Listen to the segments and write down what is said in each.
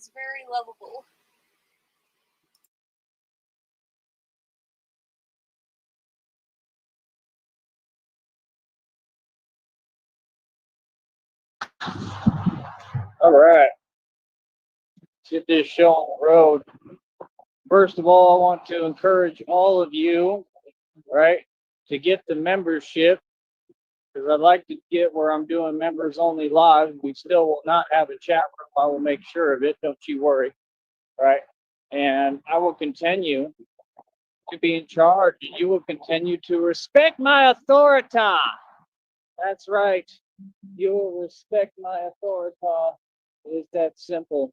He's very lovable. All right. Get this show on the road. First of all, I want to encourage all of you, right, to get the membership, because I'd like to get where I'm doing members only live. We still will not have a chat room. I will make sure of it. Don't you worry. Right. And I will continue to be in charge. You will continue to respect my authority. That's right. You will respect my authority. It is that simple,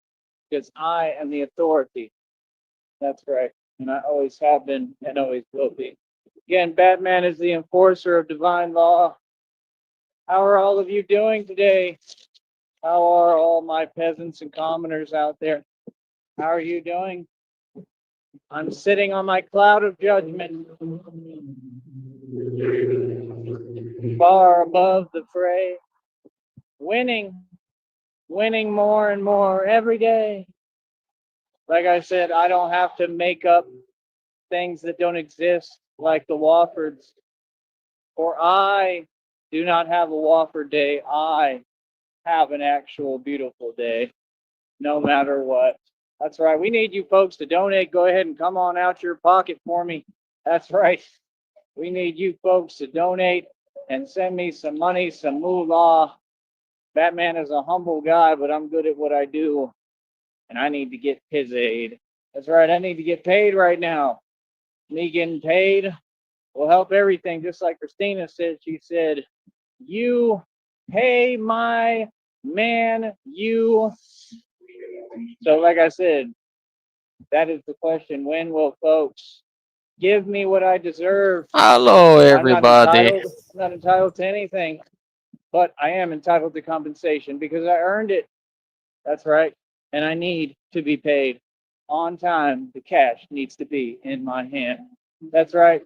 because I am the authority. That's right. And I always have been and always will be. Again, Batman is the enforcer of divine law. How are all of you doing today? How are all my peasants and commoners out there? How are you doing? I'm sitting on my cloud of judgment, far above the fray, winning more and more every day. Like I said, I don't have to make up things that don't exist, like the Woffords. For I do not have a Wofford day. I have an actual beautiful day, no matter what. That's right. We need you folks to donate. Go ahead and come on out your pocket for me. That's right. We need you folks to donate and send me some money, some moolah. Batman is a humble guy, but I'm good at what I do, and I need to get his aid. That's right. I need to get paid right now. Me getting paid will help everything. Just like Christina said, she said, you pay my man, you. So like I said, that is the question. When will folks give me what I deserve? Hello, everybody. I'm not entitled to anything, but I am entitled to compensation because I earned it. That's right. And I need to be paid on time. The cash needs to be in my hand. That's right.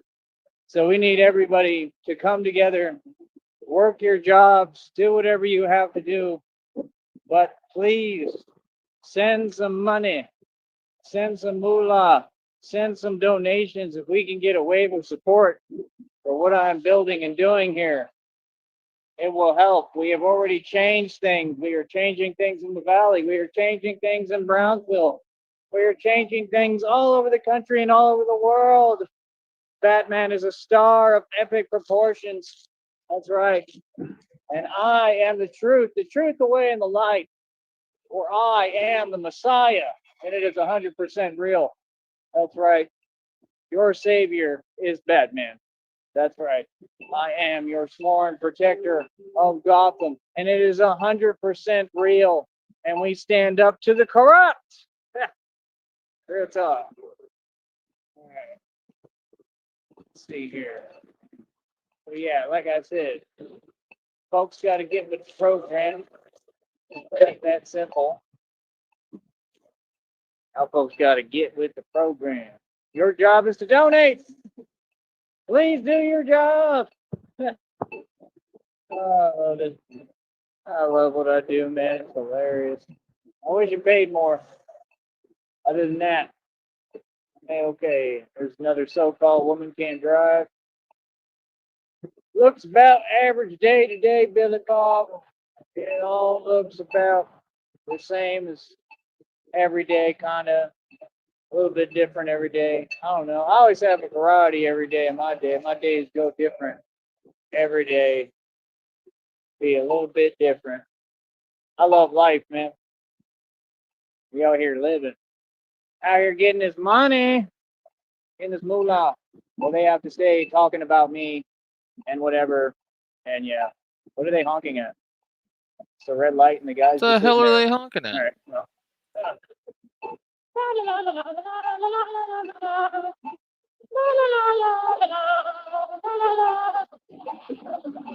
So we need everybody to come together, work your jobs, do whatever you have to do, but please send some money, send some moolah, send some donations if we can get a wave of support for what I'm building and doing here. It will help. We have already changed things. We are changing things in the valley. We are changing things in Brownsville. We are changing things all over the country and all over the world. Batman is a star of epic proportions. That's right. And I am the truth, the way, and the light. For I am the Messiah, and it is 100% real. That's right. Your savior is Batman. That's right. I am your sworn protector of Gotham, and it is 100% real. And we stand up to the corrupt. Real talk. All right. Let's see here. Well, yeah, like I said, folks got to get with the program. Ain't that simple. How folks got to get with the program. Your job is to donate. Please do your job. I love what I do, man. It's hilarious. I wish you paid more. Other than that, okay. There's another so-called woman can't drive. Looks about average day to day, Billy Bob. It all looks about the same as every day, kind of. A little bit different every day. I don't know. I always have a variety every day in my day. My days go different every day. Be a little bit different. I love life, man. We out here living. Out here getting this money, getting this moolah. Well, they have to stay talking about me and whatever. And yeah, what are they honking at? It's a red light and the guys. What the hell are they honking at? All right. Well.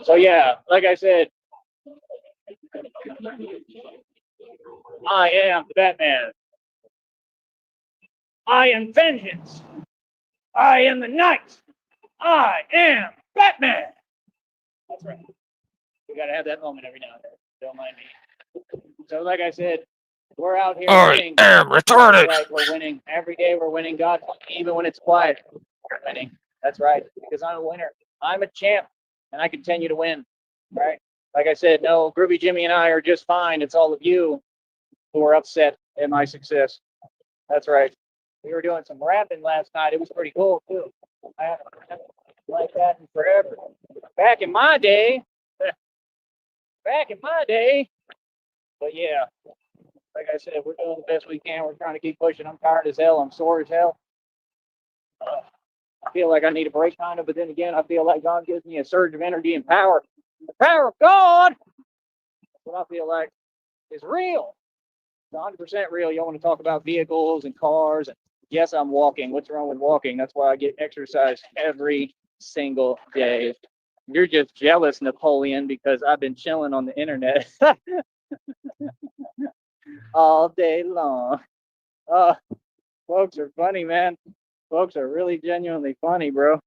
So yeah, like I said, I am Batman. I am vengeance. I am the knight. I am Batman. That's right. We gotta have that moment every now and then. Don't mind me. So like I said, We're out here I winning. am That's retarded. right. We're winning every day. We're winning. God, even when it's quiet, we're winning. That's right. Because I'm a winner. I'm a champ, and I continue to win. Right. Like I said, no, Groovy Jimmy and I are just fine. It's all of you who are upset at my success. That's right. We were doing some rapping last night. It was pretty cool too. I haven't done like that in forever. Back in my day, back in my day. But yeah, like I said, we're doing the best we can. We're trying to keep pushing. I'm tired as hell. I'm sore as hell. I feel like I need a break kind of, but then again, I feel like God gives me a surge of energy and power. The power of God, that's what I feel like, is real. It's 100% real. You want to talk about vehicles and cars. And yes, I'm walking. What's wrong with walking? That's why I get exercise every single day. You're just jealous, Napoleon, because I've been chilling on the internet all day long. Uh, folks are funny, man. Folks are really genuinely funny, bro.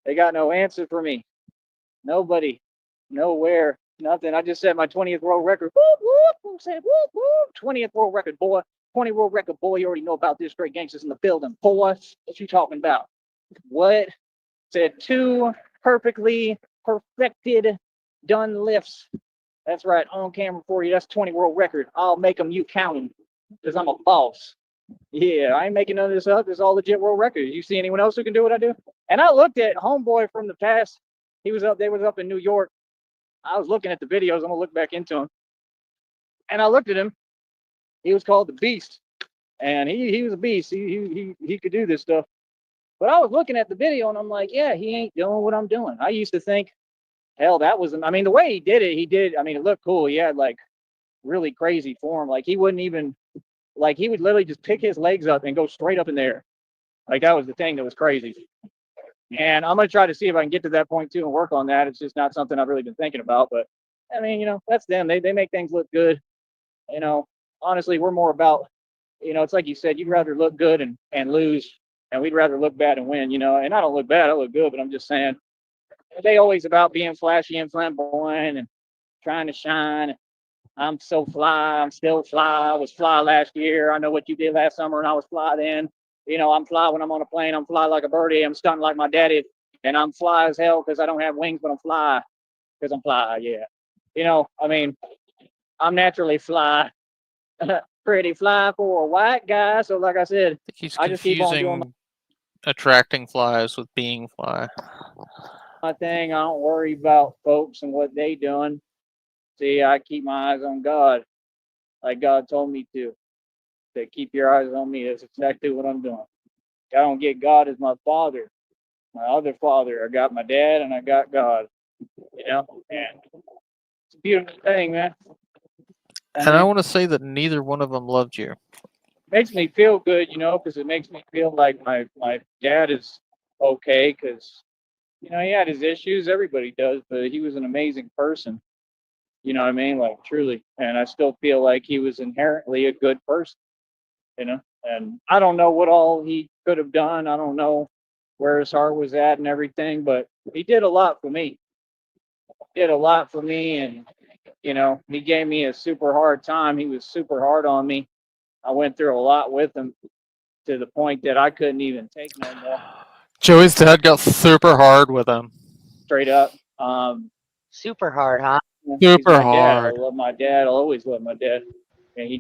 They got no answer for me. Nobody, nowhere, nothing. I just set my 20th world record. Whoop, whoop, whoop, said, whoop, whoop. 20th world record, boy. 20 world record, boy. You already know about this. Great gangsters in the building, boy. What you talking about? What? Said 2 perfectly perfected done lifts. That's right, on camera for you. That's 20 world record. I'll make them, you count them, because I'm a boss. Yeah, I ain't making none of this up. It's all legit world records. You see anyone else who can do what I do? And I looked at homeboy from the past. He was up. They was up in New York. I was looking at the videos. I'm gonna look back into them. And I looked at him. He was called the Beast, and he was a beast. He could do this stuff. But I was looking at the video, and I'm like, yeah, he ain't doing what I'm doing. I used to think, hell, that was. I mean, the way he did it, he did. I mean, it looked cool. He had like really crazy form. Like he wouldn't even. Like he would literally just pick his legs up and go straight up in there. Like that was the thing that was crazy. And I'm gonna try to see if I can get to that point too and work on that. It's just not something I've really been thinking about. But I mean, that's them. They make things look good. You know, honestly, we're more about, it's like you said, you'd rather look good and lose, and we'd rather look bad and win, and I don't look bad, I look good, but I'm just saying they always about being flashy and flamboyant and trying to shine. I'm so fly. I'm still fly. I was fly last year. I know what you did last summer, and I was fly then. I'm fly when I'm on a plane. I'm fly like a birdie. I'm stunting like my daddy, and I'm fly as hell because I don't have wings, but I'm fly because I'm fly. Yeah. I mean, I'm naturally fly, pretty fly for a white guy. So, like I said, He's I just keep on doing confusing attracting flies with being fly. my thing. I don't worry about folks and what they doing. See, I keep my eyes on God, like God told me to. To keep your eyes on me. That's exactly what I'm doing. I don't get God as my father, my other father. I got my dad and I got God. And it's a beautiful thing, man. And I want to say that neither one of them loved you. Makes me feel good, because it makes me feel like my dad is okay, because he had his issues. Everybody does, but he was an amazing person. You know what I mean? Like truly, and I still feel like he was inherently a good person. And I don't know what all he could have done. I don't know where his heart was at and everything, but he did a lot for me. Did a lot for me, and he gave me a super hard time. He was super hard on me. I went through a lot with him to the point that I couldn't even take no more. Joey's dad got super hard with him. Straight up. Super hard, huh? He's Super my dad. I hard. love my dad. I'll always love my dad. And he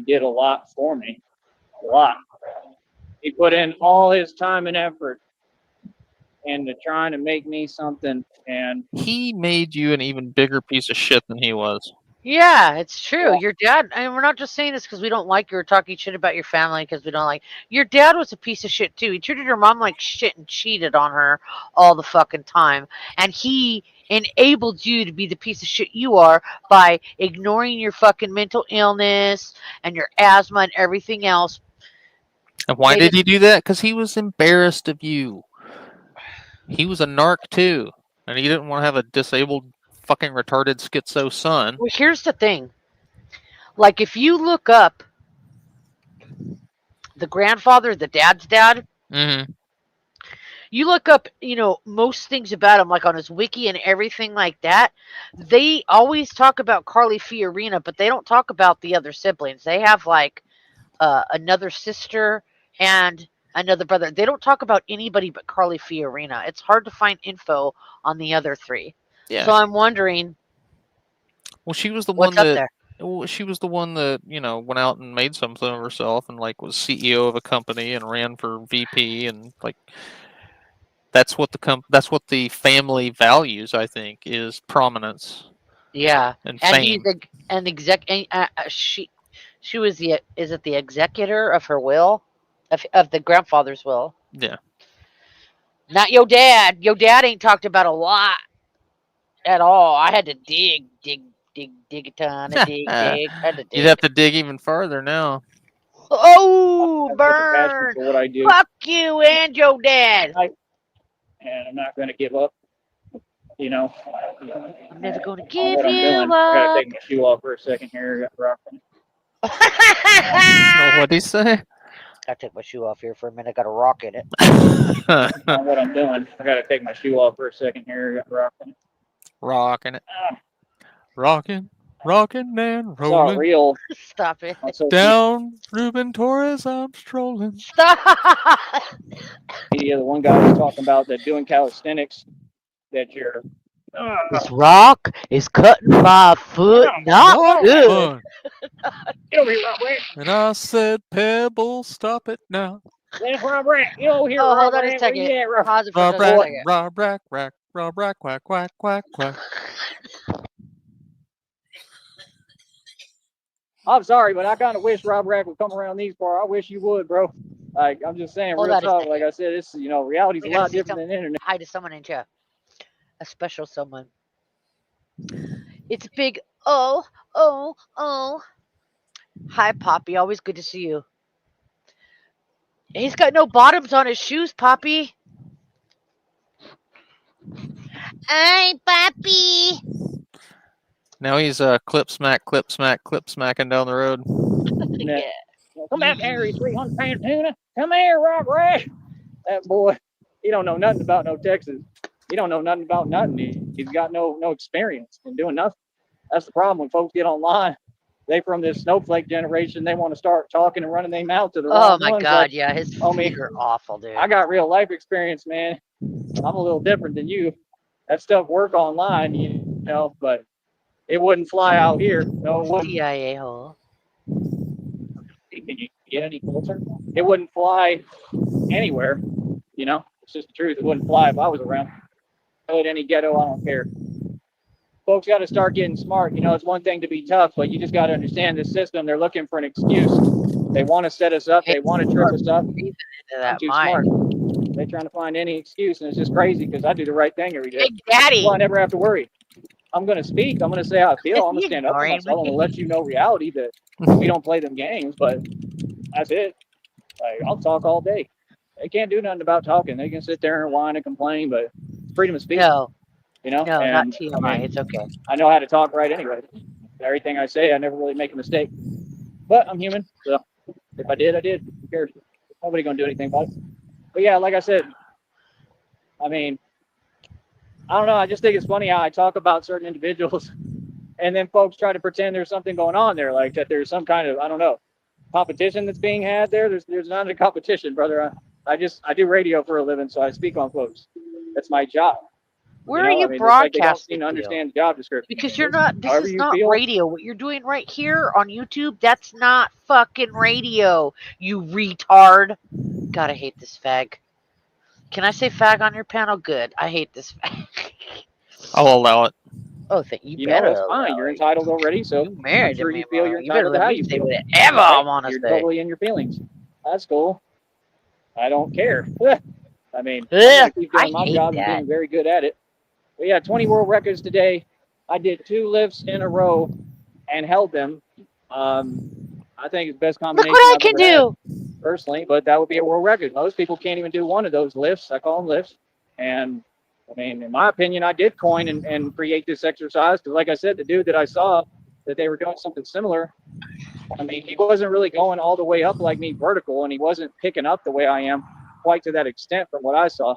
did a lot for me. A lot. He put in all his time and effort into trying to make me something. And He made you an even bigger piece of shit than he was. Yeah, it's true. Your dad, and we're not just saying this because we don't like you or talking shit about your family because we don't like. Your dad was a piece of shit too. He treated your mom like shit and cheated on her all the fucking time. And he enabled you to be the piece of shit you are by ignoring your fucking mental illness and your asthma and everything else. And why Made did it, he do that? Because he was embarrassed of you. He was a narc too. And he didn't want to have a disabled, fucking retarded schizo son. well, here's the thing. Like, if you look up the grandfather, the dad's dad, Mm-hmm. You look up, most things about him, like on his wiki and everything like that. They always talk about Carly Fiorina, but they don't talk about the other siblings. They have like another sister and another brother. They don't talk about anybody but Carly Fiorina. It's hard to find info on the other three. Yeah. So I'm wondering Well, she was the one what's up that. there. Well, she was the one that went out and made something of herself and like was CEO of a company and ran for VP and like that's what the family values. I think is prominence Yeah, and and he's fame. an exec. She was the is it the executor of her will, of the grandfather's will. Yeah. Not your dad. Your dad ain't talked about a lot at all. I had to dig a ton of dig. I had to You'd dig. have to dig even further now. I Oh, have such a passion burn! for what I do, Fuck you and your dad. and I'm not going to give up. You know, I'm never gonna on give what I'm you doing. I got to up. take my shoe off for a second here. I got rocking. No, what'd he say? I took my shoe off here for a minute. Got a rock in it. On what I'm doing. I got to take my shoe off for a second here. I got rocking. Rocking it, Ah, rocking, rocking and I saw a rolling reel Stop it. on social down Ruben Torres. I'm strolling. Stop. media. The one guy was talking about that doing calisthenics, that you're. This rock is cutting my foot. Not Not good. fun. Get over here, Rob Rant. And I said, Pebble, stop it now. That's Rob Rant. Get over here, Oh, Rob hold on a Rant. Where second. you at, Rob? Pause it for Rob just a rack, second. rob rack, rack, rob rack, quack, quack, quack, quack. I'm sorry, but I kind of wish Rob Rack would come around these parts. I wish you would, bro. Like, I'm just saying, Hold real on a talk. second. Like I said, it's reality's We a gotta lot say different than the internet. hi to someone in chat. A special someone. It's big. Oh, oh, oh. Hi, Poppy. Always good to see you. He's got no bottoms on his shoes, Poppy. Hi, Poppy. Now he's clip smacking down the road. Yeah. Come out there, you 300-pound tuna. Come here, Rob Rack. That boy, he don't know nothing about no Texas. He don't know nothing about nothing. He's got no experience in doing nothing. That's the problem when folks get online. They from this snowflake generation. They want to start talking and running their mouth to the Oh wrong my ones. God, Like, yeah, his oh me, feet are awful, dude. I got real life experience, man. I'm a little different than you. That stuff work online, but it wouldn't fly out here. No, it wouldn't. CIA hole. Can you get any closer? It wouldn't fly anywhere. It's just the truth. It wouldn't fly if I was around. At any ghetto, I don't care. Folks got to start getting smart. It's one thing to be tough, but you just got to understand this system. They're looking for an excuse. They want to set us up. They want to trip us up. Breathing into I'm that too mind. smart. They're trying to find any excuse, and it's just crazy because I do the right thing every day. Big Daddy. Well, I never have to worry. I'm going to speak. I'm going to say how I feel. I'm going to stand up for Ignoring myself. I'm going to me. let you know reality that we don't play them games, but that's it. Like, I'll talk all day. They can't do nothing about talking. They can sit there and whine and complain, but freedom of speech, No, no, not and TMI. It's okay. I know how to talk right anyway. Everything I say, I never really make a mistake. But I'm human, so if I did, I did. Who cares? Nobody gonna do anything about it. But yeah, like I said, I mean, I don't know. I just think it's funny how I talk about certain individuals, and then folks try to pretend there's something going on there, like that there's some kind of, I don't know, competition that's being had there. There's not a competition, brother. I do radio for a living, so I speak on folks. That's my job. Where are you It's like they don't seem broadcasting to to? understand the job description. Because you're not. This However is you not feel. radio. What you're doing right here on YouTube, that's not fucking radio. You retard. God, I hate this fag. Can I say fag on your panel? Good. I hate this fag. I'll allow it. Oh, you better. That's fine. You're entitled already, so You married I'm sure me, you feel you're you better entitled to let how me you say feel. whatever Right? I want to You're say. totally in your feelings. That's cool. I don't care. I mean, I'm Ugh, gonna keep I doing my hate job and that. being very good at it. But yeah, 20 world records today. I did 2 lifts in a row and held them. I think it's the best Look combination what I I've can ever had, do. personally, but that would be a world record. Most people can't even do one of those lifts. I call them lifts. And I mean, in my opinion, I did coin and create this exercise because, like I said, the dude that I saw that they were doing something similar, I mean, he wasn't really going all the way up like me vertical, and he wasn't picking up the way I am quite to that extent from what I saw.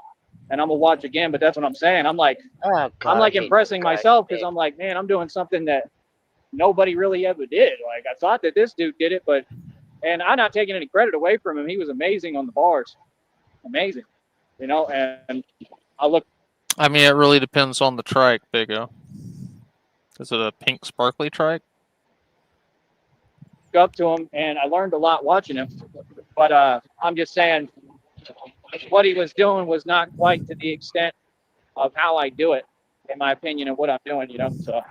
and I'm gonna watch again. But that's what I'm saying. I'm like Oh God, I hate impressing those guys. myself because I'm like, man, I'm doing something that nobody really ever did. Like I thought that this dude did it, but and I'm not taking any credit away from him. He was amazing on the bars, amazing, you know. And I look I mean, it really depends on the trike, Big O. Is it a pink sparkly trike? up to him, and I learned a lot watching him. But I'm just saying, what he was doing was not quite to the extent of how I do it, in my opinion, and what I'm doing, you know. So,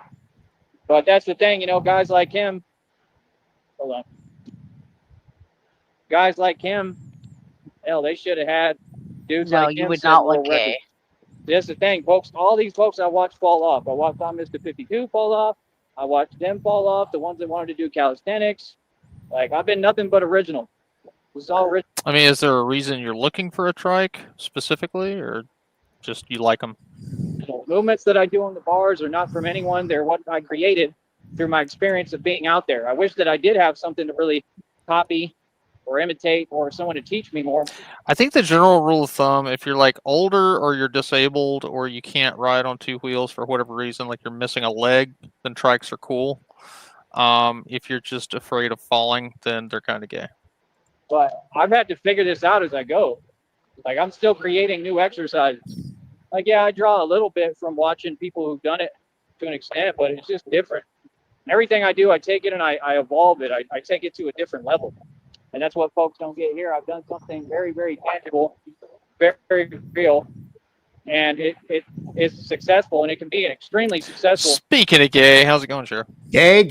but that's the thing, you know, guys like him. Hold on. Guys like him, hell, they should have had dudes No, like you him would setting not look world records. gay. That's the thing, folks. All these folks I watched fall off. I watched on Mr. 52 fall off. I watched them fall off. The ones that wanted to do calisthenics. Like I've been nothing but original. It was all original. I mean, is there a reason you're looking for a trike specifically, or just you like them? Movements that I do on the bars are not from anyone. They're what I created through my experience of being out there. I wish that I did have something to really copy or imitate or someone to teach me more. I think the general rule of thumb, if you're like older or you're disabled or you can't ride on two wheels for whatever reason, like you're missing a leg, then trikes are cool. If you're just afraid of falling, then they're kind of gay. But I've had to figure this out as I go. Like I'm still creating new exercises. Like, yeah, I draw a little bit from watching people who've done it to an extent, but it's just different. Everything I do, I take it and I evolve it. I take it to a different level. And that's what folks don't get here. I've done something very, very tangible, very, very real, and it is successful, and it can be an extremely successful. Speaking of gay, how's it going, Sheriff? Gay,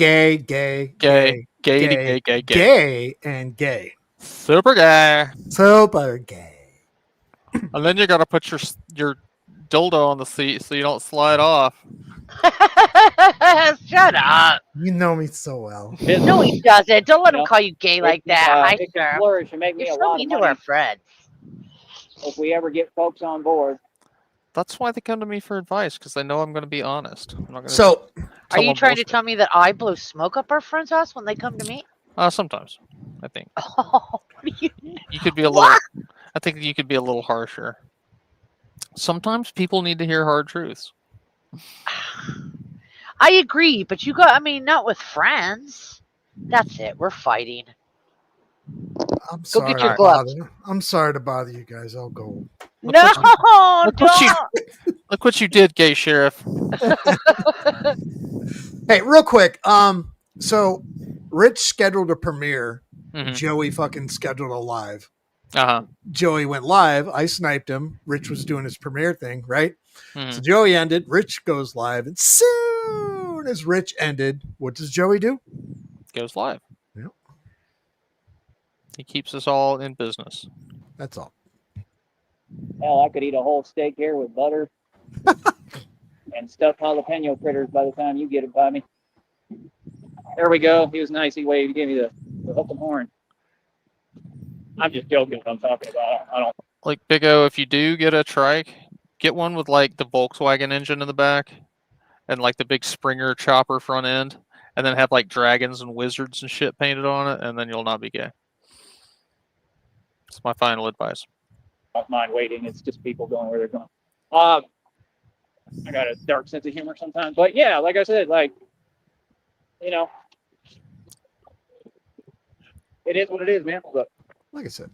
and gay. Super gay. Super gay. And then you gotta put your dildo on the seat so you don't slide off. Shut up. You know me so well. No, he doesn't. Don't let You him know, call you gay like that. Hi, it can sir. flourish and make me You're a so lot of mean to money our friends. if we ever get folks on board. That's why they come to me for advice, because they know I'm going to be honest. I'm not going to So, Are you trying to tell me that I blow smoke up our friend's house when they come to me? sometimes, I think. Oh, You could be a little. I think you could be a little harsher. Sometimes people need to hear hard truths. I agree, but you got, I mean, not with friends. That's it. We're fighting. I'm Go sorry. get your to gloves. bother- I'm sorry to bother you guys. I'll go. Look No, what you- don't. Look what you did, gay sheriff. Hey, real quick. So Rich scheduled a premiere. Mhm. Joey fucking scheduled a live. Uh-huh. Joey went live. I sniped him. Rich was doing his premiere thing, right? Mhm. So Joey ended. Rich goes live, and soon as Rich ended, what does Joey do? Goes live. Yep. He keeps us all in business. That's all. Hell, I could eat a whole steak here with butter and stuffed jalapeno critters by the time you get it by me. There we go. He was nice. He waved. He gave me the hook and horn. I'm just joking what I'm talking about. I don't. Like, Big O, if you do get a trike, get one with, like, the Volkswagen engine in the back and, like, the big Springer chopper front end, and then have, like, dragons and wizards and shit painted on it, and then you'll not be gay. It's my final advice. I don't mind waiting. It's just people going where they're going. I got a dark sense of humor sometimes, but yeah, like I said, like, you know, it is what it is, man. Look, Like I said.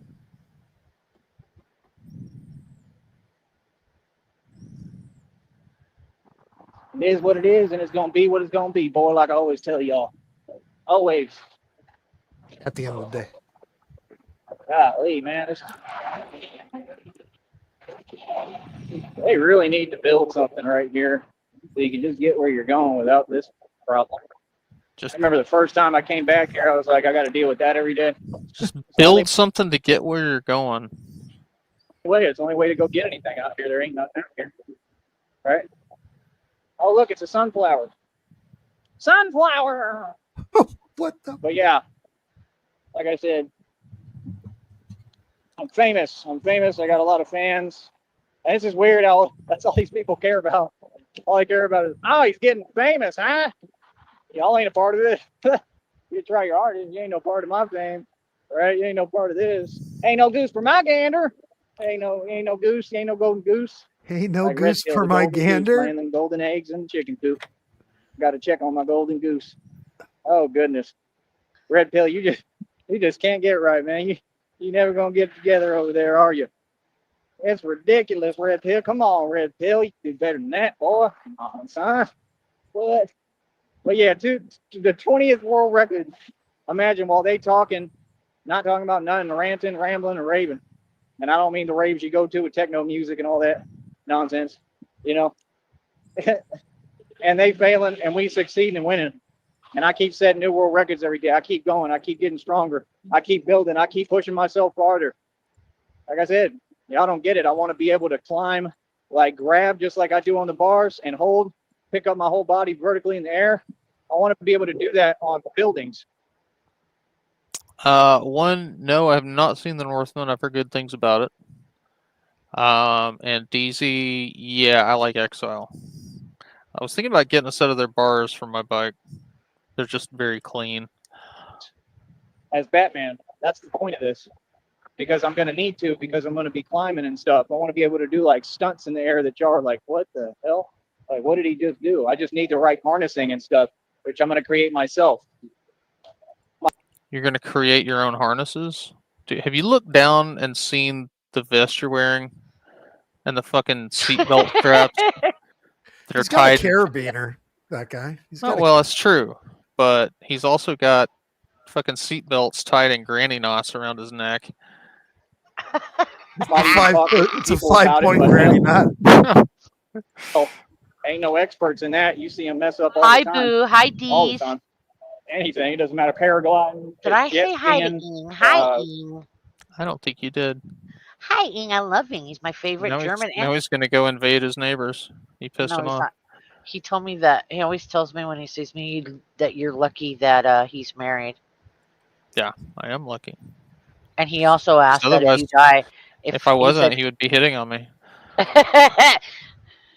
it is what it is, and it's gonna be what it's gonna be, boy. Like I always tell y'all, always. At the end of the day. Golly, man, they really need to build something right here so you can just get where you're going without this problem. Just I remember the first time I came back here, I was like, I got to deal with that every day. build something to get where you're going. It's the only way to go get anything out here. There ain't nothing out here, right? Oh, look, it's a sunflower. Sunflower. What the? But yeah, like I said, I'm famous. I got a lot of fans. And this is weird. That's all these people care about. All they care about is, oh, he's getting famous, huh? Y'all ain't a part of this. You try your hardest. You ain't no part of my fame, right? You ain't no part of this. Ain't no goose for my gander. Ain't no goose. Ain't no golden goose. Ain't no Like Red goose Pill, for the my golden goose, gander. laying them golden eggs in the chicken coop. Got to check on my golden goose. Oh goodness, Red Pill, you just can't get right, man. You never gonna get together over there, are you? It's ridiculous, Red Pill. Come on, Red Pill, you can do better than that, boy. Come on, son. What? But yeah, to the 20th world record. Imagine while they talking, not talking about nothing, ranting, rambling, and raving. And I don't mean the raves you go to with techno music and all that nonsense, you know. And they failing, and we succeeding and winning. And I keep setting new world records every day. I keep going. I keep getting stronger. I keep building. I keep pushing myself farther. Like I said, y'all don't get it. I want to be able to climb, like grab just like I do on the bars and hold, pick up my whole body vertically in the air. I want to be able to do that on buildings. No, I have not seen the Northman. I've heard good things about it. And DZ, yeah, I like Exile. I was thinking about getting a set of their bars for my bike. They're just very clean. As Batman, that's the point of this. Because I'm going to need to, because I'm going to be climbing and stuff. I want to be able to do like stunts in the air that y'all are like, what the hell? Like, what did he just do? I just need the right harnessing and stuff, which I'm going to create myself. You're going to create your own harnesses? Have you looked down and seen the vest you're wearing and the fucking seatbelt straps that are He's got a tied? carabiner, that guy. He's got Oh, well, that's true. But he's also got fucking seatbelts tied in granny knots around his neck. it's a 5-point but granny knot. ain't no experts in that. You see them mess up all Hi, the time. Boo. Hi, All the Dees. time. Anything. It doesn't matter. Paragliding. Did I jet say hi to skiing, Ing? Hi, Ing. I don't think you did. Hi, Ing. I love Ing. He's my favorite German. Now he's going to go invade his neighbors. You pissed No, him he's off. not. He told me that he always tells me when he sees me that you're lucky that he's married. Yeah, I am lucky. And he also asked that if Otherwise, you die, if I wasn't, he would be hitting on me.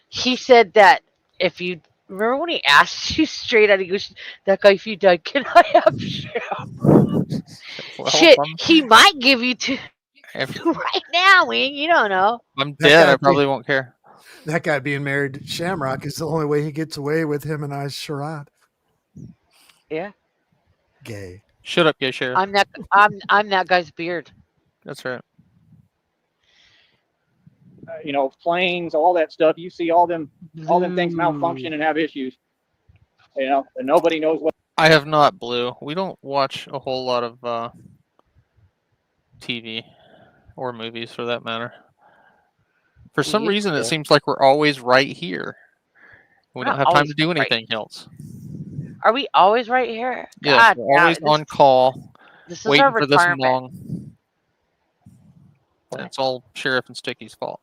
He said that if you remember when he asked you straight out, he goes, "That guy, if you die, can I have Sham?" Well, Shit, he might give you to if right now, Wing. You don't know. I'm dead, guy I probably won't care. That guy being married to Shamrock is the only way he gets away with him and I's charade. Yeah. Gay. Shut up, gay sheriff. I'm that guy's beard. That's right. you know, planes, all that stuff. You see all them things malfunction and have issues. You know, and nobody knows what. I have not, Blue. We don't watch a whole lot of TV or movies for that matter. For some reason, it seems like we're always right here. We don't have time to do anything else. Are we always right here? Yes, God, we're always on call, This is waiting our for this retirement. long. And it's all Sheriff and Sticky's fault.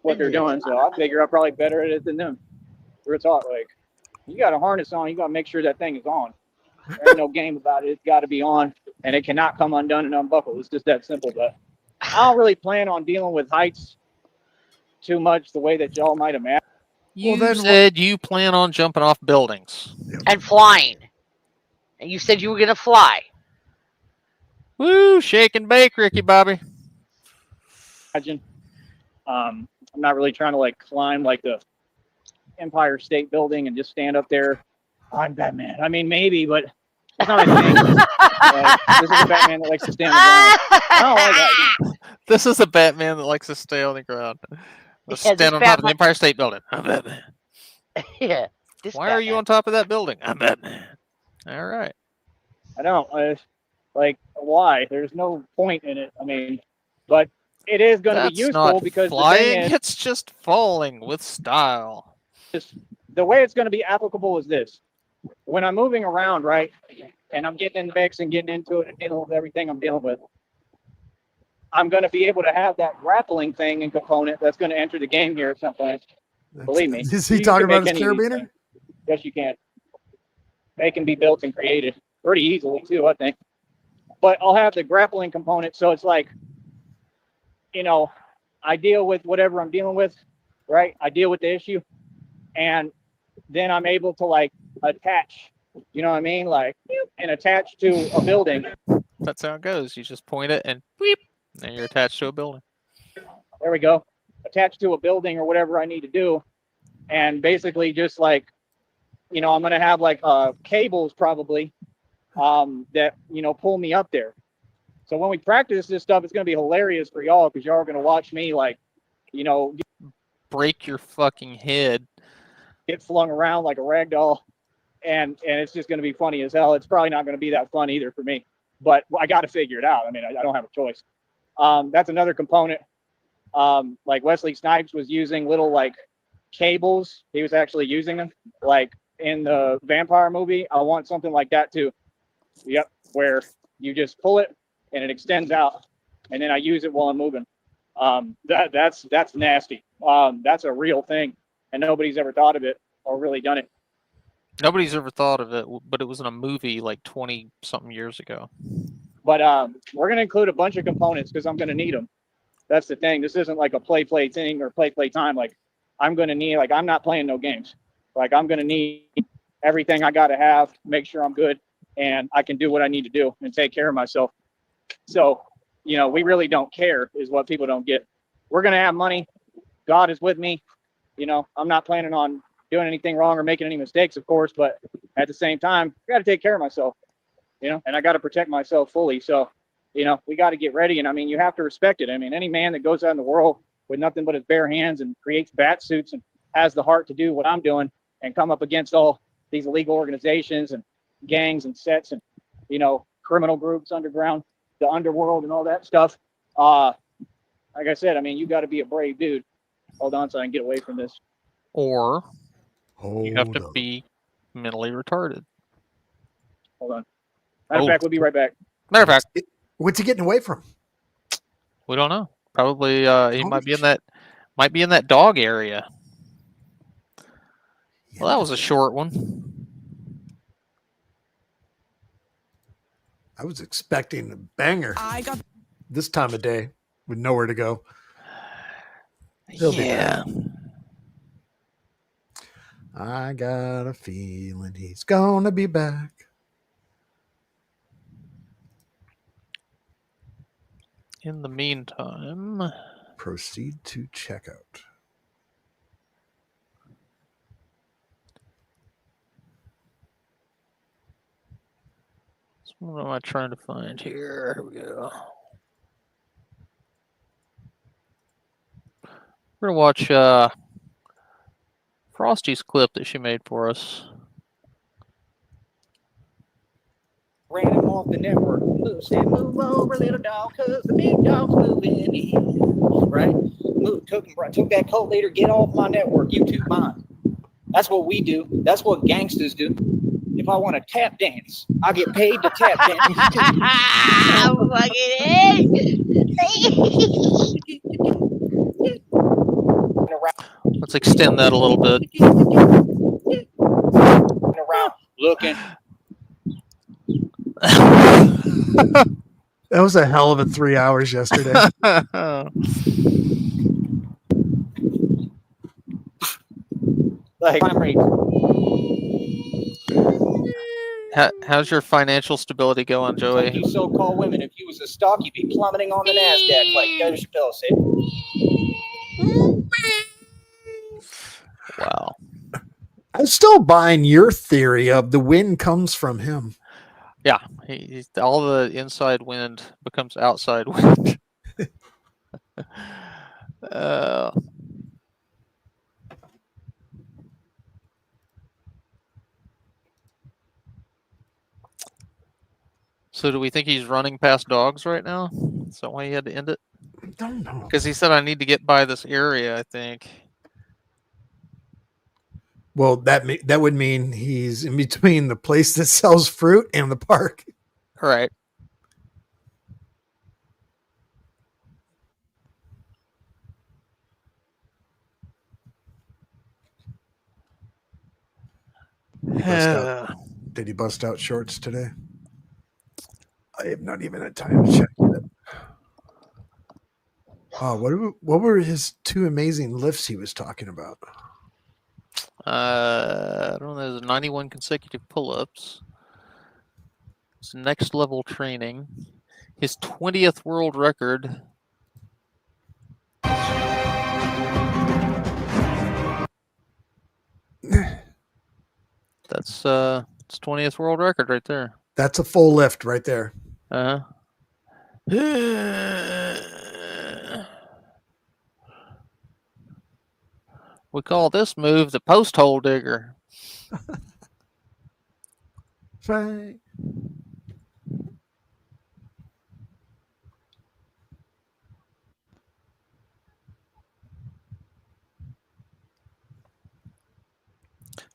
What they're doing, so I figure I'm probably better at it than them. Real talk, like you got a harness on, you got to make sure that thing is on. There ain't no game about it. It's got to be on, and it cannot come undone and unbuckled. It's just that simple. But I don't really plan on dealing with heights too much the way that y'all might imagine. You said you plan on jumping off buildings and flying, and you said you were gonna fly. Woo! Shake and bake, Ricky Bobby. Imagine. I'm not really trying to like climb like the Empire State Building and just stand up there. I'm Batman. I mean, maybe, but that's not my thing. This is a Batman that likes to stand on the ground. I don't like that. This is a Batman that likes to stay on the ground. Stand on top of the Empire State Building. I'm Batman. Yeah. Why are you on top of that building? I'm Batman. All right. I don't. Like, why? There's no point in it. I mean, but it is going to be useful because flying, the thing is, it's just falling with style. The way it's going to be applicable is this. When I'm moving around, right, and I'm getting in the mix and getting into it and dealing with everything I'm dealing with, I'm going to be able to have that grappling thing and component that's going to enter the game here at some point. Believe me. Is he talking about his carabiner? Yes, you can. They can be built and created pretty easily, too, I think. But I'll have the grappling component, so it's like, you know, I deal with whatever I'm dealing with, right? I deal with the issue, and then I'm able to, like, attach, you know what I mean? Like, and attach to a building. That's how it goes. You just point it and beep, and you're attached to a building. There we go. attached to a building or whatever I need to do, and basically just like, I'm going to have like cables probably that pull me up there. So when we practice this stuff, it's going to be hilarious for y'all because y'all are going to watch me like, break your fucking head. Get flung around like a rag doll, and it's just going to be funny as hell. It's probably not going to be that fun either for me, but I got to figure it out. I mean, I don't have a choice. That's another component. Like Wesley Snipes was using little like cables. He was actually using them like in the vampire movie. I want something like that too. Yep, where you just pull it and it extends out, and then I use it while I'm moving. That's nasty. That's a real thing, and nobody's ever thought of it or really done it. Nobody's ever thought of it, but it was in a movie like 20-something years ago. But we're going to include a bunch of components because I'm going to need them. That's the thing. This isn't like a play thing or play time. Like I'm going to need, like I'm not playing no games. Like I'm going to need everything I got to have to make sure I'm good and I can do what I need to do and take care of myself. So, we really don't care is what people don't get. We're going to have money. God is with me. I'm not planning on doing anything wrong or making any mistakes, of course, but at the same time, I got to take care of myself, and I got to protect myself fully. So, we got to get ready. And I mean, you have to respect it. I mean, any man that goes out in the world with nothing but his bare hands and creates bat suits and has the heart to do what I'm doing and come up against all these illegal organizations and gangs and sets and, criminal groups, underground, the underworld and all that stuff. Like I said, I mean, you got to be a brave dude. Hold on so I can get away from this. Or you have to be mentally retarded. Hold on. Matter of fact, we'll be right back. Matter of fact, what's he getting away from? We don't know. Probably he might be in that dog area. Yeah, well, that was a short one. I was expecting a banger this time of day with nowhere to go. He'll be back. I got a feeling he's gonna be back. In the meantime, proceed to checkout. So what am I trying to find here? Here we go. We're gonna watch Frosty's clip that she made for us. Ran him off the network. Said, move over, little dog, cause the big dog's moving in. Right? Took that cult leader, get off my network, YouTube mine. That's what we do. That's what gangsters do. If I want to tap dance, I get paid to tap dance. Let's extend that a little bit. Around looking. That was a hell of a 3 hours yesterday. Like, how's your financial stability going, Joey? Like you so-called women, if you was a stock, you'd be plummeting on the NASDAQ, like Dave Chappelle said. Wow. I'm still buying your theory of the wind comes from him. Yeah, all the inside wind becomes outside wind. So do we think he's running past dogs right now? Is that why he had to end it? I don't know. Because he said, I need to get by this area, I think. Well, that would mean he's in between the place that sells fruit and the park. All right. Did he bust out shorts today? I have not even had time to check yet. Oh, what were his two amazing lifts he was talking about? I don't know. There's 91 consecutive pull-ups. It's next level training. His 20th world record That's it's 20th world record right there. That's a full lift right there. Uh-huh. We call this move the post hole digger. Right.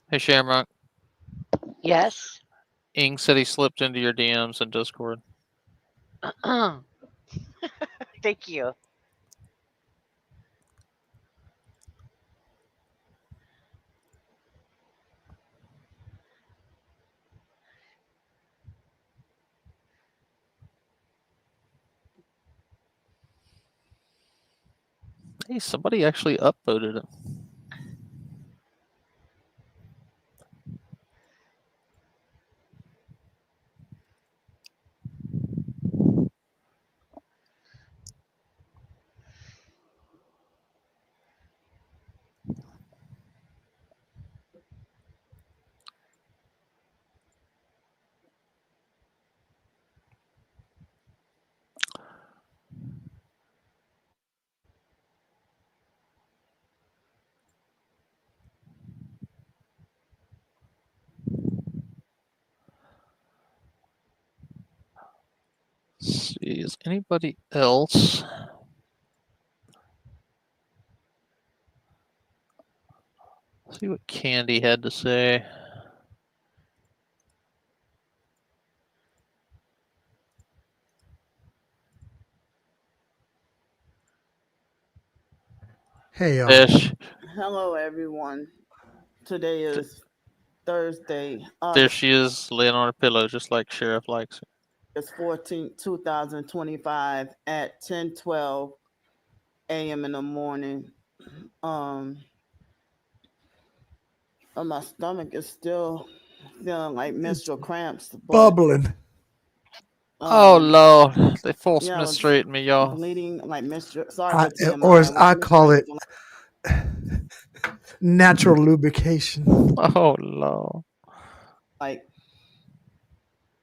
Hey Shamrock, Yes. Ing said he slipped into your DMs in Discord. Thank you. Hey, somebody actually upvoted it. Let's see, is anybody else? Let's see what Candy had to say. Hey, y'all. Fish. Hello, everyone. Today is Thursday, There she is, laying on her pillow, just like Sheriff likes her. August 14th, 2025 at 10:12 a.m. in the morning. My stomach is still feeling like menstrual cramps. But, Bubbling. Oh Lord, they force yeah, I was menstruate me, y'all. bleeding like menstrual. Sorry for TMI. Or as was I call it, menstruating natural lubrication. Oh Lord. like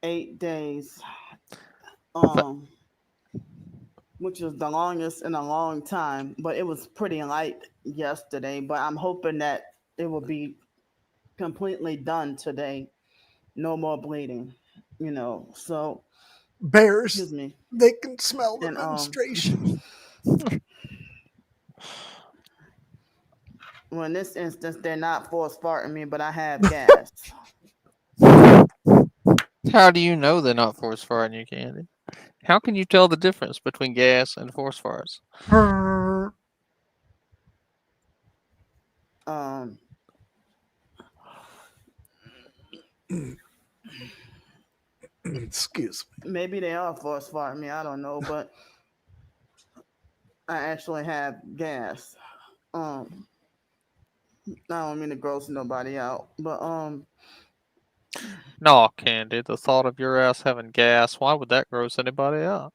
8 days. Which was the longest in a long time, but it was pretty light yesterday. But I'm hoping that it will be completely done today. No more bleeding, So, Bears, excuse me. they can smell the And menstruation. well, in this instance, they're not force farting me, but I have gas. How do you know they're not force farting you, Candy? How can you tell the difference between gas and force farts? Excuse me. Maybe they are force farting me. I don't know, but I actually have gas. I don't mean to gross nobody out, but No, Candy, the thought of your ass having gas, why would that gross anybody out?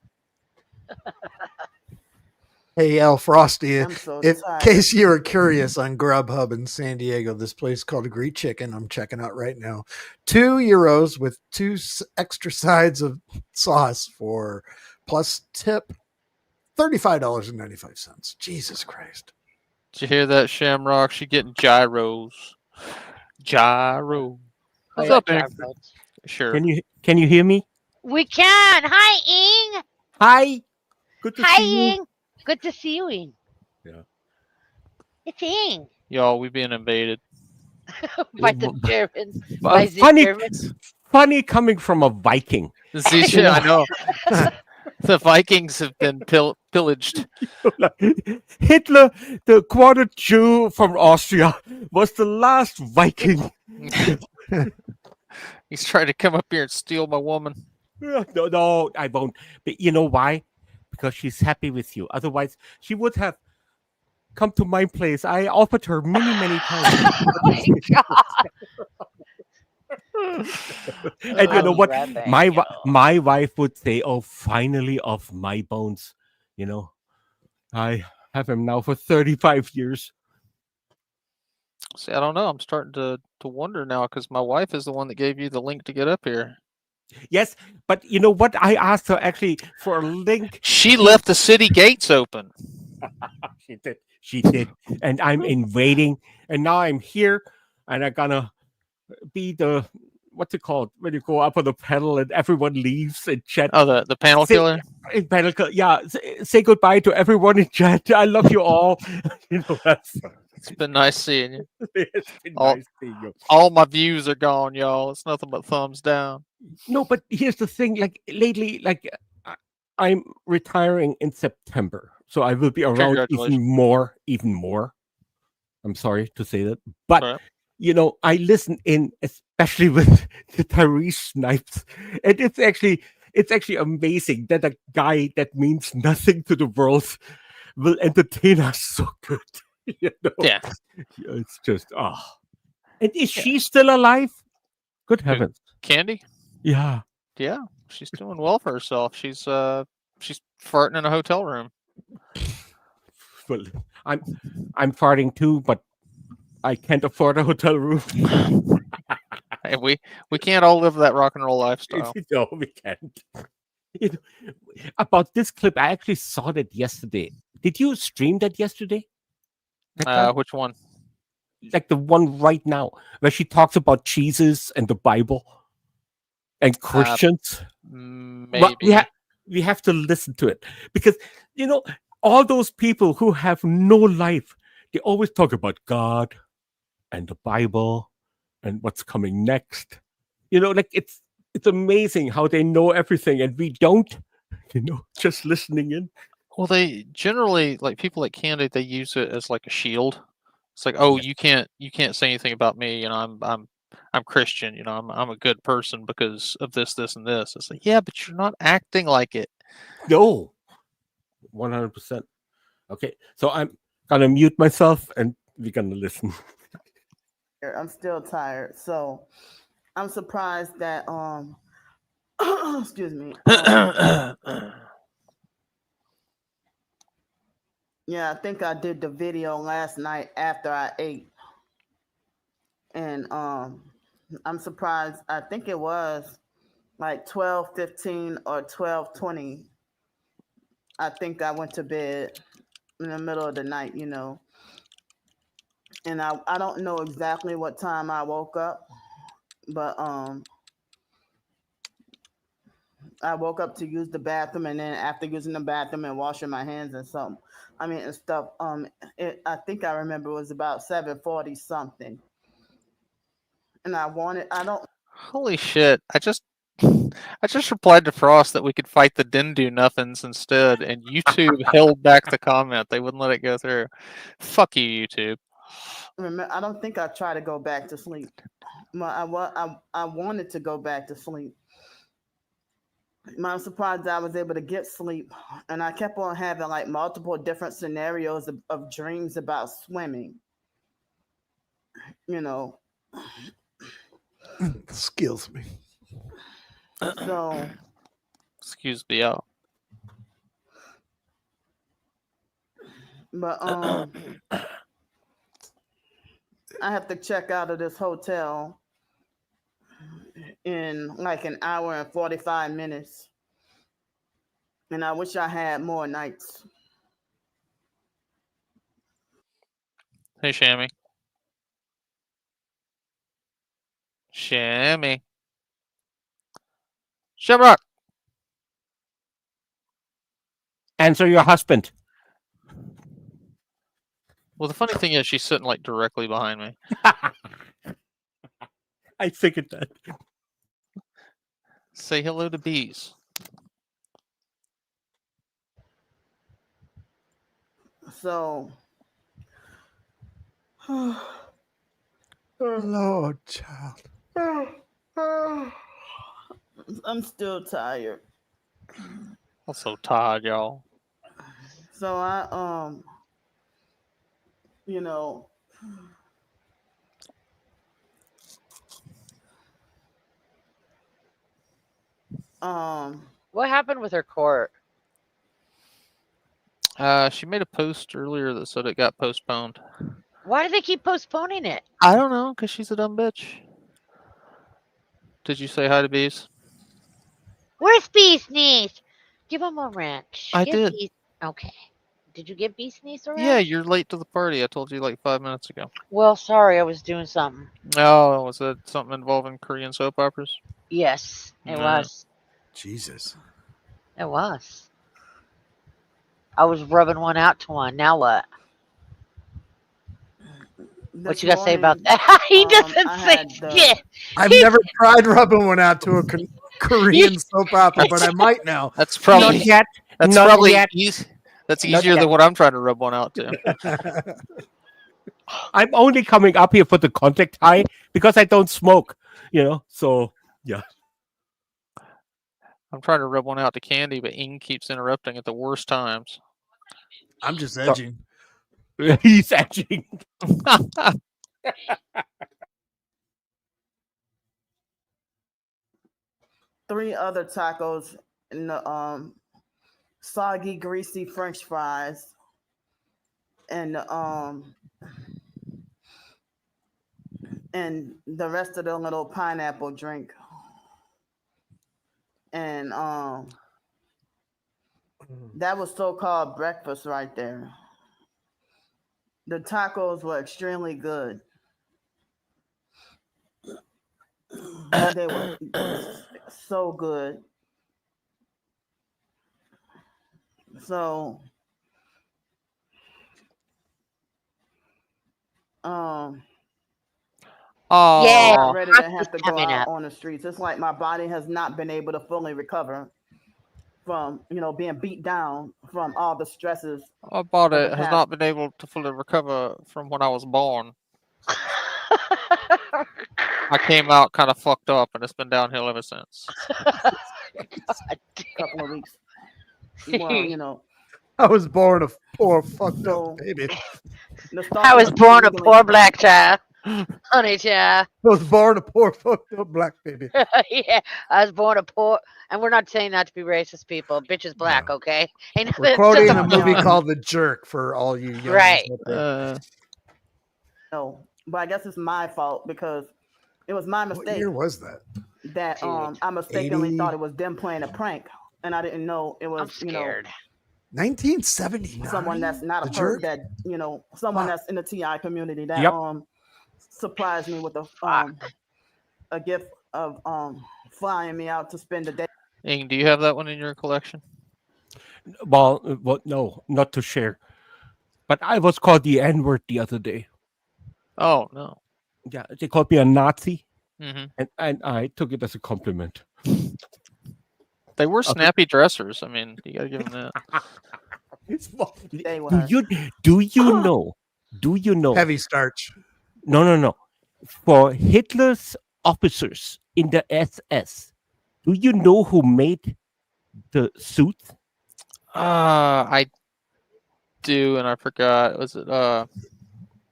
Hey, El Frosty, I'm so in tired. case you were curious, on Grubhub in San Diego, this place called Greek Chicken, I'm checking out right now. €2 with two extra sides of sauce for plus tip, $35.95. Jesus Christ. Did you hear that, Shamrock? She getting gyros. Gyro. What's Like up, Ing? gyros. Sure. Can you hear me? We can. Hi, Ing. Hi. Good to Hi, see you. Ing. Good to see you, Ing. Yeah. It's Ing. Y'all, we being invaded. By the Germans. By the Funny, Germans. funny coming from a Viking. See, shit, I know. The Vikings have been pillaged. Hitler, the quarter Jew from Austria, was the last Viking. He's trying to come up here and steal my woman. No, I won't. But you know why? Because she's happy with you. Otherwise, she would have come to my place. I offered her many times. Oh my God. And you know what? Rebecca. My wife would say, "Oh, finally off my bones." You know, I have him now for 35 years. See, I don't know. I'm starting to wonder now because my wife is the one that gave you the link to get up here. Yes, but you know what? I asked her actually for a link. She left the city gates open. She did. She did. And I'm in waiting. And now I'm here and I'm gonna be the what's it called when you go up on the pedal and everyone leaves in chat. Oh, the panel Say, killer. in panel, yeah. Say goodbye to everyone in chat. I love you all. You know, that's It's been nice seeing you. it's been All- nice seeing you. All my views are gone, y'all. It's nothing but thumbs down. No, but here's the thing. Like lately, like I'm retiring in September, so I will be around Congratulations. even more. I'm sorry to say that, but Right. you know, I listen in, especially with the Tyrese Snipes, and it's actually amazing that a guy that means nothing to the world will entertain us so good. You know? Yeah. It's just And is Yeah. she still alive? Good Who? heavens! Candy? Yeah. Yeah, she's doing well for herself. She's farting in a hotel room. Well, I'm farting too, but I can't afford a hotel room. Hey, we can't all live that rock and roll lifestyle. No, we can't. You know, about this clip, I actually saw that yesterday. Did you stream that yesterday? That guy? Which one? Like the one right now, where she talks about Jesus and the Bible and Christians. Maybe. Well, we have to listen to it because you know all those people who have no life, they always talk about God and the Bible and what's coming next. You know, like it's amazing how they know everything and we don't. You know, just listening in. Well, they generally like people like Candy. They use it as like a shield. It's like, oh, Yes. you can't say anything about me. You know, I'm Christian. You know, I'm a good person because of this, and this. It's like, yeah, but you're not acting like it. No, 100%. Okay, so I'm gonna mute myself and we're gonna listen. I'm still tired, so I'm surprised that excuse me. Yeah, I think I did the video last night after I ate. And I'm surprised. I think it was like 12:15 or 12:20. I think I went to bed in the middle of the night, you know. And I don't know exactly what time I woke up, but I woke up to use the bathroom, and then after using the bathroom and washing my hands and something, and stuff. I think I remember it was about 7:40 something, and I don't. Holy shit! I just replied to Frost that we could fight the Dindu Nothings instead, and YouTube held back the comment. They wouldn't let it go through. Fuck you, YouTube. Remember, I don't think I tried to go back to sleep. I wanted to go back to sleep. I'm surprised that I was able to get sleep, and I kept on having like multiple different scenarios of dreams about swimming. You know, Skills me. so Excuse me, y'all. but I have to check out of this hotel in like an hour and 45 minutes. And I wish I had more nights. Hey, Shammy. Shammy. Shamrock. Answer your husband. Well, the funny thing is, she's sitting like directly behind me. I figured that. Say hello to bees. So Lord, child. I'm still tired. I'm so tired, y'all. So you know, What happened with her court? She made a post earlier that said it got postponed. Why do they keep postponing it? I don't know, because she's a dumb bitch. Did you say hi to Bees? Where's Bee Sneeze? Give him a wrench. I Give did. Bee... Okay. Did you give Bee Sneeze a wrench? Yeah, you're late to the party. I told you like 5 minutes ago. Well, sorry, I was doing something. Oh, was it something involving Korean soap operas? Yes, it No. was. Jesus. It was. I was rubbing one out to one. Now what? What This you got to say about morning, that? He doesn't I say had the- shit. I've never tried rubbing one out to a Korean soap opera, but I might now. That's probably Not yet. that's Not probably yet. easy. That's Not easier yet. than what I'm trying to rub one out to. I'm only coming up here for the contact high because I don't smoke. So yeah. I'm trying to rub one out to Candy, but Ing keeps interrupting at the worst times. I'm just edging. He's edging. 3 other tacos and the soggy, greasy French fries, and the rest of the little pineapple drink, and that was so-called breakfast right there. The tacos were extremely good. They were so good. So, Oh, Yeah. I'm ready to have Breakfast to go coming out up. on the streets. It's like my body has not been able to fully recover from, being beat down from all the stresses. our body of the has past. not been able to fully recover from when I was born. I came out kind of fucked up, and it's been downhill ever since. Couple of weeks. Well, I was born a poor fucked So- up baby. nostalgia I was born a tingling. poor black child. Honey child. I was born a poor fucked up black baby. Yeah, I was born a poor, and we're not saying that to be racist, people. Bitch is black, No. okay? Ain't We're it's quoting just a a- movie No. called The Jerk for all you young Right. No, but I guess it's my fault because it was my What mistake year was that? that Dude. I mistakenly 80? thought it was them playing a prank, and I didn't know it I'm was scared. 1979. someone that's not The a Jerk? perv that someone Fuck. that's in the TI community that Yep. surprised me with a gift of flying me out to spend the day. Ing, do you have that one in your collection? Well, no, not to share. But I was called the N-word the other day. Oh no. Yeah, they called me a Nazi, Hmm. and I took it as a compliment. They were Okay. snappy dressers. I mean, you gotta give them that. They Do were. you know? Do you know? Heavy starch. No. For Hitler's officers in the SS, do you know who made the suits? I do, and I forgot. Was it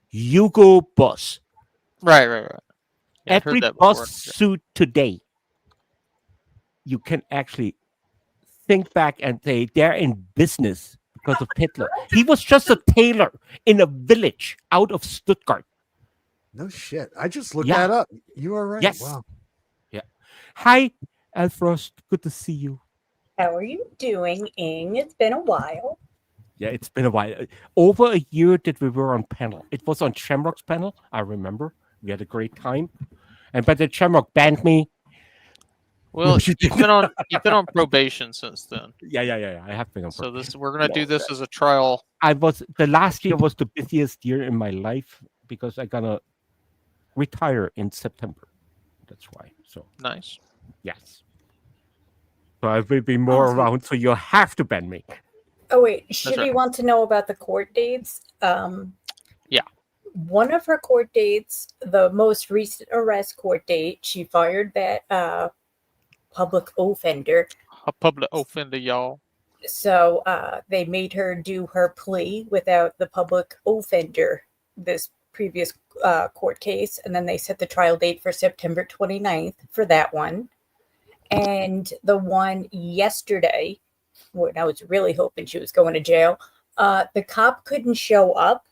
Hugo Boss. right? Yeah, I Every heard that before. Boss suit today, you can actually think back and say they're in business because of Hitler. He was just a tailor in a village out of Stuttgart. No shit. I just looked Yeah. that up. You are right. Yes. Wow. Hi, Alfrost. Good to see you. How are you doing, Ing? It's been a while. Yeah, it's been a while. Over a year that we were on panel. It was on Shamrock's panel. I remember. We had a great time. But the Shamrock banned me. Well, she you've been on probation since then. Yeah. I have been on. So we're gonna do this as a trial. The last year was the busiest year in my life because I'm gonna retire in September. That's why. So Nice. yes. So I will be more Awesome. around. So you have to ban me. Oh wait, should we right. want to know about the court dates? Yeah. One of her court dates, the most recent arrest court date, she fired that public offender. A public offender, y'all. So they made her do her plea without the public offender this previous court case. And then they set the trial date for September 29th for that one. And the one yesterday, when I was really hoping she was going to jail, the cop couldn't show up.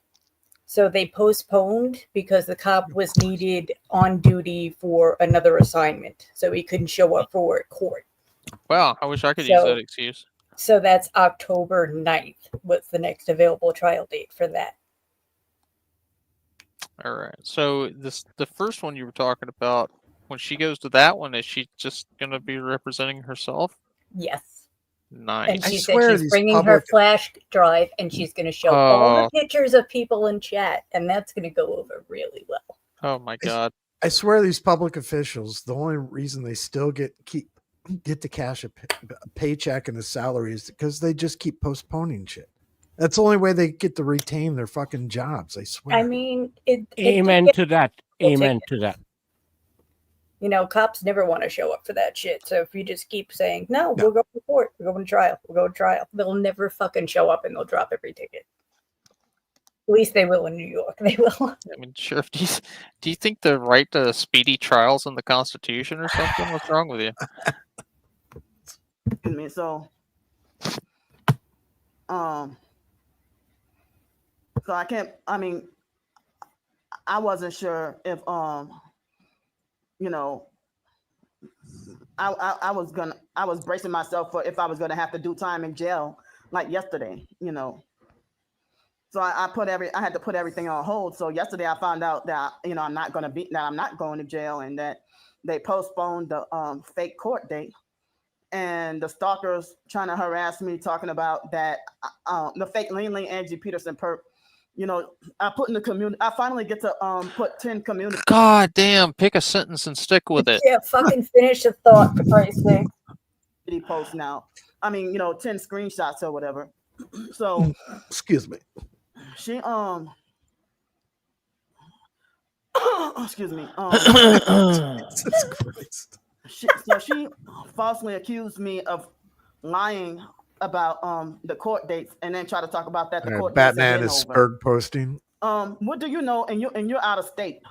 So they postponed because the cop was needed on duty for another assignment, so he couldn't show up for court. Wow, I wish I could use So- that excuse. So that's October 9th. What's the next available trial date for that? All right. So the first one you were talking about, when she goes to that one, is she just gonna be representing herself? Yes. And Nice. she I said swear she's these bringing her public- flash drive and she's going to show all Oh. the pictures of people in chat, and that's going to go over really well. Oh my god. I swear these public officials, the only reason they still get to cash a paycheck and a salary is because they just keep postponing shit. That's the only way they get to retain their fucking jobs. I swear. I mean, it Amen to that. We'll take Amen it. to that. You know, cops never want to show up for that shit. So if you just keep saying, no, No. we'll go to court, we're going to trial, we'll go to trial, they'll never fucking show up and they'll drop every ticket. At least they will in New York. They will. I mean, Sheriff, do you think the right to speedy trials in the Constitution or something? What's wrong with you? I mean, so I can't. I mean, I wasn't sure if you know, I was bracing myself for if I was gonna have to do time in jail like yesterday, you know. So I had to put everything on hold. So yesterday I found out that I'm not going to jail, and that they postponed the fake court date, and the stalkers trying to harass me, talking about that the fake Lean Angie Peterson perp. You know, I put in the community. I finally get to put 10 community God damn! Pick a sentence and stick with it. Yeah, fucking finish the thought, for Christ's sake. posts now. I mean, 10 screenshots or whatever. So Excuse me. she excuse me. Jesus Christ. She falsely accused me of lying about the court dates, and then try to talk about that the court dates Batman have been is over. spurg posting. What do you know? And you're out of state.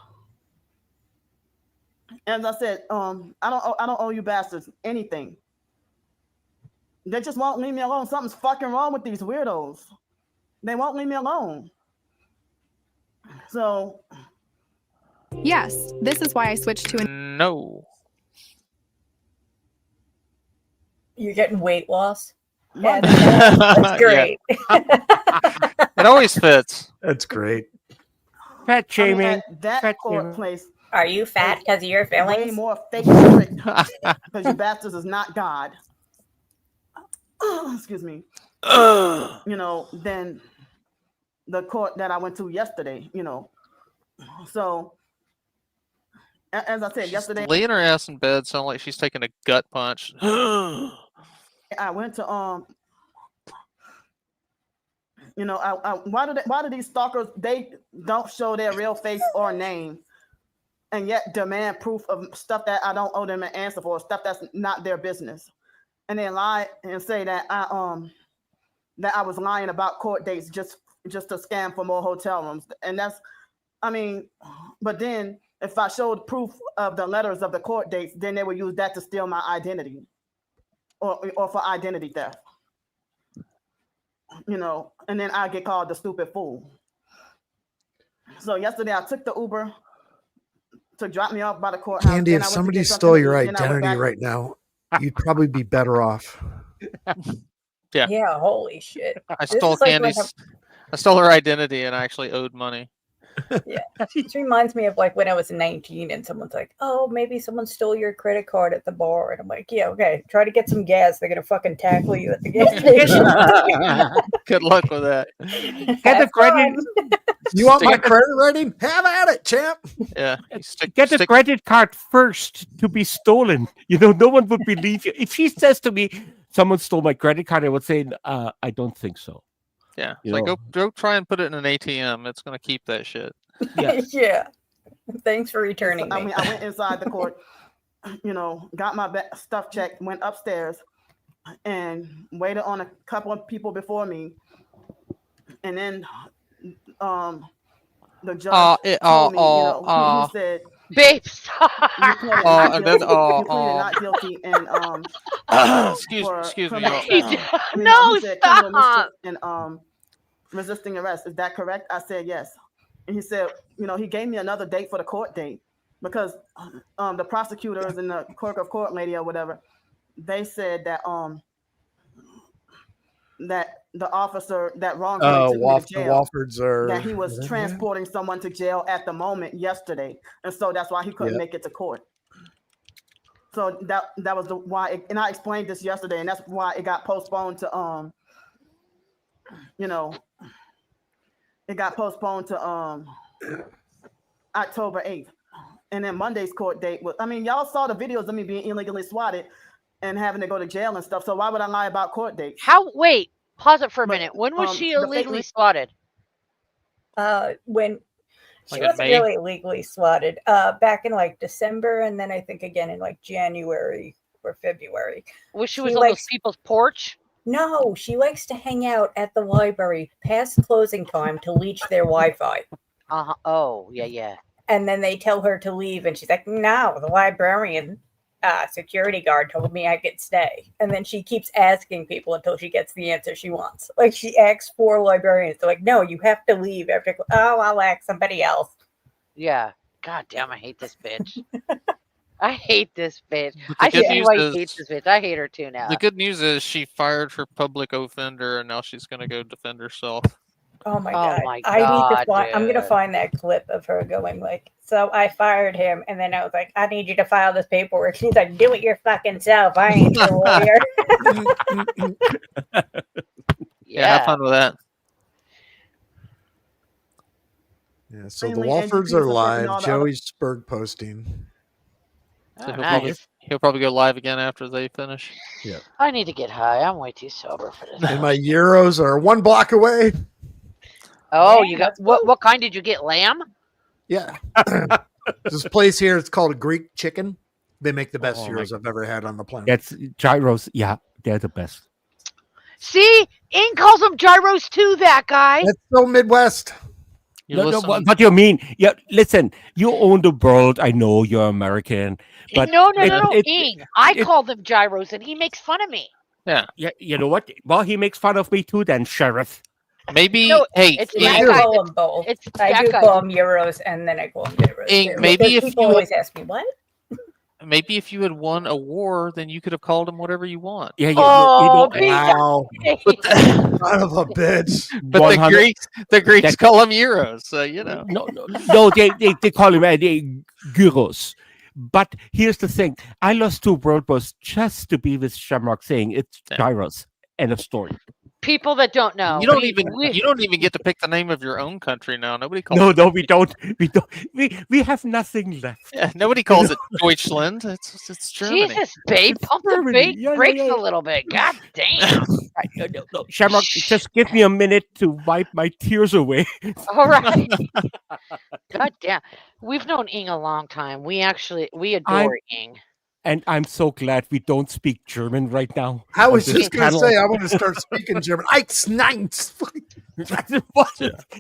As I said, I don't owe you bastards anything. They just won't leave me alone. Something's fucking wrong with these weirdos. They won't leave me alone. So Yes, this is why I switched to No. You're getting weight loss. my Yeah, that's great. It always fits. That's great. Fat shaming. at that Fat court shaming. place, Are you fat because of your way feelings? more fake strict because you bastards is not God. Excuse me. Than the court that I went to yesterday. So as I said yesterday, Laying her ass in bed sound like she's taking a gut punch. I went to why do these stalkers, they don't show their real face or name, and yet demand proof of stuff that I don't owe them an answer for, stuff that's not their business, and then lie and say that I was lying about court dates just to scam for more hotel rooms. And that's, but then if I showed proof of the letters of the court dates, then they would use that to steal my identity or for identity theft. And then I get called the stupid fool. So yesterday I took the Uber to drop me off by the courthouse. Candy, Then if I went to somebody get something stole to your eat, then I went identity back- right now, you'd probably be better off. Yeah, holy shit. I This stole is like Candy's. I stole her identity and I actually owed money. This reminds me of like when I was 19 and someone's like, oh, maybe someone stole your credit card at the bar. And I'm like, yeah, okay, try to get some gas. They're going to fucking tackle you at the gas station. Good luck with that. Get the Have credit. fun. You want my Stick- credit rating? Have at it, champ. Yeah. you Stick, Get the stick, credit card first to be stolen. No one would believe you. If she says to me, someone stole my credit card, I would say, I don't think so. yeah. You Like know. go try and put it in an ATM. It's gonna keep that shit. Yeah. Yeah. Thanks for returning me. I went inside the court, got my stuff checked, went upstairs, and waited on a couple of people before me, and then the judge told me, he said, Babe, you stop. pleaded and then, not guilty, and excuse me. criminal He theft. did- I mean, No, he said criminal stop. mischief and resisting arrest. Is that correct? I said yes. And he said, he gave me another date for the court date because the prosecutors and the clerk of court lady or whatever, they said that that the officer that wrongfully took me to The jail, Woffords are that he was transporting someone to jail at the moment yesterday, and so that's why he couldn't make it to court. So that was why, and I explained this yesterday, and that's why it got postponed to it got postponed to October 8th, and then Monday's court date was. I mean, y'all saw the videos of me being illegally swatted and having to go to jail and stuff. So why would I lie about court dates? Wait, pause it for a minute. When was she illegally swatted? When she Like in wasn't May? really illegally swatted. Back in like December, and then I think again in like January or February. Was she on those people's porch? No, she likes to hang out at the library past closing time to leech their Wi-Fi. Oh, yeah. And then they tell her to leave, and she's like, "No, the librarian security guard told me I could stay." And then she keeps asking people until she gets the answer she wants. Like, she asks 4 librarians. They're like, "No, you have to leave after." "Oh, I'll ask somebody else." Yeah. God damn, I hate this bitch. I hate this bitch. But I the good see why news you hate is- this bitch. I hate her too now. The good news is she fired her public offender, and now she's going to go defend herself. Oh my Oh god! my I need to God, find. I'm gonna dude. find that clip of her going like, "So I fired him," and then I was like, "I need you to file this paperwork." She's like, "Do it your fucking self. I ain't your lawyer." Yeah, have fun with that. Yeah, so the Mainly Walfords NGPs are are putting live. all the Joey's Spurg posting. Oh, So nice. he'll probably go live again after they finish. I need to get high. I'm way too sober for this. And my Euros are 1 block away. Oh, Yeah, you got that's cool. what kind did you get? Lamb? Yeah. This place here, it's called Greek Chicken. They make the best Oh, my Euros I've ever had on the planet. That's gyros. Yeah, they're the best. See, Ing calls them gyros too. That guy. That's so Midwest. You listen, what do you mean? Yeah, listen, you own the world. I know you're American, but No, it- Ing. I it- call them gyros, and he makes fun of me. yeah, you know what? Well, he makes fun of me too, then, Sheriff. maybe, No, hey, it's Ing, that I guy. call them both. It's I that do guy. call them euros, and then I call them gyros. Ing, too. maybe Because if people you- always ask me what. maybe if you had won a war, then you could have called him whatever you want. Yeah, Oh, you know, Pete. Wow. But the, Son of a bitch. but the 100 Greeks that- call them euros, so you know. no, they call him gyros. But here's the thing: I lost 2 World Wars just to be with Shamrock saying it's Yeah. gyros. End of story. People that don't know. You don't we- even we- you don't even get to pick the name of your own country now. Nobody calls No, we don't. We have nothing left. Yeah, nobody calls it Deutschland. It's Germany. Jesus, babe, It's pump the Germany. Yeah, brakes yeah. a little bit. God damn. No, Shamrock, just give me a minute to wipe my tears away. All right. God damn. We've known Ing a long time. We adore Ing. And I'm so glad we don't speak German right now. I was on this just going to panel. say, I want to start speaking German. Eins.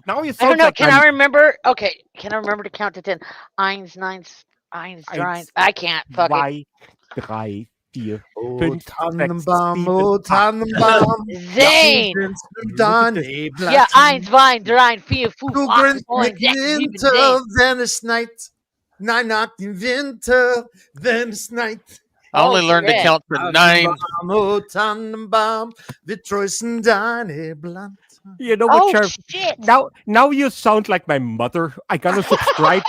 Now you I sound don't know. like Can I'm- I remember? Okay. Can I remember to count to 10? Eins, nines, eins, dreins. I can't. Fuck it. 2, 3, 4. Oh, 5, Tannenbaum, 6, oh, 7, Tannenbaum. Zane. Daneblatt. Ja, 1, 2, 3, 4, 5, Du 8, grinst 9, mit 10, 7, Winter, wenn es schneit. Nein, not im Winter, wenn es schneit. I only learned to shit. count to 9. Tannenbaum, oh, Tannenbaum, wir trösten deine Blatt. You know what, Oh, Sheriff? shit. Now you sound like my mother. I gotta subscribe.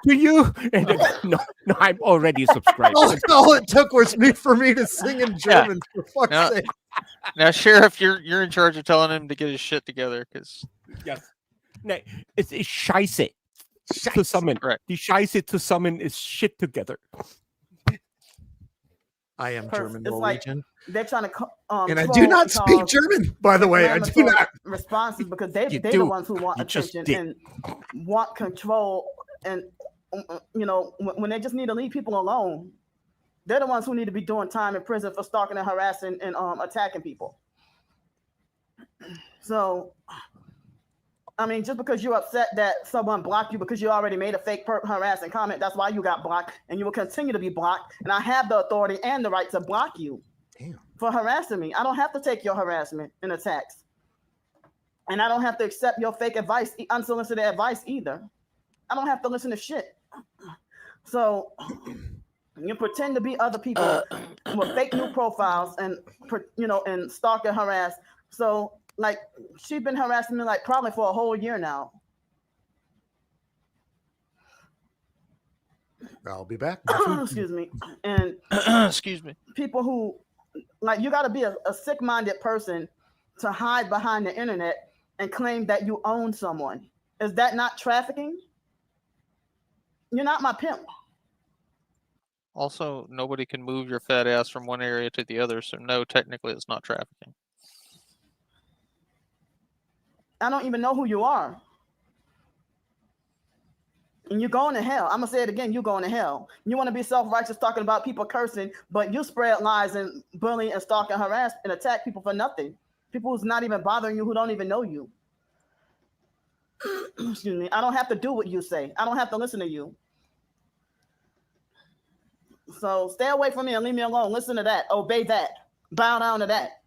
To you. And no, I'm already subscribed. All it took was for me to sing in German, for fuck's No. sake. Now, Sheriff, you're in charge of telling him to get his shit together, because Yes. No, it's Scheiße. To summon. Right. Die Scheiße to summon is shit together. I am German It's like Norwegian. they're trying to And I troll do not speak because German, by the way. I do inflammatory not. responses because they're You the do. ones who want You just attention and want control, and when they just need to leave people alone, they're the ones who need to be doing time in prison for stalking and harassing and attacking people. So, I mean, just because you're upset that someone blocked you because you already made a fake harassing comment, that's why you got blocked, and you will continue to be blocked. And I have the authority and the right to block you Damn. for harassing me. I don't have to take your harassment and attacks. And I don't have to accept your fake advice, unsolicited advice either. I don't have to listen to shit. So you pretend to be other people with fake new profiles and, and stalk and harass. So like she's been harassing me like probably for a whole year now. I'll be back. Excuse me. And Excuse me. people who, like, you got to be a sick-minded person to hide behind the internet and claim that you own someone. Is that not trafficking? You're not my pimp. Also, nobody can move your fat ass from one area to the other, so no, technically it's not trafficking. I don't even know who you are. And you're going to hell. I'm going to say it again. You're going to hell. You want to be self-righteous talking about people cursing, but you spread lies and bully and stalk and harass and attack people for nothing. People who's not even bothering you, who don't even know you. Excuse me. I don't have to do what you say. I don't have to listen to you. So stay away from me and leave me alone. Listen to that. Obey that. Bow down to that.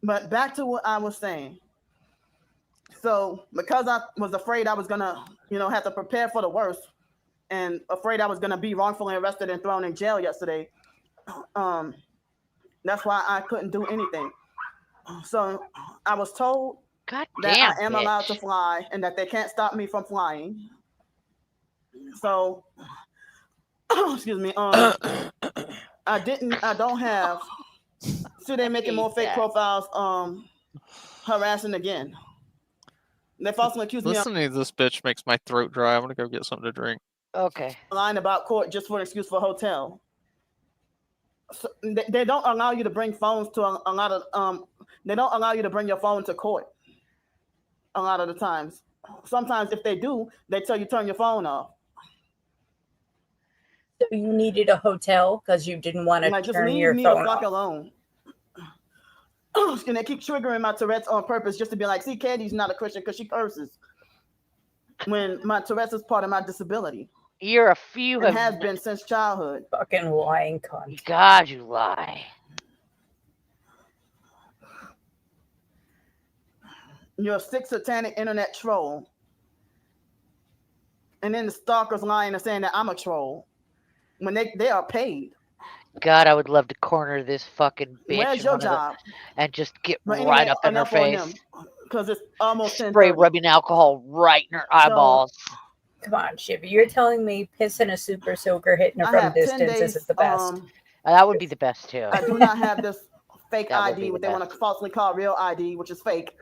But back to what I was saying. So because I was afraid I was going to, have to prepare for the worst and afraid I was going to be wrongfully arrested and thrown in jail yesterday, that's why I couldn't do anything. So I was told that I am allowed to fly and that they can't stop me from flying. So, excuse me, I don't have, see, they're making more fake profiles, harassing again. They falsely accused me of listening to this bitch makes my throat dry. I'm gonna go get something to drink. Okay. lying about court just for an excuse for a hotel. So they don't allow you to bring phones to a lot of they don't allow you to bring your phone to court a lot of the times. Sometimes if they do, they tell you turn your phone off. So you needed a hotel because you didn't want to just turn leave your me phone the fuck off. alone. And they keep triggering my Tourette's on purpose just to be like, see, Candy's not a Christian because she curses. When my Tourette's is part of my disability. You're a few and has been since childhood. Fucking lying cunt. God, you lie. You're a sick satanic internet troll. And then the stalkers lying and saying that I'm a troll. When they are paid. God, I would love to corner this fucking bitch. Where's your job? And just get But anyway, right up in her face. Because it's almost spray rubbing alcohol right in her eyeballs. Come on, Shivy. You're telling me pissing a super soaker hitting her from distance isn't the best. That would be the best too. I do not have this fake ID, what they want to falsely call real ID, which is fake,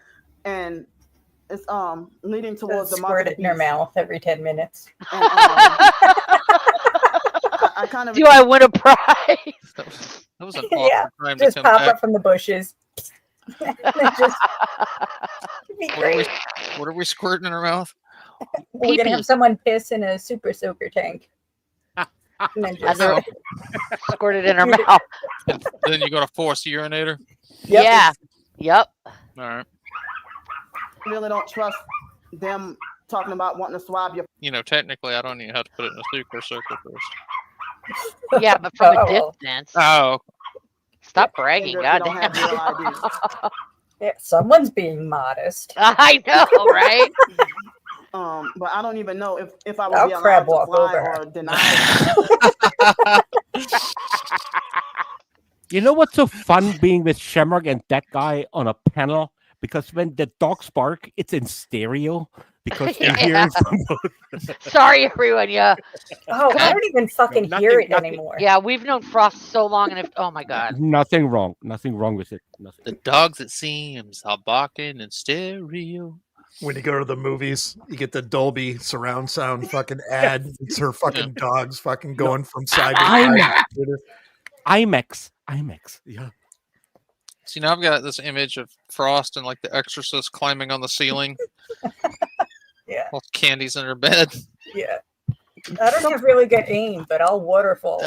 and it's leading towards the squirt it in her mouth every 10 minutes. And, I kind of do I win a prize? That was an awkward time just to come pop back. up from the bushes. What are we squirting in her mouth? We're gonna have someone piss in a super soaker tank. And then just squirt it in her mouth. Then you got a force urinator? Yep. Yeah. Yep. All right. I really don't trust them talking about wanting to swab your. Technically, I don't even have to put it in a super circle first. Yeah, but from a distance. Oh. Stop bragging, goddamn. Yeah, someone's being modest. I know, right? But I don't even know if I would be allowed to fly or denied. You know what's so fun being with Shamrock and that guy on a panel? Because when the dogs bark, it's in stereo. Because they hear it from both. Sorry, everyone. Yeah. Oh, I don't even fucking hear it anymore. Yeah, we've known Frost so long, and oh my god, Nothing wrong with it. Nothing. The dogs, it seems, are barking in stereo. When you go to the movies, you get the Dolby surround sound fucking ad. It's her fucking dogs fucking going from side to side. IMAX. Yeah. See, now I've got this image of Frost and like the Exorcist climbing on the ceiling. Yeah. While Candy's in her bed. Yeah. I don't have really good aim, but I'll waterfall.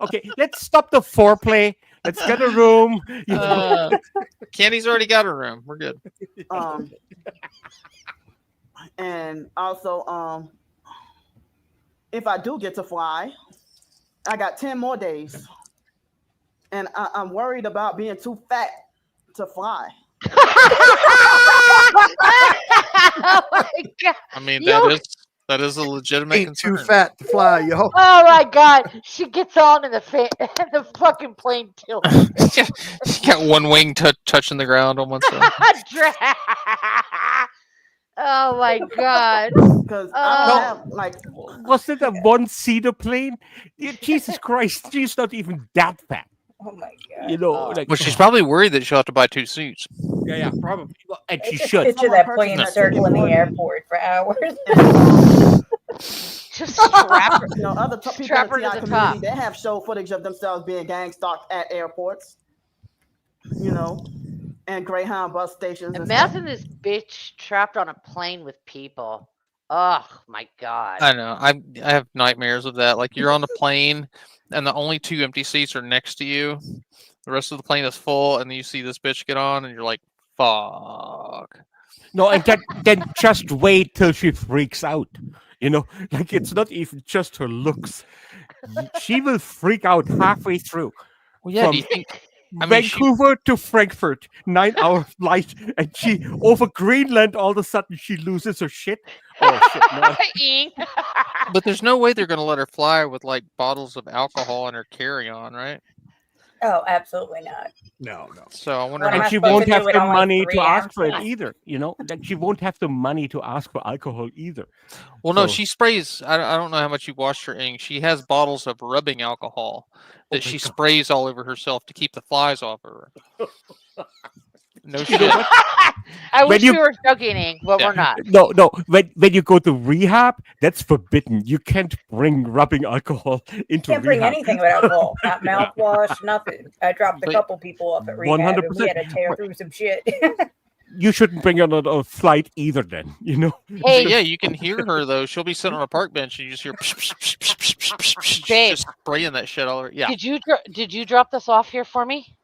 Okay, let's stop the foreplay. Let's get a room. Candy's already got her room. We're good. And also, if I do get to fly, I got 10 more days. and I'm worried about being too fat to fly. Oh my god! I mean, You- that is a legitimate Ain't too concern. fat to fly, yo. Oh my god! She gets on in the the fucking plane tilt. She got one wing touching the ground on one side. Oh my god! Because I don't Oh. have like Was it a one-seater plane? Yeah, Jesus Christ, she's not even that fat. Oh my god. You know, Oh. like Well, she's probably worried that she'll have to buy 2 suits. yeah, probably. Well, and I she just should. picture Someone that purchased plane that ticket circling the for me. airport for hours. Just strap her. you know other people Strap in the her to TI the community. top. They have show footage of themselves being gang stalked at airports. You know, and Greyhound bus stations. And stuff. Imagine this bitch trapped on a plane with people. Oh my god! I know. I have nightmares of that. Like you're on a plane, and the only 2 empty seats are next to you. The rest of the plane is full, and then you see this bitch get on, and you're like, "Fuck." No, and then just wait till she freaks out. You know, like it's not even just her looks. She will freak out halfway through. Well, yeah. From Do you think? I mean, she, Vancouver to Frankfurt, 9-hour flight, and she over Greenland. All of a sudden, she loses her shit. Oh shit! No. Ing. but there's no way they're gonna let her fly with like bottles of alcohol in her carry-on, right? Oh, absolutely not. No. So I wonder What am how I And she supposed won't to have do it the on, like, money to 3 ask for it ounces? either. You know, that she won't have the money to ask for alcohol either. Well, no, So- she sprays. I don't know how much you washed her ink. She has bottles of rubbing alcohol that my she God. sprays all over herself to keep the flies off her. No You shit. know what? I wish you- we were joking, Ing, but Yeah. we're not. No. When you go to rehab, that's forbidden. You can't bring rubbing alcohol into Can't bring rehab. anything with alcohol. Not mouthwash, nothing. I dropped a But- couple people off at rehab, and we 100%. had to tear through some shit. You shouldn't bring it on a flight either. Then you know. Hey, But yeah, you can hear her though. She'll be sitting on a park bench and you just hear Babe. just spraying that shit all over. Yeah. did you drop this off here for me?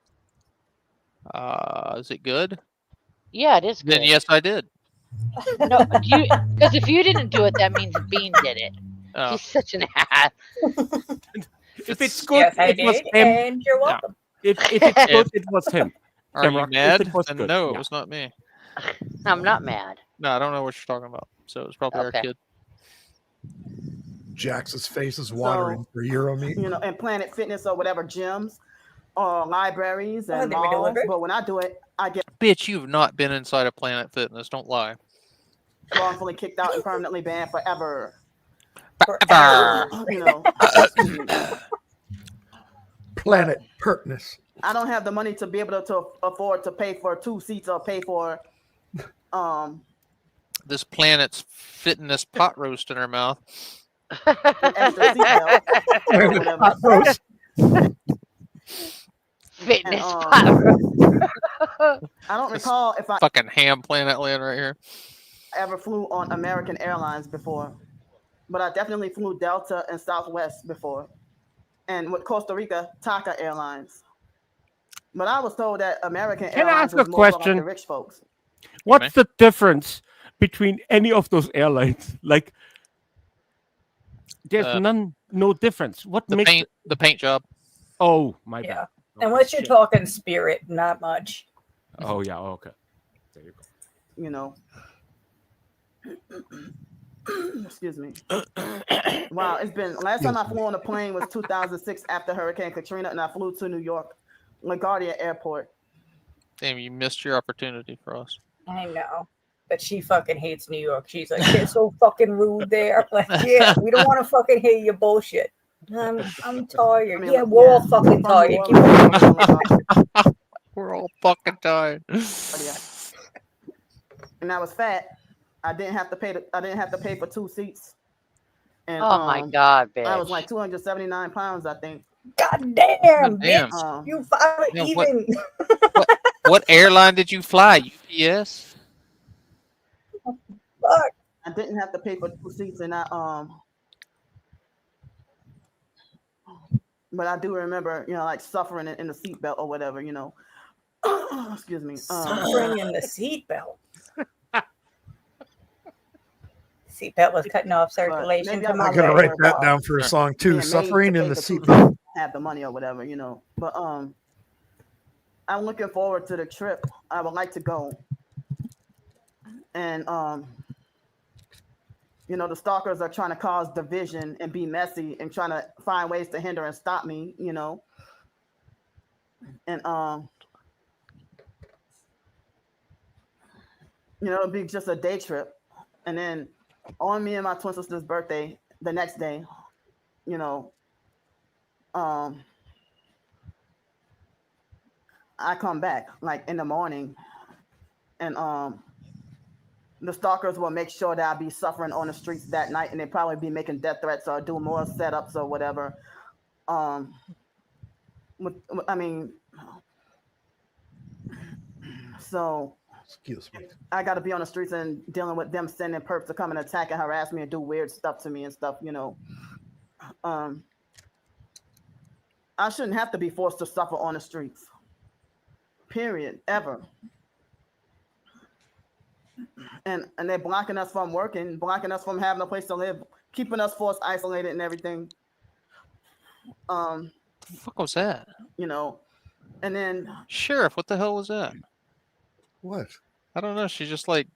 Is it good? Yeah, it is good. Then yes, I did. No, because if you didn't do it, that means Bean did it. Oh, He's such an ass. If it's good, Yes, I it was did, him. and you're welcome. If it's good, it was him. are you Shamrock, if mad? it was Then good, no, it yeah. was not me. I'm not mad. No, I don't know what you're talking about. So it was probably Okay. our kid. Jax's face is watering for Euromeat. you know, and Planet Fitness or whatever gyms or libraries Oh, and they were malls. delivered? But when I do it, I get Bitch, you've not been inside of Planet Fitness. Don't lie. wrongfully kicked out and permanently banned forever. Forever. You know, Planet Pertness. I don't have the money to be able to afford to pay for 2 seats or pay for This planet's fitness pot roast in her mouth. an extra seatbelt or whatever. Hot roast. Fitness And, pot. I don't recall if I Fucking ham planet land right here. ever flew on American Airlines before, but I definitely flew Delta and Southwest before, and with Costa Rica, Taka Airlines. But I was told that American Can I Airlines ask a is more for like question? the rich folks. What's the difference between any of those airlines? Like, there's no difference. What The makes? paint job. Oh my Yeah. bad. Unless you're shit. talking spirit, not much. Oh yeah. Okay. There you go. You know. Excuse me. Wow, it's been last time I flew on a plane was 2006 after Hurricane Katrina, and I flew to New York, LaGuardia Airport. Damn, you missed your opportunity for us. I know. But she fucking hates New York. She's like, they're so fucking rude there. Like, yeah, we don't want to fucking hear your bullshit. I'm tired. I mean, yeah, we're all fucking from tired. New Keep Orleans on- to LaGuardia. We're all fucking tired. And I was fat. I didn't have to pay for 2 seats. And Oh my god, bitch. I was like 279 pounds, I think. God damn, Damn. bitch. You finally Yeah, what- even. What airline did you fly? UPS? Fuck. I didn't have to pay for 2 seats, and but I do remember, like suffering in the seatbelt or whatever, Excuse me. Suffering in the seatbelt. Seatbelt was cutting off circulation maybe to I'm my I'm gonna not leg. write that down for a song too. Being made Suffering to in pay the for 2 seatbelt. have the money or whatever, But I'm looking forward to the trip. I would like to go. And the stalkers are trying to cause division and be messy and trying to find ways to hinder and stop me, And it'll be just a day trip. And then on me and my twin sister's birthday, the next day, I come back like in the morning, and the stalkers will make sure that I'll be suffering on the streets that night, and they probably be making death threats or do more setups or whatever. I mean, so Excuse me. I got to be on the streets and dealing with them sending perps to come and attack and harass me and do weird stuff to me and stuff, I shouldn't have to be forced to suffer on the streets. Period. Ever. And they're blocking us from working, blocking us from having a place to live, keeping us forced isolated and everything. The fuck was that? And then Sheriff, what the hell was that? What? I don't know. She just like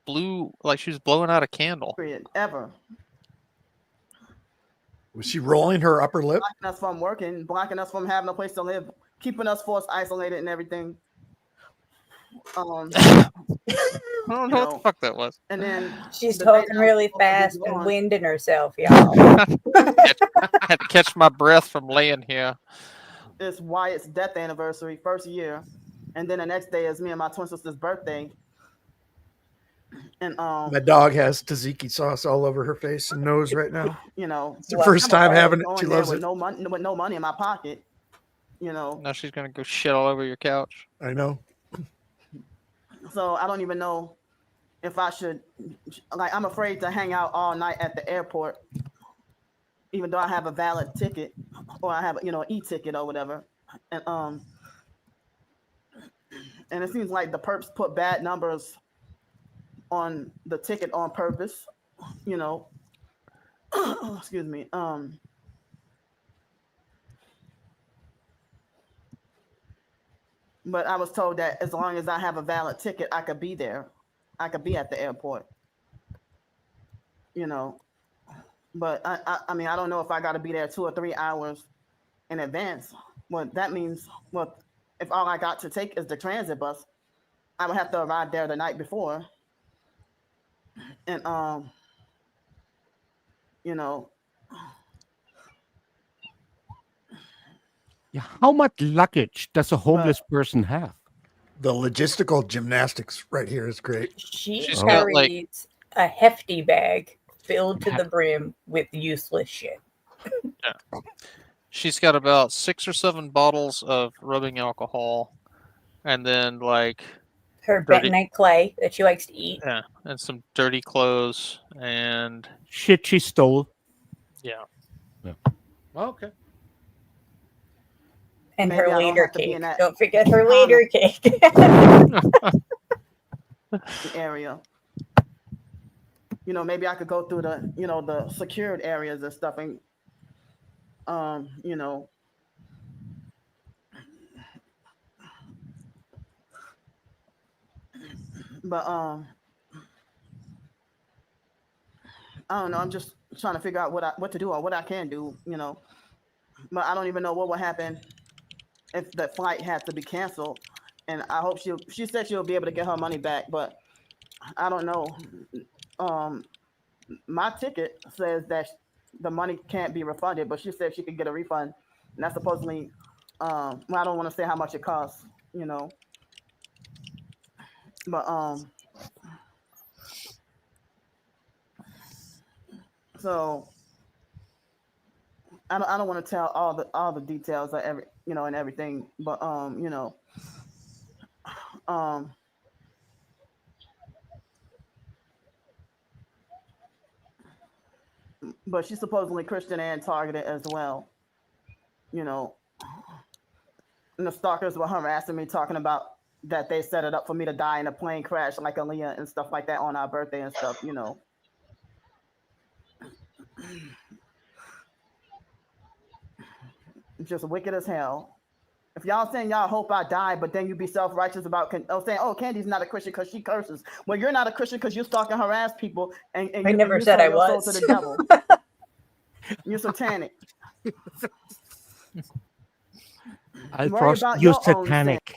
blew, like she was blowing out a candle. period. Ever. Was she rolling her upper lip? Blocking us from working, blocking us from having a place to live, keeping us forced isolated and everything. I don't know what the fuck that was. And then She's the talking day really I'm supposed to be fast and gone, winding herself, y'all. Had to catch my breath from laying here. It's Wyatt's death anniversary, first year, and then the next day is me and my twin sister's birthday. And My dog has tzatziki sauce all over her face and nose right now. It's the well, first I'm time already having it. going She there loves with it. no money in my pocket. Now she's gonna go shit all over your couch. I know. So I don't even know if I should. Like, I'm afraid to hang out all night at the airport, even though I have a valid ticket or I have an e-ticket or whatever. And it seems like the perps put bad numbers on the ticket on purpose. Excuse me. But I was told that as long as I have a valid ticket, I could be there. I could be at the airport. But I mean, I don't know if I got to be there 2 or 3 hours in advance. Well, that means, if all I got to take is the transit bus, I would have to arrive there the night before. And Yeah, how much luggage does a homeless person have? The logistical gymnastics right here is great. She She's got, like- carries a hefty bag filled to the brim with useless shit. She's got about 6 or 7 bottles of rubbing alcohol, and then like Her Dirty- bentonite clay that she likes to eat. yeah, and some dirty clothes, and Shit she stole. yeah. Okay. And Maybe I her don't later have to be cake. in that Don't forget her later cake. area. Maybe I could go through the, the secured areas and stuff, and but I don't know. I'm just trying to figure out what to do or what I can do, But I don't even know what will happen if the flight has to be canceled. And I hope she said she'll be able to get her money back, but I don't know. My ticket says that the money can't be refunded, but she said she could get a refund. And that's supposedly, I don't want to say how much it costs, But so I don't want to tell all the details of every and everything, but but she's supposedly Christian and targeted as well, And the stalkers were harassing me, talking about that they set it up for me to die in a plane crash like Aaliyah and stuff like that on our birthday and stuff, Just wicked as hell. If y'all saying y'all hope I die, but then you be self-righteous about saying, oh, Candy's not a Christian because she curses. Well, you're not a Christian because you stalk and harass people, and I never said sell I your soul was. to the devil. You're satanic. Worry about You're your own sin. satanic.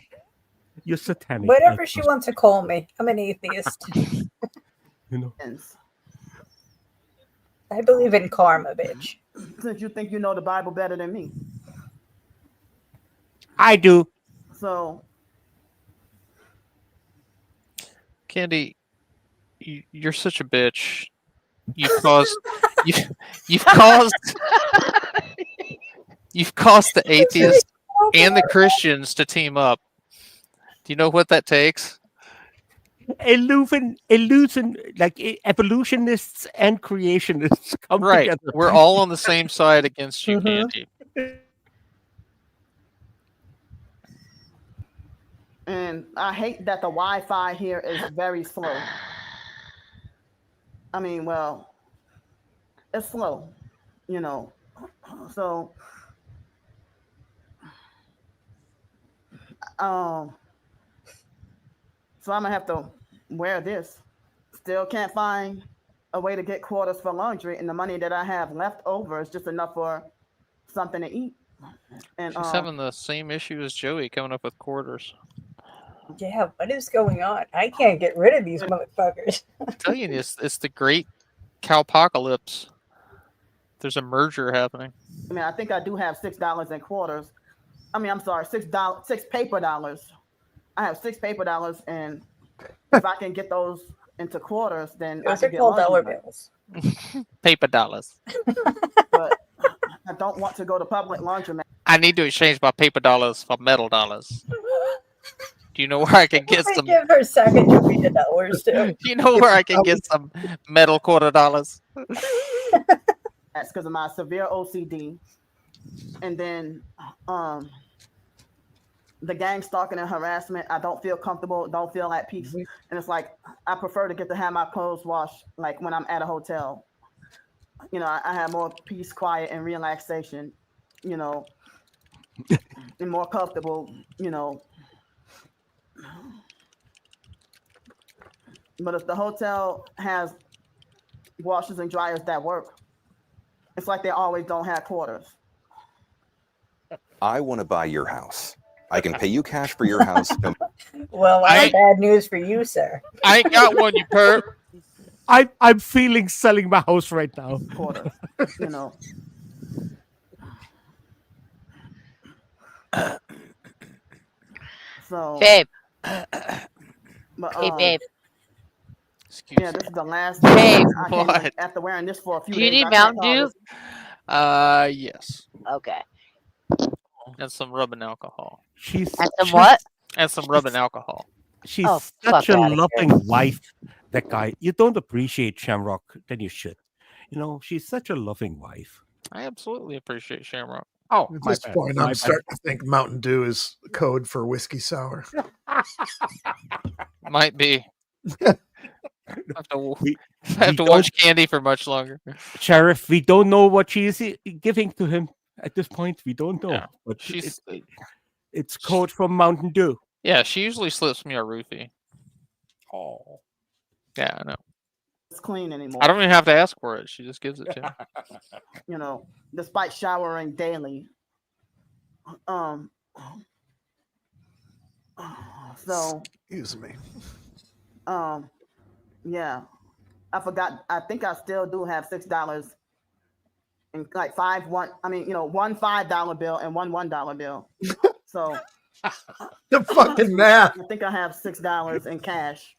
You're satanic. Whatever she wants to call me. I'm an atheist. You know. I believe in karma, bitch. Since you think you know the Bible better than me. I do. So, Candy, you're such a bitch. You've caused you've caused the atheists and the Christians to team up. Do you know what that takes? Illusion, like evolutionists and creationists come Right. together. We're all on the same side against you, Mhm. Candy. and I hate that the Wi-Fi here is very slow. I mean, well, it's slow, you know. So, so I'm gonna have to wear this. Still can't find a way to get quarters for laundry, and the money that I have left over is just enough for something to eat. And She's having the same issue as Joey coming up with quarters. Yeah, what is going on? I can't get rid of these motherfuckers. I'm telling you, it's the great cowpocalypse. There's a merger happening. I mean, I think I do have $6 in quarters. I mean, I'm sorry, $6 paper dollars. I have $6 and if I can get those into quarters, then I Those can are get called dollar laundry. bills. Paper dollars. But I don't want to go to public laundromat. I need to exchange my paper dollars for metal dollars. Do you know where I can get I some? give her Sacagawea dollars too. Do you know where I can get some metal quarter dollars? That's because of my severe OCD. And then the gang stalking and harassment, I don't feel comfortable, don't feel at peace. And it's like, I prefer to have my clothes washed like when I'm at a hotel. You know, I have more peace, quiet, and relaxation, you know, and more comfortable, you know. But if the hotel has washers and dryers that work, it's like they always don't have quarters. I want to buy your house. I can pay you cash for your house. Well, I have bad news for you, sir. I ain't got one, you perp. I'm feeling selling my house right now. Quarters, you know. So, Babe. but, Hey, babe. yeah, this is the last Babe. day. I can't What? even, after wearing this for a few Do you days. need I can't Mountain call Dew? this- Yes. Okay. And some rubbing alcohol. She's And some what? And some rubbing alcohol. She's Oh, such fuck a outta here. loving wife. That guy, you don't appreciate Shamrock, then you should. You know, she's such a loving wife. I absolutely appreciate Shamrock. Oh, At my this bad. point, my I'm bad. starting to think Mountain Dew is code for whiskey sour. Might be. We have to watch Candy for much longer. Sheriff, we don't know what she is giving to him at this point. We don't know. Yeah, But she's it's code from Mountain Dew. yeah. She usually slips me a roofie. Oh, Yeah, I know. It's clean anymore. I don't even have to ask for it. She just gives it to me. You know, despite showering daily. So, Excuse me. yeah, I forgot. I think I still do have $6 and like one $5 bill and one $1 bill. So The fucking math. I think I have $6 in cash.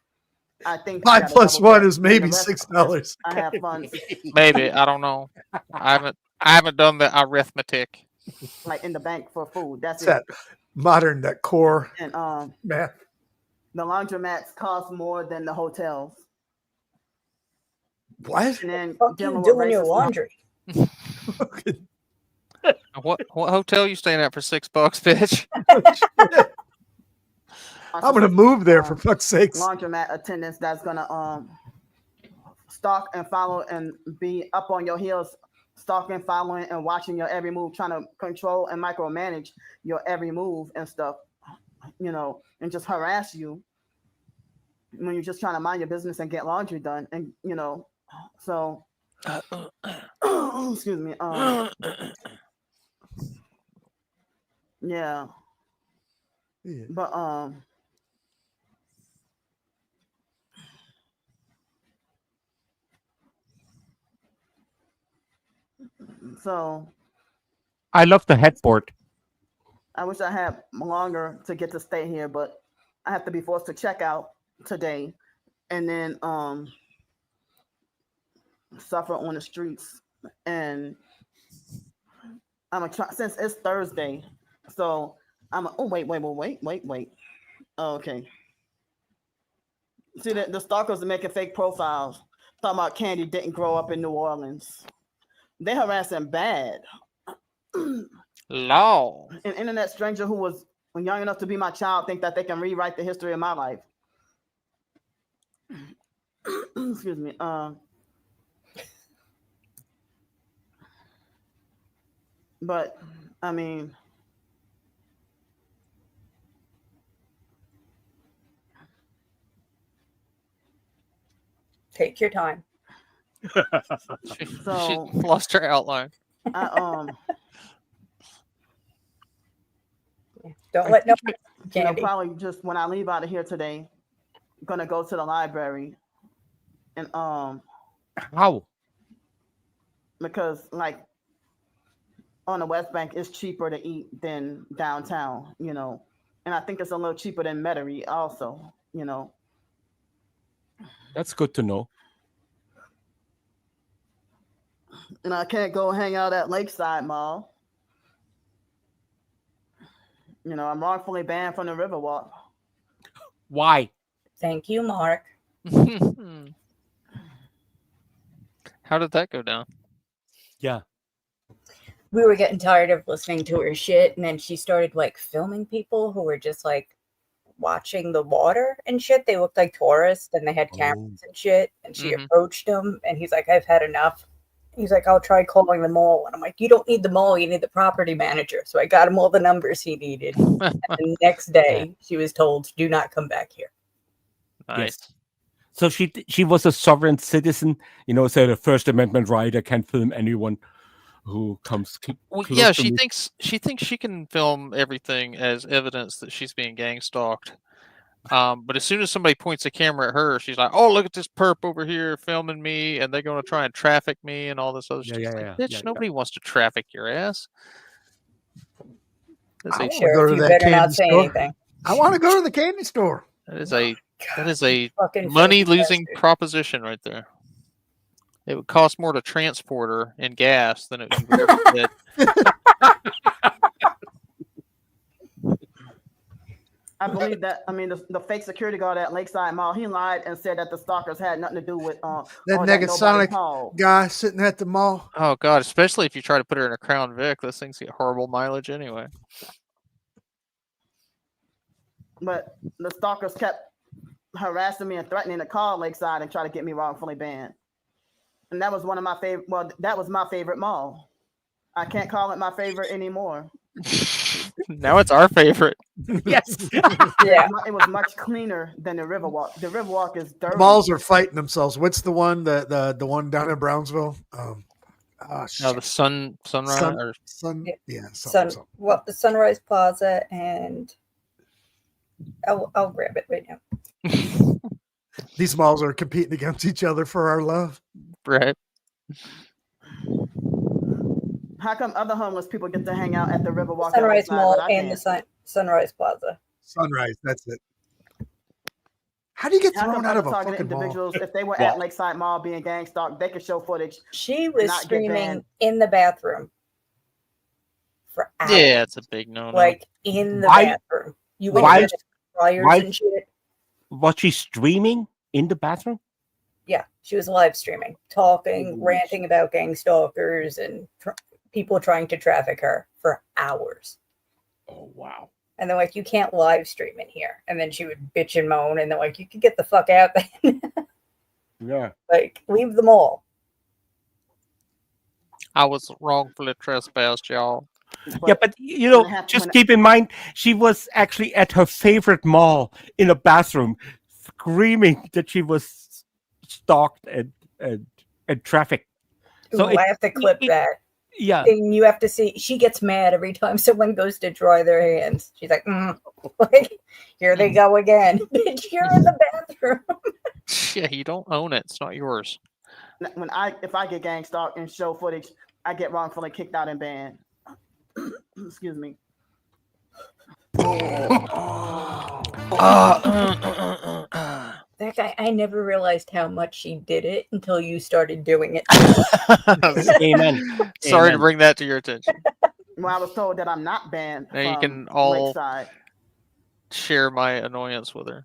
I think 5 plus double 1 check. is And maybe the rest, $6. I have funds Maybe I don't know. I haven't done the arithmetic. like in the bank for food. That's It's that it. modern, that core And math. the laundromats cost more than the hotels. What? And then Fuck dealing you with doing your racist laundry. What hotel you staying at for $6, bitch? I'm gonna move there for fuck's sakes. laundromat attendants that's gonna stalk and follow and be up on your heels stalking, following, and watching your every move, trying to control and micromanage your every move and stuff, and just harass you when you're just trying to mind your business and get laundry done. And, so, excuse me. Yeah. Yeah. But, so I love the headboard. I wish I had longer to get to stay here, but I have to be forced to check out today and then suffer on the streets. And I'm gonna try, since it's Thursday, so wait. Oh, okay. See, the stalkers are making fake profiles talking about Candy didn't grow up in New Orleans. They harassing bad. Law. An internet stranger who was young enough to be my child think that they can rewrite the history of my life. Excuse me. But I mean, Take your time. She so lost her outline. I Don't let no Candy. probably just when I leave out of here today, I'm gonna go to the library and How? because like on the West Bank it's cheaper to eat than downtown, and I think it's a little cheaper than Metairie also, That's good to know. and I can't go hang out at Lakeside Mall. I'm wrongfully banned from the Riverwalk. Why? Thank you, Mark. How did that go down? Yeah. We were getting tired of listening to her shit, and then she started like filming people who were just like watching the water and shit. They looked like tourists, and they had cameras and shit. And she approached him, and he's like, "I've had enough." He's like, "I'll try calling the mall." And I'm like, "You don't need the mall. You need the property manager." So I got him all the numbers he needed. And the next day, she was told, "Do not come back here." Nice. Yes. So she was a sovereign citizen, so the First Amendment right, I can't film anyone who comes Well, close yeah, to me. she thinks she can film everything as evidence that she's being gang stalked. But as soon as somebody points a camera at her, she's like, "Oh, look at this perp over here filming me, and they're going to try and traffic me and all this other stuff." Bitch, nobody wants to traffic your ass. I want to Sheriff, go to you that better not candy say store. anything. I want to go to the candy store. That is a Fucking money filthy losing bastard. proposition right there. It would cost more to transport her in gas than it would ever get. I believe that. I mean, the fake security guard at Lakeside Mall, he lied and said that the stalkers had nothing to do with that or that nobody Negasonic called. guy sitting at the mall. Oh God, especially if you try to put her in a Crown Vic, those things get horrible mileage anyway. But the stalkers kept harassing me and threatening to call Lakeside and try to get me wrongfully banned. And that was one of my favorite. Well, that was my favorite mall. I can't call it my favorite anymore. Now it's our favorite. Yes. Yeah. It was much cleaner than the Riverwalk. The Riverwalk is dirty. The malls are fighting themselves. What's the one the one down in Brownsville? No, the sunrise. Well, the Sunrise Plaza, and I'll grab it right now. These malls are competing against each other for our love. Right. How come other homeless people get to hang out at the Riverwalk? Sunrise Lakeside, Mall but I and can't? the Sunrise Plaza. Sunrise, that's it. How do you get How thrown come out of other a targeted fucking mall? individuals, if they were Well- at Lakeside Mall being gang stalked, they could show footage. She was Not get screaming banned. in the bathroom for hours. Yeah, it's a big no-no. Like in the Why- bathroom. You why- would get flyers why- and shit. Was she streaming in the bathroom? Yeah, she was live streaming, talking, ranting about gang stalkers and people trying to traffic her for hours. Oh, wow. And they're like, "You can't live stream in here." And then she would bitch and moan, and they're like, "You can get the fuck out then." Yeah. Like, leave them all. I was wrongfully trespassed, y'all. Yeah, but you when know, I have- just when- keep in mind, she was actually at her favorite mall in a bathroom, screaming that she was stalked and trafficked. So Ooh, I have to clip that. Yeah, And you have to see, she gets mad every time someone goes to dry their hands. She's like, like, here they go again. Bitch, you're in the bathroom. Yeah, you don't own it. It's not yours. if I get gang stalked and show footage, I get wrongfully kicked out and banned. Excuse me. That guy, I never realized how much she did it until you started doing it. amen. Sorry to Amen. bring that to your attention. Well, I was told that I'm not banned Now you from can all Lakeside, share my annoyance with her.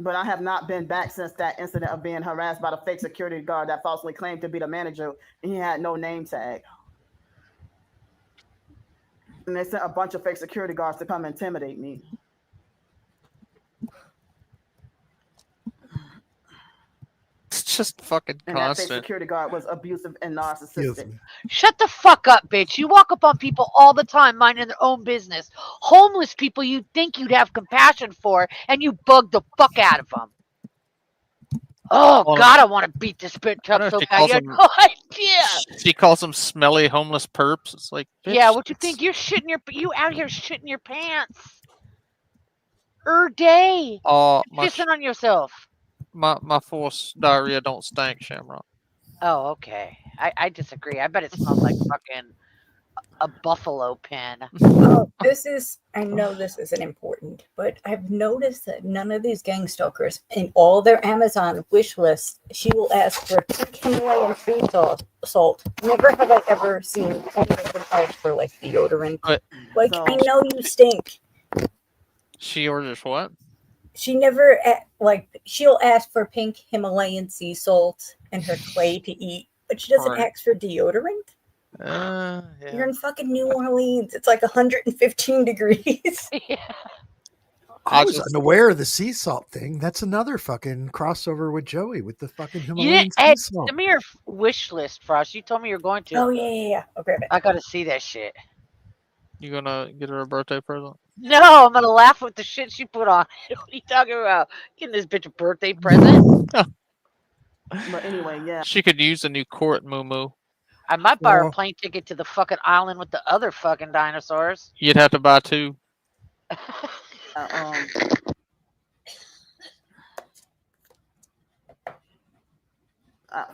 but I have not been back since that incident of being harassed by the fake security guard that falsely claimed to be the manager, and he had no name tag. And they sent a bunch of fake security guards to come intimidate me. It's just fucking And that fake constant. security guard was abusive and Excuse narcissistic. me. Shut the fuck up, bitch. You walk up on people all the time minding their own business. Homeless people you'd think you'd have compassion for, and you bug the fuck out of them. Oh, Well, God, I want to beat this bitch I up know so she bad. calls You had them- no idea. She calls them smelly homeless perps. It's like, Yeah, bitch, what you it's- think? You're shitting you out here shitting your pants. Day. my Pissing on yourself. my forced diarrhea don't stink, Shamrock. Oh, okay. I disagree. I bet it smells like fucking a buffalo pen. Oh, I know this isn't important, but I've noticed that none of these gang stalkers, in all their Amazon wish lists, she will ask for Himalayan sea salt. Never have I ever seen any of them ask for like deodorant. But- Like, So- I know you stink. She orders what? She never, she'll ask for pink Himalayan sea salt and her clay to eat, but she doesn't Right. ask for deodorant. Yeah. You're in fucking New Orleans. It's like 115 degrees. Yeah. I I was just- unaware of the sea salt thing. That's another fucking crossover with Joey with the fucking You Himalayan didn't. sea Hey, salt. send me your wish list, Frost. You told me you're going to. Oh, yeah. I'll grab it. I gotta see that shit. You gonna get her a birthday present? No, I'm gonna laugh with the shit she put on. What are you talking about? Getting this bitch a birthday present? But anyway, yeah. She could use a new court, Moo. I might buy her a Well- plane ticket to the fucking island with the other fucking dinosaurs. You'd have to buy two.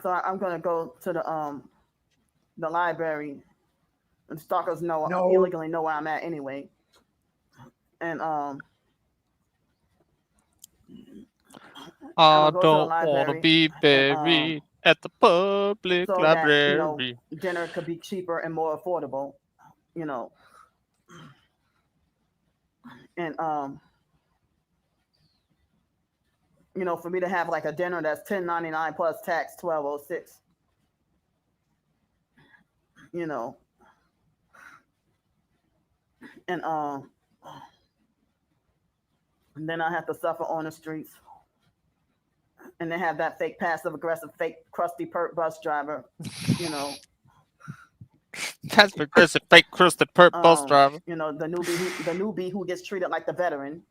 So I'm gonna go to the library, and stalkers illegally know where I'm at anyway. And I I'ma go to the don't want to library be buried at the public so that library. dinner could be cheaper and more affordable, and for me to have like a dinner that's $10.99 plus tax $12.06, and then I have to suffer on the streets. And they have that fake passive aggressive, fake crusty perp bus driver, That's aggressive, fake crusted perp bus driver. the newbie who gets treated like the veteran.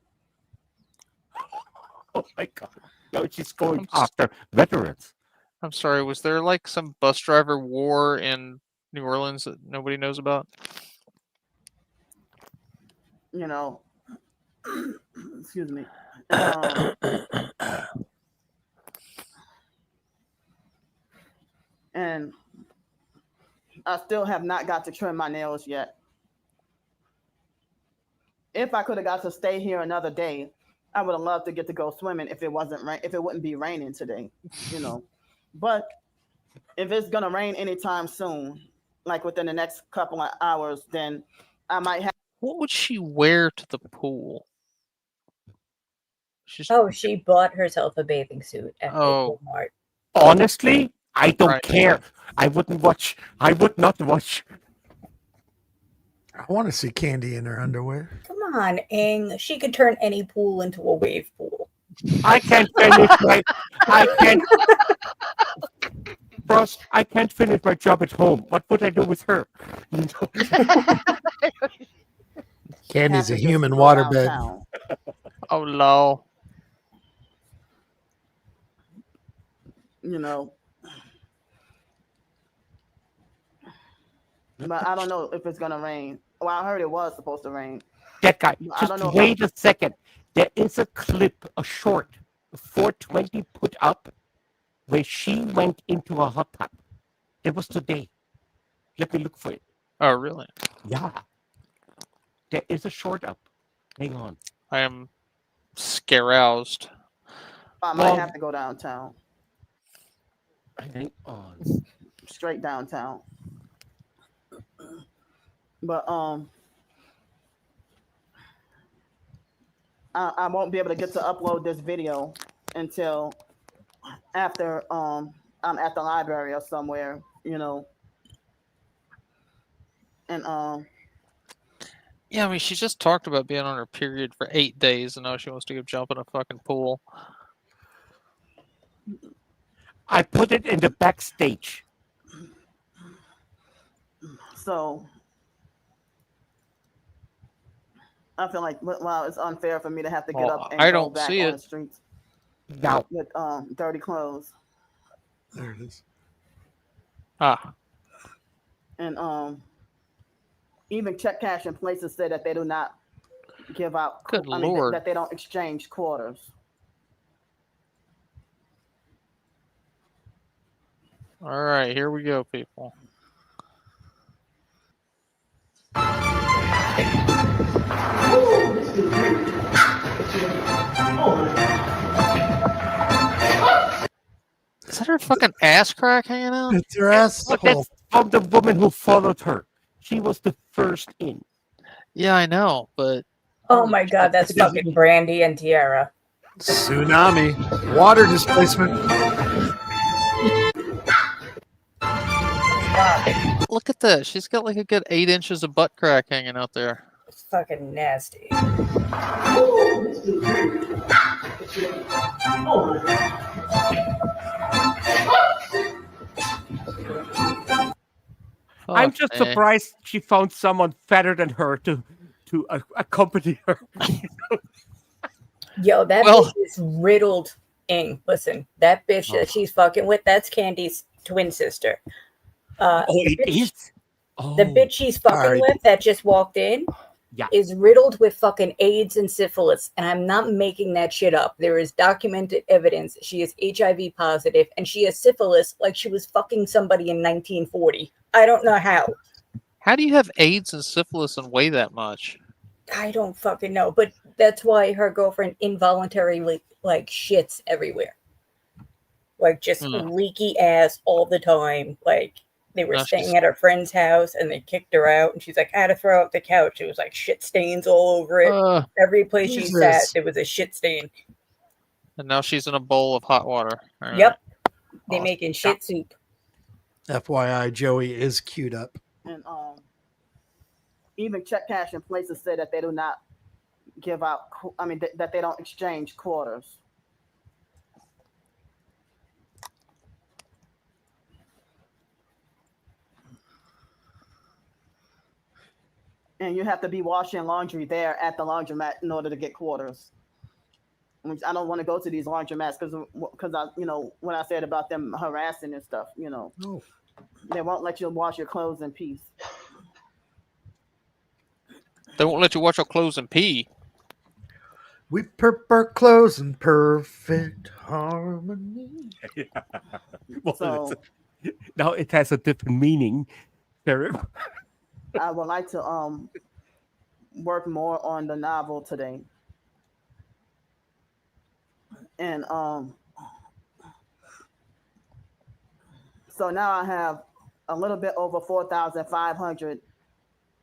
Oh my God. No, she's going after veterans. I'm sorry, was there like some bus driver war in New Orleans that nobody knows about? Excuse me. And I still have not got to trim my nails yet. If I could have got to stay here another day, I would have loved to get to go swimming if it wouldn't be raining today, But if it's gonna rain anytime soon, like within the next couple of hours, then I might have. What would she wear to the pool? She bought herself a bathing suit at Walmart. Honestly, I don't Right. care. I would not watch. I want to see Candy in her underwear. Come on, Ing. She could turn any pool into a wave pool. I can't finish my. I can't. Frost, I can't finish my job at home. What would I do with her? Candy's a Have to just human go waterbed. downtown. Oh no. You know. But I don't know if it's gonna rain. Well, I heard it was supposed to rain. That guy. I don't Just know. wait a second. There is a clip, a short, 420 put up, where she went into a hot tub. It was today. Let me look for it. Oh really? Yeah. There is a short up. Hang on. I am scaroused. I might have to go downtown. Hang on. Straight downtown. But I won't be able to get to upload this video until after I'm at the library or somewhere, you know. And Yeah, I mean, she just talked about being on her period for 8 days, and now she wants to go jump in a fucking pool. I put it in the backstage. so I feel like, wow, it's unfair for me to have to get Well, up and I go don't back see on it. the streets Now, with dirty clothes. There it is. Ah, And even check cash in places say that they do not give out. Good I mean, Lord. that they don't exchange quarters. all right, here we go, people. Is that her fucking ass crack hanging out? It's her asshole. but that's from the woman who followed her. She was the first in. Yeah, I know, but Oh my god, that's fucking Brandy and Tiara. Tsunami. Water displacement. look at that. She's got like a good 8 inches of butt crack hanging out there. It's fucking nasty. I'm Fuck just me. surprised she found someone fatter than her to accompany her. Yo, that Well- bitch is riddled. Listen, that bitch that she's fucking with, that's Candy's twin sister. Oh, the it bitch- is. Oh, The bitch she's fucking Alright. with that just walked in Yeah. is riddled with fucking AIDS and syphilis. And I'm not making that shit up. There is documented evidence she is HIV positive and she has syphilis like she was fucking somebody in 1940. I don't know how. How do you have AIDS and syphilis and weigh that much? I don't fucking know. But that's why her girlfriend involuntarily like shits everywhere. Like just leaky ass all the time. Like they were No, staying she's- at her friend's house and they kicked her out and she's like, I had to throw out the couch. It was like shit stains all over it. Every place she sat, Jesus. there was a shit stain. And now she's in a bowl of hot water. All right. Yep. They Awesome. making shit soup. FYI, Joey is queued up. And even check cash in places say that they do not give out. I mean, that they don't exchange quarters. And you have to be washing laundry there at the laundromat in order to get quarters. Which I don't want to go to these laundromats because I, you know, when I said about them harassing and stuff, you know, Oh. they won't let you wash your clothes in peace. They won't let you wash your clothes and pee. We perp our clothes in perfect harmony. Well, So now it has a different meaning. Sheriff. I would like to work more on the novel today. And so now I have a little bit over 4,500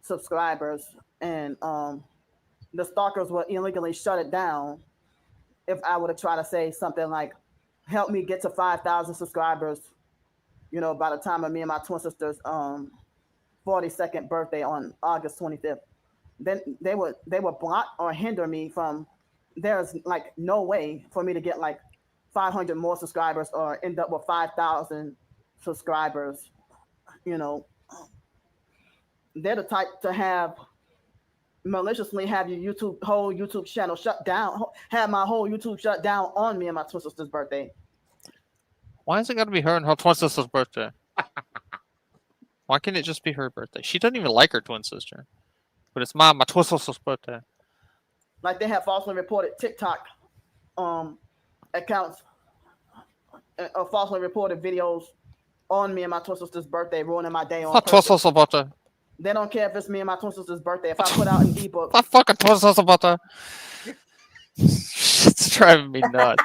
subscribers, and the stalkers will illegally shut it down if I were to try to say something like, help me get to 5,000 subscribers, you know, by the time of me and my twin sister's 42nd birthday on August 25th. Then they would block or hinder me from, there's like no way for me to get like 500 more subscribers or end up with 5,000 subscribers. You know, they're the type to have maliciously have your whole YouTube channel shut down, have my whole YouTube shut down on me and my twin sister's birthday. Why is it got to be her and her twin sister's birthday? Why can't it just be her birthday? She doesn't even like her twin sister, but it's my twin sister's birthday. Like they have falsely reported TikTok accounts or falsely reported videos on me and my twin sister's birthday, ruining my day on My twin purpose. sister's birthday. They don't care if it's me and my twin sister's birthday. If I put out an ebook, My fucking twin sister's birthday. It's driving me nuts.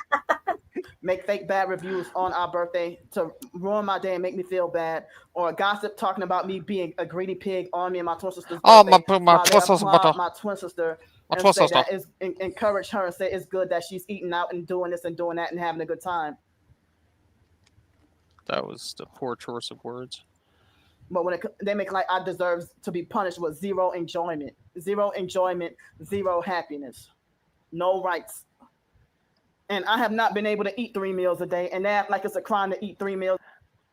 make fake bad reviews on our birthday to ruin my day and make me feel bad, or gossip talking about me being a greedy pig on me and my twin sister's birthday. Oh, my while twin they sister's applaud birthday. my twin sister My and twin say sister. that is encourage her and say it's good that she's eating out and doing this and doing that and having a good time. That was the poor choice of words. But when they make like I deserve to be punished with zero enjoyment, zero happiness, no rights. And I have not been able to eat 3 meals a day, and they act like it's a crime to eat 3 meals.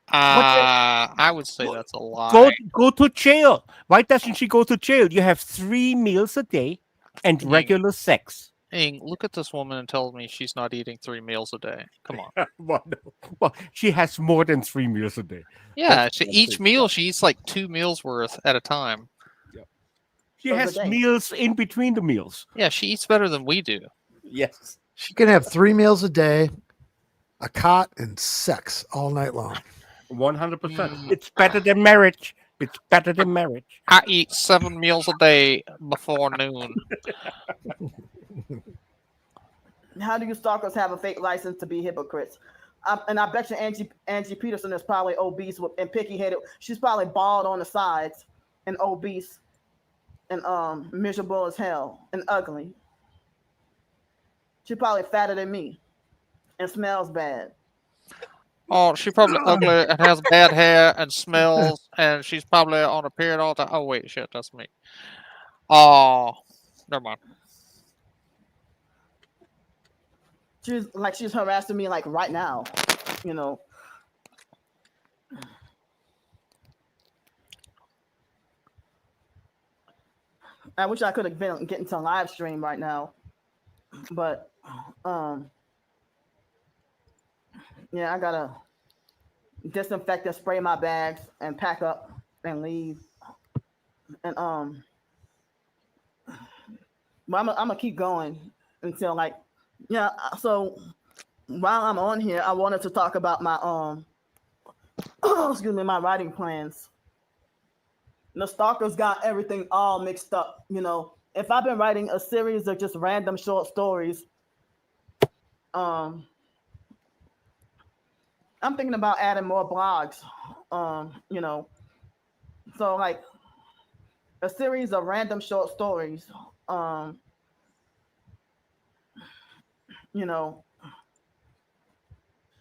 I would say that's a lie. Go to jail. Why doesn't she go to jail? You have 3 meals a day and regular sex. Hey, look at this woman and tell me she's not eating 3 meals a day. Come on. Well, she has more than 3 meals a day. Yeah, each meal she eats like 2 meals worth at a time. She has meals in between the meals. Yeah, she eats better than we do. Yes. She can have 3 meals a day, a cot, and sex all night long. 100%. It's better than marriage. It's better than marriage. I eat 7 meals a day before noon. How do you stalkers have a fake license to be hypocrites? And I bet you Angie Peterson is probably obese and picky-headed. She's probably bald on the sides and obese and miserable as hell and ugly. She's probably fatter than me and smells bad. Oh, she's probably ugly and has bad hair and smells, and she's probably on a period all the time. Oh, wait, shit, that's me. Oh, never mind. She's harassing me like right now, you know. I wish I could have been getting to live stream right now, but yeah, I gotta disinfect and spray my bags and pack up and leave. And but I'm gonna keep going until like, yeah. So while I'm on here, I wanted to talk about my excuse me, my writing plans. The stalkers got everything all mixed up. You know, if I've been writing a series of just random short stories, I'm thinking about adding more blogs. You know, so like a series of random short stories. You know.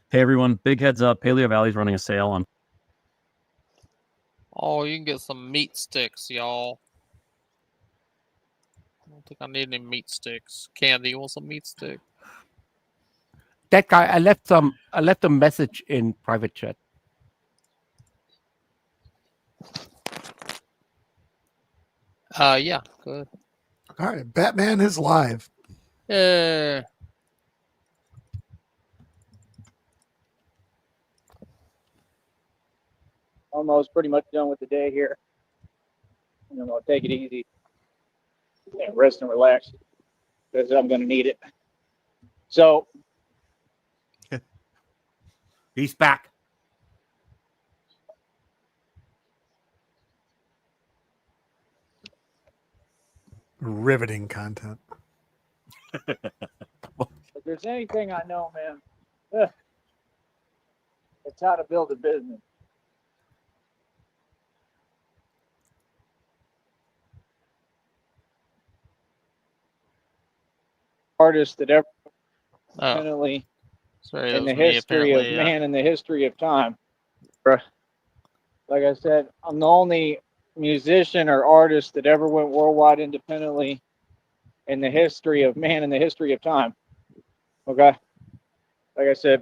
Hey everyone, big heads up, Paleo Valley's running a sale on. Oh, you can get some meat sticks, y'all. I don't think I need any meat sticks. Candy, you want some meat stick? That guy, I left a message in private chat. Yeah, good. All right, Batman is live. Yeah. Almost pretty much done with the day here. And I'm gonna take it easy and rest and relax because I'm gonna need it. So He's back. Riveting content. if there's anything I know, man, it's how to build a business. Artist that ever definitely Sorry, in the history of man, in the history of time. Like I said, I'm the only musician or artist that ever went worldwide independently in the history of man, in the history of time. Okay, like I said,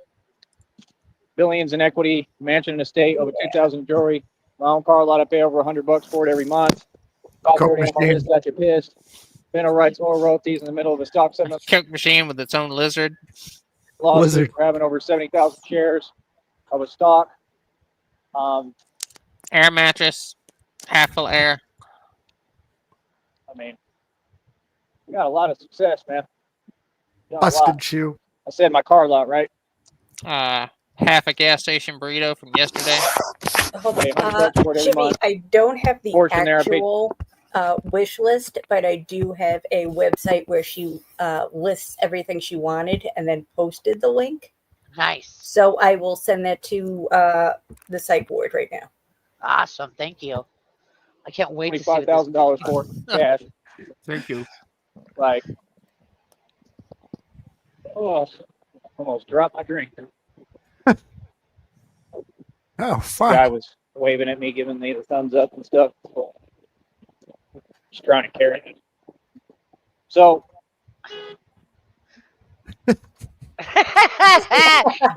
billions in equity, mansion and estate, over 2,000 jewelry, my own car lot. I pay over $100 for it every month. Got Coke 30 on my machine. list, got you pissed. Mineral rights, oil royalties in the middle of a stock 7 Coke machine with its own lizard. lawsuit Lizard. for having over 70,000 shares of a stock. Air mattress. Half full air. I mean, we got a lot of success, man. Got a Busted lot. shoe. I said my car lot, right? Half a gas station burrito from yesterday. Hold Pay on. $100 for it every Jimmy, month. I don't have the Portion there, I paid- actual wish list, but I do have a website where she lists everything she wanted and then posted the link. Nice. So I will send that to the site board right now. Awesome. Thank you. I can't wait to see what this $25,000 for it, cash. Thank you. Like, oh, almost dropped my drink. Oh, fuck. Guy was waving at me, giving me the thumbs up and stuff. Just trying to carry it. So, you know,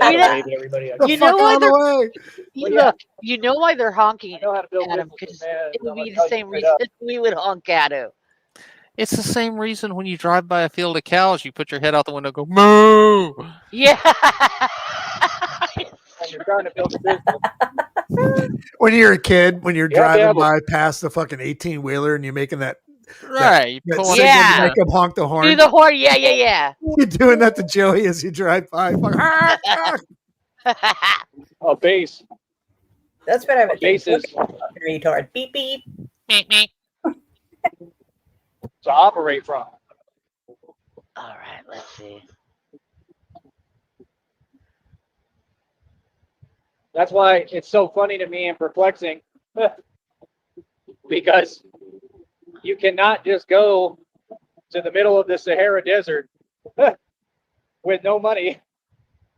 wave at everybody. you know why they're Well, yeah. look, you know why they're honking I know how to build at him, businesses, because man. it would I'm be gonna the tell you same straight reason up. we would honk at him. It's the same reason when you drive by a field of cows, you put your head out the window and go, moo! Yeah. When you're trying to build a business, When you're a kid, when you're You have to driving have by past the fucking 18-wheeler and you're making that Right. that pulling signal to Yeah. make him honk the horn. Do the horn. Yeah, yeah, You're doing that to Joey as you drive by. Fuck, honk, honk. yeah. a base, That's what I would think. bases Fucking retard. Beep beep. Meep, meep. to operate from. All right, let's see. That's why it's so funny to me and perplexing, because you cannot just go to the middle of the Sahara Desert with no money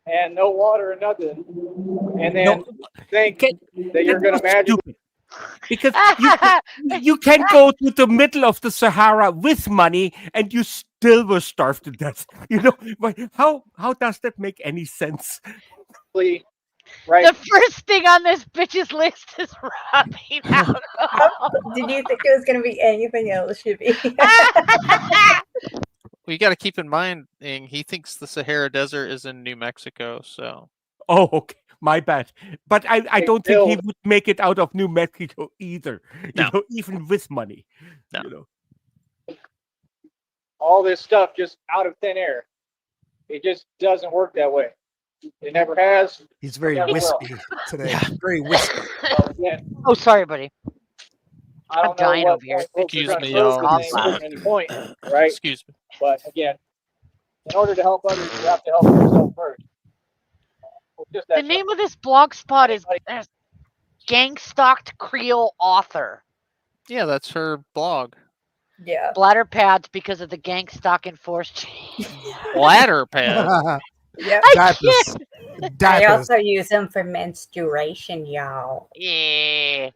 and no water and nothing, and then think that you're going to imagine. Stupid. Because you can go to the middle of the Sahara with money and you still will starve to death. You know, but how does that make any sense? Right. The first thing on this bitch's list is rubbing alcohol. Did you think it was going to be anything else, Shippy? Well, you got to keep in mind, Ing, he thinks the Sahara Desert is in New Mexico, so. Oh, okay. My bad. But I They don't think he build- would make it out of New Mexico either. No. You know, even with money. No. You know. all this stuff just out of thin air. It just doesn't work that way. It never has. He's very Never will. wispy today. Very wispy. So, again, Oh, sorry, buddy. I don't I'm dying know over here. what folks are Excuse trying to me, prove y'all. at any point, right? Excuse me. But again, in order to help others, you have to help yourself first. Well, just that The name of this blog spot is Gangstalked Creole Author. Yeah, that's her blog. Yeah. Bladder pads because of the Gangstalk enforced. Bladder pad. Yep. Diapers. I Diapers. also use them for menstruation, y'all. Yeah.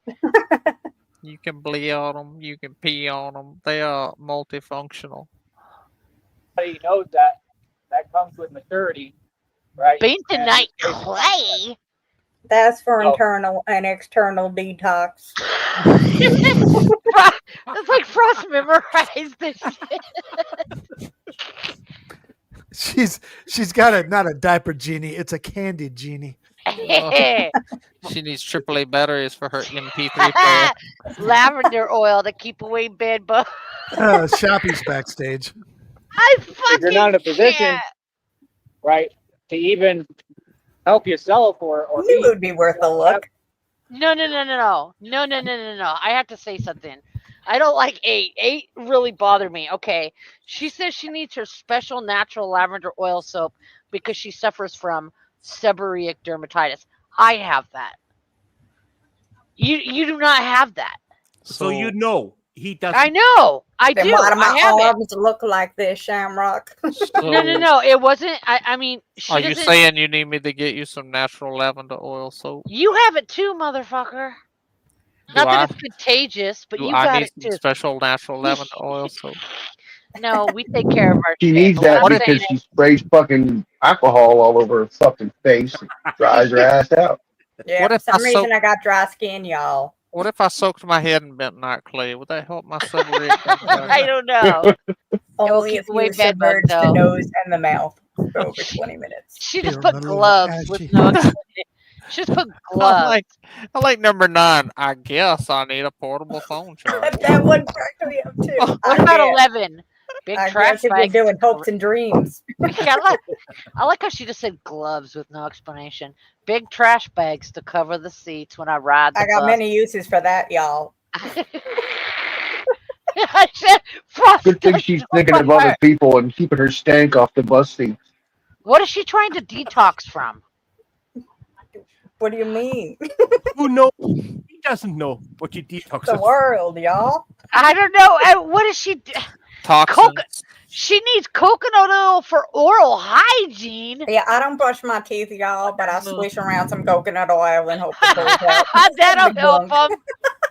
You can bleed on them. You can pee on them. They are multifunctional. everybody knows that. That comes with maturity, right? Bentonite And- clay. That's for Oh. internal and external detox. It's like Frost memorized this shit. She's got a not a diaper genie, it's a candy genie. She needs AAA batteries for her MP3 player. Lavender oil to keep away bed bugs. Shoppy's backstage. I If you're not in a position, can't. right, to even help yourself or It would be worth a look. No. I have to say something. I don't like 8. 8 really bothered me. Okay. She says she needs her special natural lavender oil soap because she suffers from seborrheic dermatitis. I have that. You do not have that. So you know he does. I know. I Then do. why do I my have it. arms look like this, Shamrock? No. It wasn't. I mean, she Are you doesn't- saying you need me to get you some natural lavender oil soap? You have it too, motherfucker. Not that it's contagious, but Do you I got need it some too. special natural lavender oil soap? No, we take care of our She shit. needs But what that I'm because saying she is, sprays fucking alcohol all over her fucking face, and dries her ass out. Yeah, What for if I some reason soak? I got dry skin, y'all. What if I soaked my head in bentonite clay? Would that help my seborrheic bacteria? I don't know. It will Only keep if away you bed bugs, submerge the though. nose and the mouth for over 20 minutes. She Feel just a put little gloves with ashy. no explanation. She just put I gloves. like number 9. I guess I need a portable phone charger. That one cracked me up too. What I about guess. 11? Big I trash guess if you're bags. doing hopes and dreams. I like how she just said gloves with no explanation. Big trash bags to cover the seats when I ride the I got bus. many uses for that, y'all. I said, Frost, Good thing don't she's jump thinking on of other her. people and keeping her stank off the bus seat. What is she trying to detox from? What do you mean? Who knows? He doesn't know what you detox The us. world, y'all. I don't know. What is she? Toxins. She needs coconut oil for oral hygiene. Yeah, I don't brush my teeth, y'all, but I swish around some coconut oil and hope it pulls out. That'll the help gunk. them.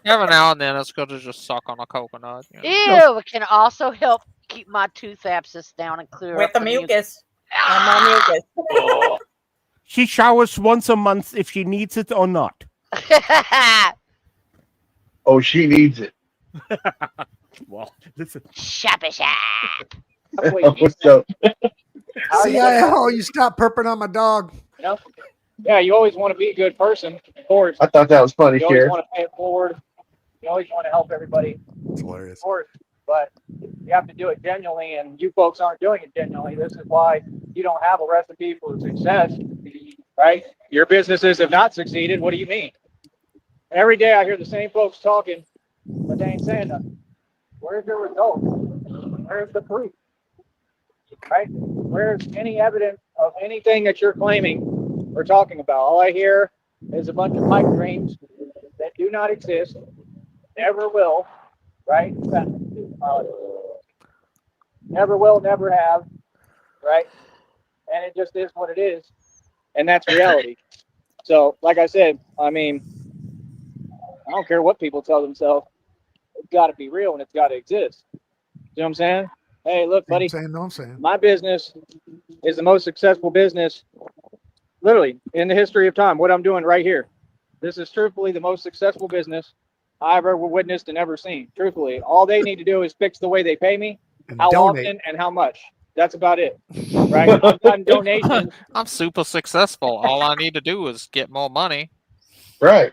Every now and then, it's good to just suck on a coconut. You know? Ew, it can also help keep my tooth abscess down and clear With up the mucus. And more mucus. She showers once a month if she needs it or not. Oh, she needs it. Well, listen. Shappy shap. What's up? CIO, you stop burping on my dog. You know? Yeah, you always want to be a good person, of course. I thought that was funny, You always Sheriff. want to pay it forward. You always want to help everybody, It's of hilarious. course. But you have to do it genuinely, and you folks aren't doing it genuinely. This is why you don't have a recipe for success, right? Your businesses have not succeeded. What do you mean? Every day I hear the same folks talking, but they ain't saying nothing. Where's your results? Where's the proof? Right? Where's any evidence of anything that you're claiming or talking about? All I hear is a bunch of pipe dreams that do not exist, never will, right? Never will, never have, right? And it just is what it is. And that's reality. So, like I said, I mean, I don't care what people tell themselves. It's got to be real and it's got to exist. You know what I'm saying? Hey, look, buddy, I'm saying. my business is the most successful business, literally, in the history of time. What I'm doing right here. This is truthfully the most successful business I've ever witnessed and ever seen. Truthfully, all they need to do is fix the way they pay me, And how donate. often, and how much. That's about it, right? I've done donations I'm super successful. All I need to do is get more money. Right.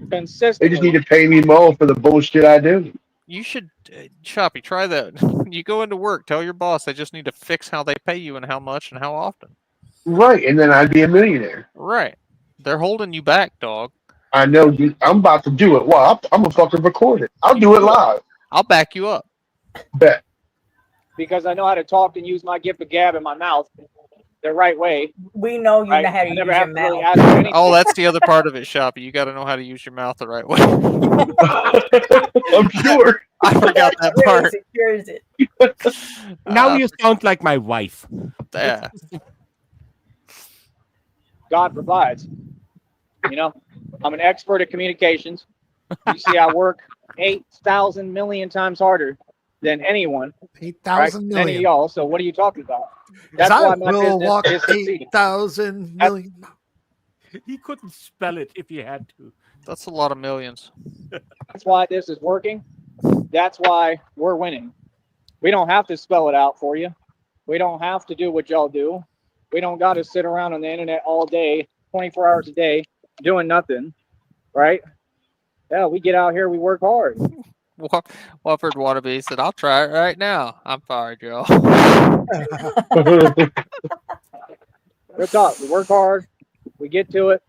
They consistently. just need to pay me more for the bullshit I do. You should, Choppy, try that. You go into work, tell your boss they just need to fix how they pay you and how much and how often. Right, and then I'd be a millionaire. Right. They're holding you back, dog. I know. I'm about to do it. Well, I'm gonna fucking record it. I'll do it live. I'll back you up. Bet. Because I know how to talk and use my gift of gab in my mouth the right way. We know you Right? know how to I use never your have to really mouth. ask for anything. Oh, that's the other part of it, Choppy. You got to know how to use your mouth the right way. I'm sure. I forgot that Really part. secures it. Now you sound like my wife. Yeah. God provides. You know, I'm an expert at communications. You see, I work 8,000 million times harder than anyone. 8,000 Than any of million. y'all. So what are you talking about? That's I why my will business walk is succeeding. 8,000 million. He couldn't spell it if he had to. That's a lot of millions. That's why this is working. That's why we're winning. We don't have to spell it out for you. We don't have to do what y'all do. We don't got to sit around on the internet all day, 24 hours a day, doing nothing, right? Yeah, we get out here, we work hard. Wofford Wannabe said, I'll try it right now. I'm fired, y'all. Real talk. We work hard. We get to it.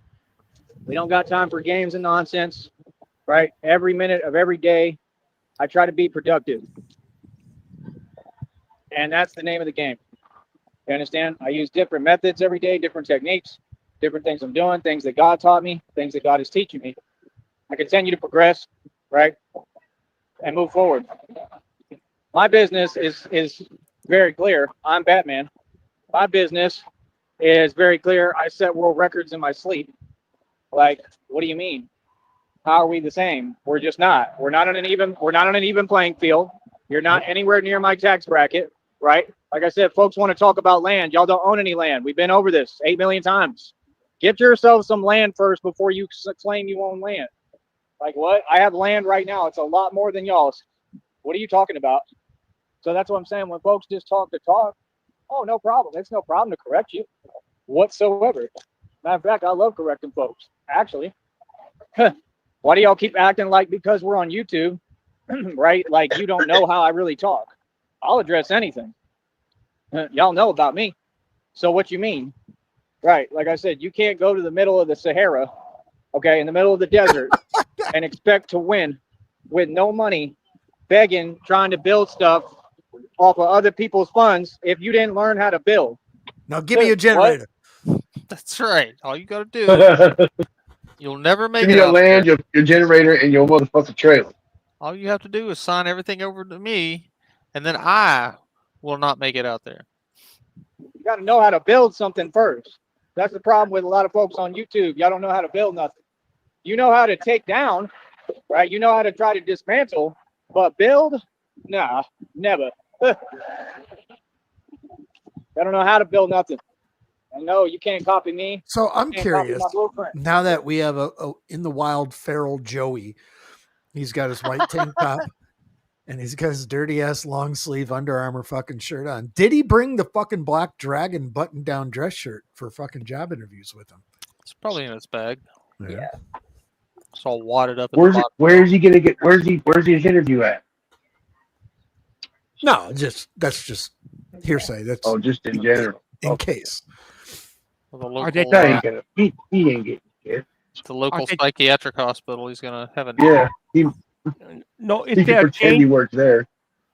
We don't got time for games and nonsense, right? Every minute of every day, I try to be productive. And that's the name of the game. You understand? I use different methods every day, different techniques, different things I'm doing, things that God taught me, things that God is teaching me. I continue to progress, right? And move forward. My business is very clear. I'm Batman. My business is very clear. I set world records in my sleep. Like, what do you mean? How are we the same? We're just not. We're not on an even playing field. You're not anywhere near my tax bracket, right? Like I said, folks want to talk about land. Y'all don't own any land. We've been over this 8 million times. Get yourself some land first before you claim you own land. Like what? I have land right now. It's a lot more than y'all's. What are you talking about? So that's what I'm saying. When folks just talk to talk, oh, no problem. It's no problem to correct you whatsoever. Matter of fact, I love correcting folks. Actually, why do y'all keep acting like because we're on YouTube, right? Like you don't know how I really talk. I'll address anything. Y'all know about me. So what you mean? Right. Like I said, you can't go to the middle of the Sahara, okay, in the middle of the desert and expect to win with no money, begging, trying to build stuff off of other people's funds if you didn't learn how to build. Now give me a generator. That's right. All you got to do, you'll never make Give it me your out land, there. your generator, and your motherfucking trailer. All you have to do is sign everything over to me, and then I will not make it out there. You got to know how to build something first. That's the problem with a lot of folks on YouTube. Y'all don't know how to build nothing. You know how to take down, right? You know how to try to dismantle, but build? Nah, never. I don't know how to build nothing. And no, you can't copy me. So I'm You can't copy curious. my blueprint. Now that we have a in the wild feral Joey, he's got his white tank top and he's got his dirty ass long sleeve Under Armour fucking shirt on. Did he bring the fucking Black Dragon button down dress shirt for fucking job interviews with him? It's probably in his bag. Yeah. It's all wadded up. Where's he gonna get? Where's his interview at? No, that's just hearsay. That's just in general. In case. The local, he ain't getting it. The local psychiatric hospital. He's gonna have a No, he can pretend he works there.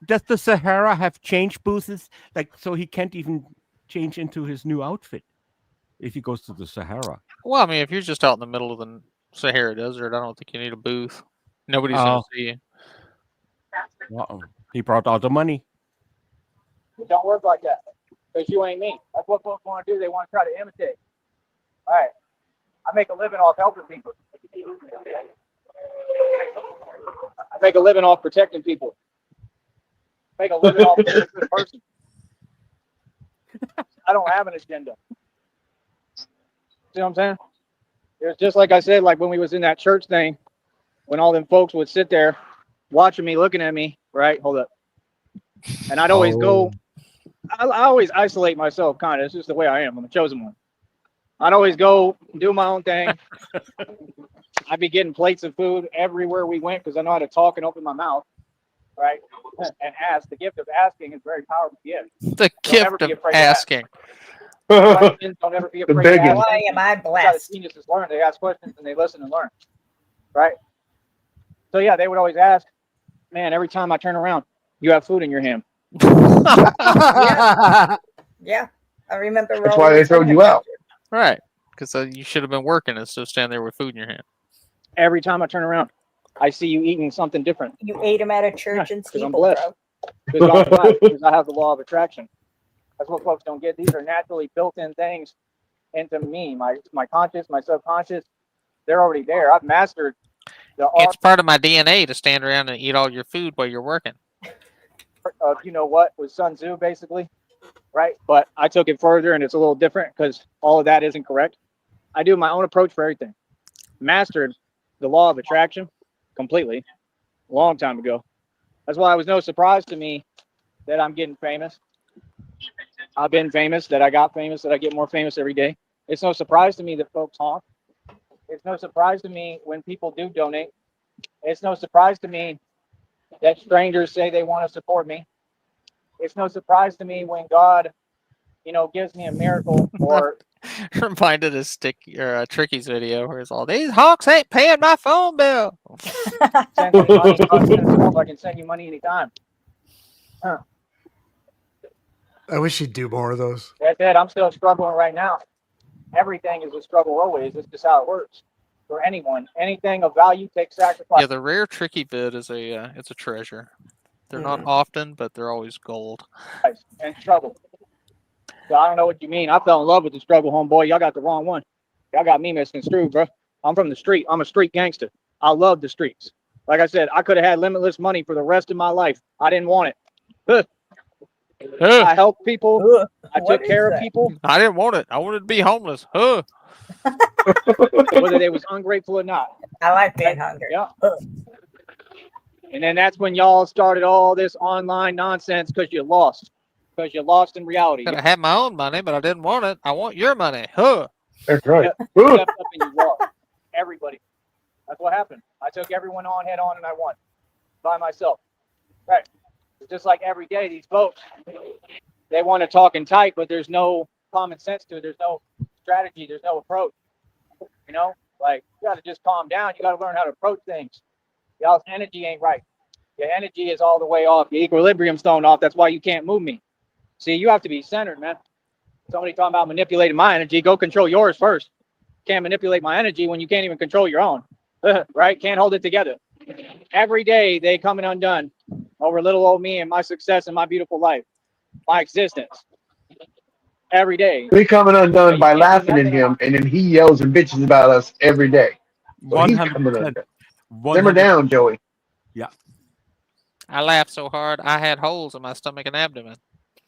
Does the Sahara have change booths? Like, so he can't even change into his new outfit if he goes to the Sahara. Well, I mean, if you're just out in the middle of the Sahara Desert, I don't think you need a booth. Nobody's gonna see you. Uh-oh. He brought all the money. It don't work like that. Because you ain't me. That's what folks want to do. They want to try to imitate. All right. I make a living off helping people. I make a living off protecting people. I make a living off being a good person. I don't have an agenda. See what I'm saying? It's just like I said, like when we was in that church thing, when all them folks would sit there watching me, looking at me, right? Hold up. And I'd always go, I always isolate myself, kind of. It's just the way I am. I'm a chosen one. I'd always go do my own thing. I'd be getting plates of food everywhere we went because I know how to talk and open my mouth, right? And ask. The gift of asking is a very powerful gift. The gift of asking. Don't ever be afraid to ask. Why am I That's how the blessed? geniuses learn. They ask questions and they listen and learn, right? So yeah, they would always ask, man, every time I turn around, you have food in your hand. Yeah, I remember. That's why they throwed you out. Right. Because you should have been working instead of standing there with food in your hand. Every time I turn around, I see you eating something different. You ate him at a church in Because I'm Steeple, blessed. bro. Because I have the law of attraction. That's what folks don't get. These are naturally built-in things into me. My conscious, my subconscious, they're already there. I've mastered the art It's part of my DNA to stand around and eat all your food while you're working. of, you know what, with Sun Tzu, basically, right? But I took it further, and it's a little different because all of that isn't correct. I do my own approach for everything. Mastered the law of attraction completely a long time ago. That's why it was no surprise to me that I'm getting famous. I've been famous, that I got famous, that I get more famous every day. It's no surprise to me that folks honk. It's no surprise to me when people do donate. It's no surprise to me that strangers say they want to support me. It's no surprise to me when God, gives me a miracle or Reminded of Tricky's video where it's all these hawks ain't paying my phone bill. send me money. I can send you money anytime. Huh. I wish you'd do more of those. That's it. I'm still struggling right now. Everything is a struggle always. It's just how it works for anyone. Anything of value takes sacrifice. Yeah, the rare Tricky vid is it's a treasure. They're not often, but they're always gold. And struggle. So I don't know what you mean. I fell in love with the struggle, homeboy. Y'all got the wrong one. Y'all got me misconstrued, bro. I'm from the street. I'm a street gangster. I love the streets. Like I said, I could have had limitless money for the rest of my life. I didn't want it. I helped people. I took care of people, I didn't want it. I wanted to be homeless. Huh. whether they was ungrateful or not. I like being hungry. Yeah. And then that's when y'all started all this online nonsense because you lost. Because you lost in reality. Could have had my own money, but I didn't want it. I want your money. Huh. That's right. You stepped up and you lost. Everybody. That's what happened. I took everyone on head on and I won by myself. Right. It's just like every day, these folks, they want to talk in tight, but there's no common sense to it. There's no strategy. There's no approach. You know, like you got to just calm down. You got to learn how to approach things. Y'all's energy ain't right. Your energy is all the way off. Your equilibrium's thrown off. That's why you can't move me. See, you have to be centered, man. Somebody talking about manipulating my energy. Go control yours first. Can't manipulate my energy when you can't even control your own. Right? Can't hold it together. Every day they coming undone over little old me and my success and my beautiful life, my existence. Every day. We coming undone by laughing at him, and then he yells and bitches about us every day. So he's coming 100%. undone. Simmer down, Joey. Yeah. I laughed so hard I had holes in my stomach and abdomen.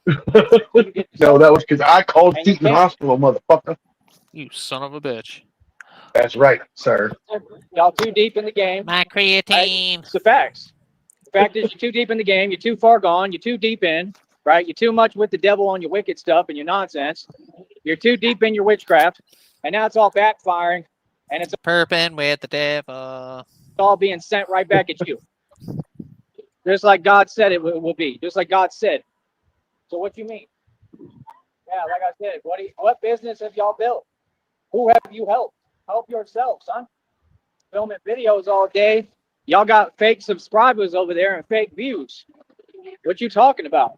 No, that was because I called Keaton Hospital, motherfucker. You son of a bitch. That's right, sir. Y'all too deep in the game. My creatine. Right? It's the facts. The fact is, you're too deep in the game. You're too far gone. You're too deep in. Right? You're too much with the devil on your wicked stuff and your nonsense. You're too deep in your witchcraft, and now it's all backfiring, and it's Perping with the devil. all being sent right back at you. Just like God said it will be. Just like God said. So what you mean? Yeah, like I said, what business have y'all built? Who have you helped? Help yourself, son. Filming videos all day. Y'all got fake subscribers over there and fake views. What you talking about?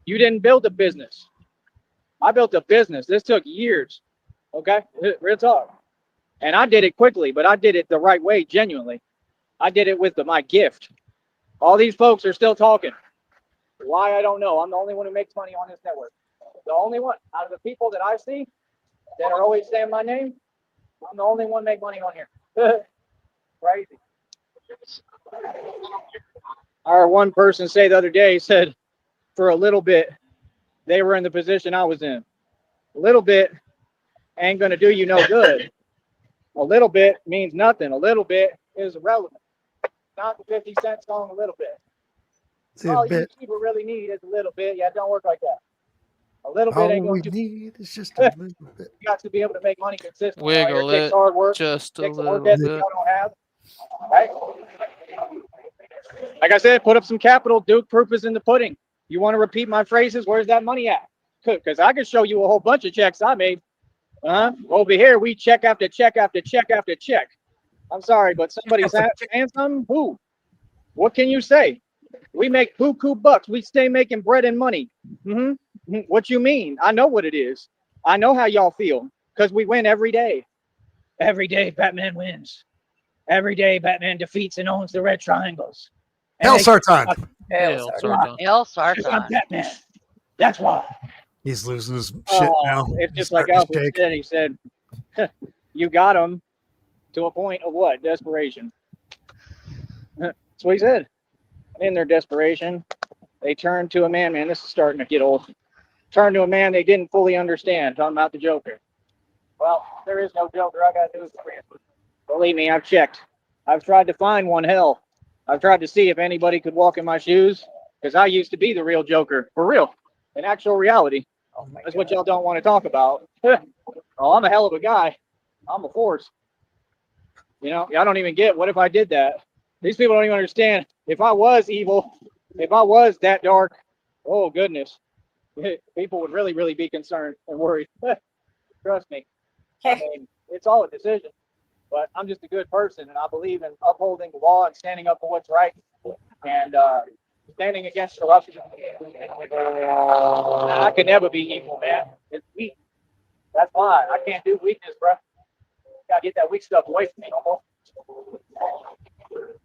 You didn't build a business. I built a business. This took years. Okay? Real talk. And I did it quickly, but I did it the right way, genuinely. I did it with my gift. All these folks are still talking. Why, I don't know. I'm the only one who makes money on this network. The only one. Out of the people that I see that are always saying my name, I'm the only one make money on here. Crazy. I heard one person say the other day, he said, for a little bit, they were in the position I was in. A little bit ain't going to do you no good. A little bit means nothing. A little bit is irrelevant. Not the 50 Cent song, a little bit. All you people really need is a little bit. Yeah, it don't work like that. A little bit ain't All we going to need is just a little bit. You got to be able to make money consistently. Wiggle It takes it hard work. just a Takes little work ethic bit. y'all don't have. Right? Like I said, put up some capital. Duke, proof is in the pudding. You want to repeat my phrases? Where's that money at? Because I can show you a whole bunch of checks I made. Over here, we check after check after check after check. I'm sorry, but somebody's saying something? Who? What can you say? We make buku bucks. We stay making bread and money. What you mean? I know what it is. I know how y'all feel because we win every day. Every day, Batman wins. Every day, Batman defeats and owns the red triangles. Hell, Sartan. Hell, Sartan. El I'm Sartan. Batman. That's why. He's losing his shit now. It's He's just like starting to Alfred shake. said. He said, you got him to a point of what? Desperation. That's what he said. In their desperation, they turned to a man. Man, this is starting to get old. Turned to a man they didn't fully understand. Talking about the Joker. Well, there is no Joker. I got news for you. Believe me, I've checked. I've tried to find one. Hell, I've tried to see if anybody could walk in my shoes because I used to be the real Joker, for real, in actual reality. That's what y'all don't want to talk about. Oh, I'm a hell of a guy. I'm a force. You know, I don't even get. What if I did that? These people don't even understand. If I was evil, if I was that dark, oh goodness, people would really, really be concerned and worried. Trust me. I mean, it's all a decision. But I'm just a good person, and I believe in upholding the law and standing up for what's right, and standing against corruption. I could never be evil, man. It's weak. That's why I can't do weakness, bro. Gotta get that weak stuff away from me, no more.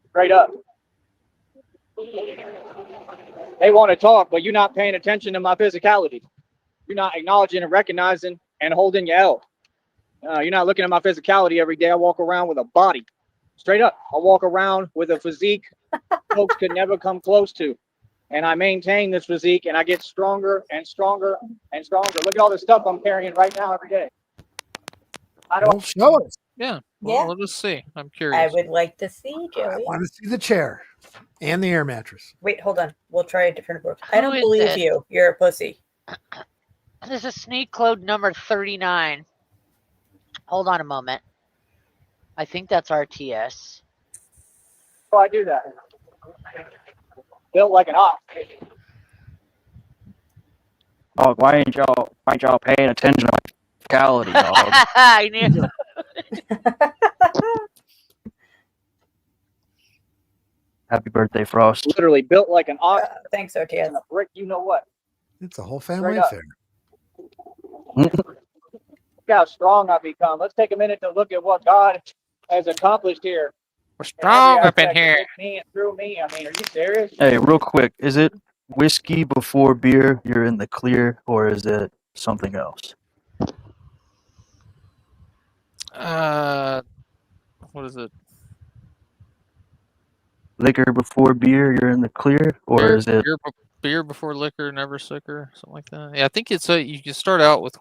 Straight up. They want to talk, but you're not paying attention to my physicality. You're not acknowledging and recognizing and holding your L. You're not looking at my physicality every day. I walk around with a body. Straight up. I'll walk around with a physique folks could never come close to. And I maintain this physique, and I get stronger and stronger and stronger. Look at all the stuff I'm carrying right now every day. Well, show us. Yeah. Well, Yeah. let us see. I'm I curious. would like to see, I Joey. want to see the chair and the air mattress. Wait, hold on. We'll try a different approach. I Who don't is believe it? you. You're a pussy. This is sneak code number 39. Hold on a moment. I think that's RTS. Oh, I do that. Built like an ox. Oh, why ain't y'all paying attention to my physicality, dog? I knew. Happy birthday, Frost. Literally built like an ox. Thanks, RTS. And a brick, you know what? It's a whole family Straight up. affair. Look how strong I've become. Let's take a minute to look at what God has accomplished here. We're strong up in here. With me and through me. I mean, are you serious? Hey, real quick, is it whiskey before beer? You're in the clear, or is it something else? What is it? Liquor before beer, you're in the clear, or is it? Beer before liquor, never sicker, something like that. Yeah, I think it's you can start out with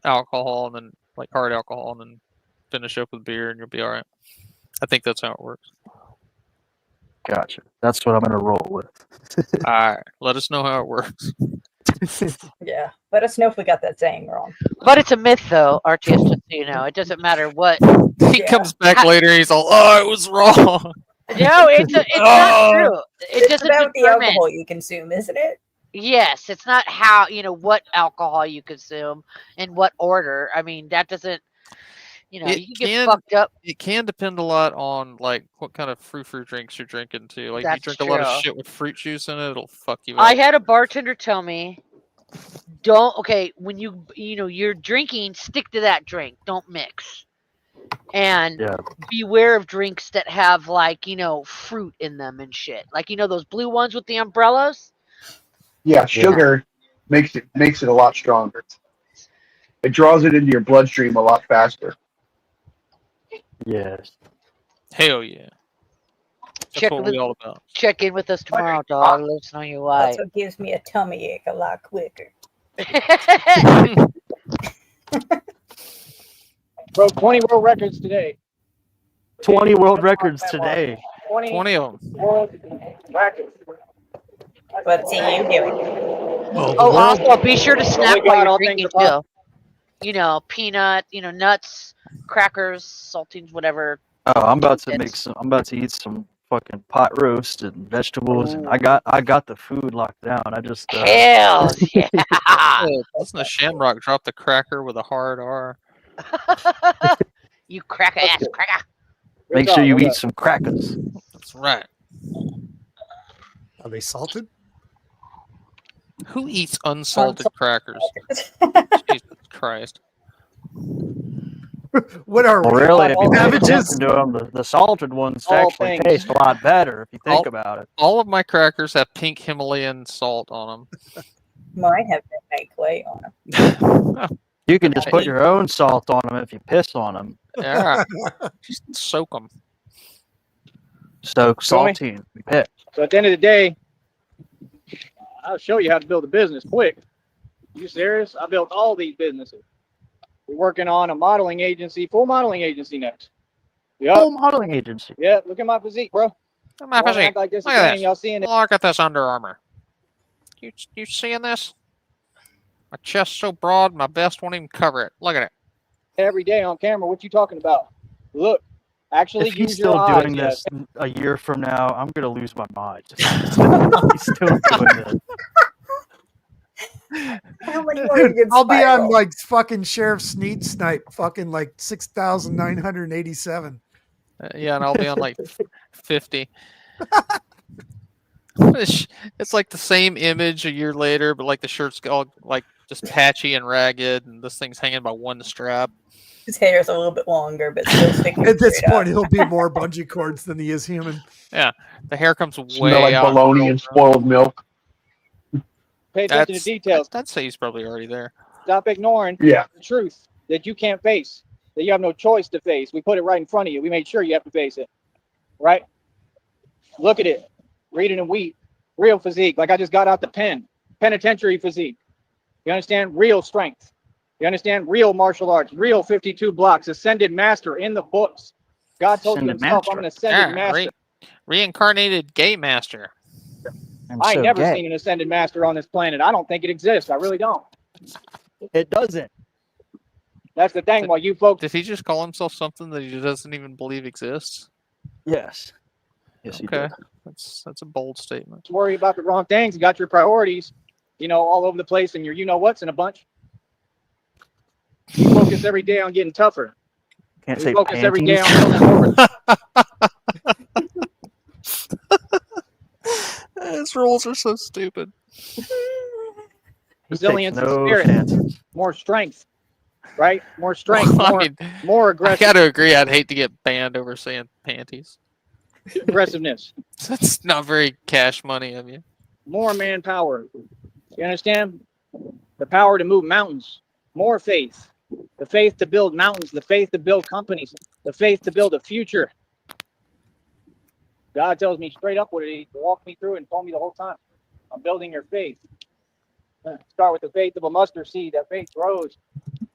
alcohol and then like hard alcohol and then finish up with beer and you'll be all right. I think that's how it works. Gotcha. That's what I'm gonna roll with. All right, let us know how it works. Yeah. Let us know if we got that saying wrong. But it's a myth, though, RTS, just so you know. It doesn't matter what. He comes back later and he's all, "Oh, it was wrong." No, it's not true. It It's doesn't about the determine. alcohol you consume, isn't it? Yes, it's not how, what alcohol you consume in what order. I mean, that doesn't, you It can get fucked up. It can depend a lot on like what kind of fruit drinks you're drinking too. Like if you That's drink a lot of true. shit with fruit juice in it, it'll fuck you I up. had a bartender tell me, when you're drinking, stick to that drink. Don't mix. And Yeah. beware of drinks that have fruit in them and shit. Like, those blue ones with the umbrellas? Yeah, sugar makes it a lot stronger. It draws it into your bloodstream a lot faster. Yes. Hell yeah. That's what we all about. Check in with us tomorrow, dog. Let us know your why. That's what gives me a tummy ache a lot quicker. Broke 20 world records today. 20 world records today. 20 of them. World records. What's he you doing? Also, be sure to snack Only while God, you're all drinking, things above. too. Peanut, nuts, crackers, saltines, whatever. Oh, I'm about to eat some fucking pot roast and vegetables, and I got the food locked down. I just Hell yeah! Listen to Shamrock drop the cracker with a hard R. You cracker ass cracker. make sure you eat some crackers. That's right. Are they salted? Who eats unsalted crackers? Jesus Christ. What are Well, we? really, if you pay Savages? attention to them, the salted ones All actually things. taste a lot better if you think about it. All of my crackers have pink Himalayan salt on Mine have midnight clay on them. You can just put your own salt on them if you piss on them. Yeah. Just soak them. Soak Joey? saltine. We pick. So at the end of the day, I'll show you how to build a business quick. You serious? I built all these businesses. We're working on a modeling agency, full modeling agency next. Yeah. Full modeling agency. Yeah, look at my physique, bro. My Don't physique. act like this Look is at game this. y'all seeing it Look at this Under Armour. You seeing this? My chest's so broad, my vest won't even cover it. Look at it. every day on camera. What you talking about? Look, actually If he's use your still eyes. doing Yes. this a year from now, I'm gonna lose my mind. He's still doing this. How much more you can I'll be on spiral? like fucking Sheriff Snipe, fucking like 6,987. Yeah, and I'll be on like 50. It's like the same image a year later, but like the shirt's all like just patchy and ragged, and this thing's hanging by one strap. His hair's a little bit longer, but still sticking. At this straight point, up. he'll be more bungee cords than he is human. Yeah, the hair comes Smell way like out. bologna and spoiled milk. Pay attention to details. I'd say he's probably already there. Stop ignoring Yeah. the truth that you can't face, that you have no choice to face. We put it right in front of you. We made sure you have to face it. right? Look at it. Read it and weep. Real physique. Like I just got out the pen. Penitentiary physique. You understand? Real strength. You understand? Real martial arts. Real 52 blocks. Ascended master in the books. God told you Ascended himself, I'm an ascended Yeah, master. reincarnated gay master. I'm I ain't so never gay. seen an ascended master on this planet. I don't think it exists. I really don't. It doesn't. That's the thing. While you folks Did he just call himself something that he doesn't even believe exists? Yes. Yes, he Okay, did. that's a bold statement. worry about the wrong things, you got your priorities, all over the place, and your what's in a bunch. You focus every day on getting tougher. Can't You say focus every day panties. on building more. His rules are so stupid. He Resilience takes and no spirit. chances. More strength, right? More strength. Well, More, I mean, more I aggressive, gotta agree. I'd hate to get banned over saying panties. aggressiveness. That's not very cash money of you. More manpower. You understand? The power to move mountains. More faith. The faith to build mountains. The faith to build companies. The faith to build a future. God tells me straight up what He walked me through and told me the whole time. I'm building your faith. Start with the faith of a mustard seed. That faith grows.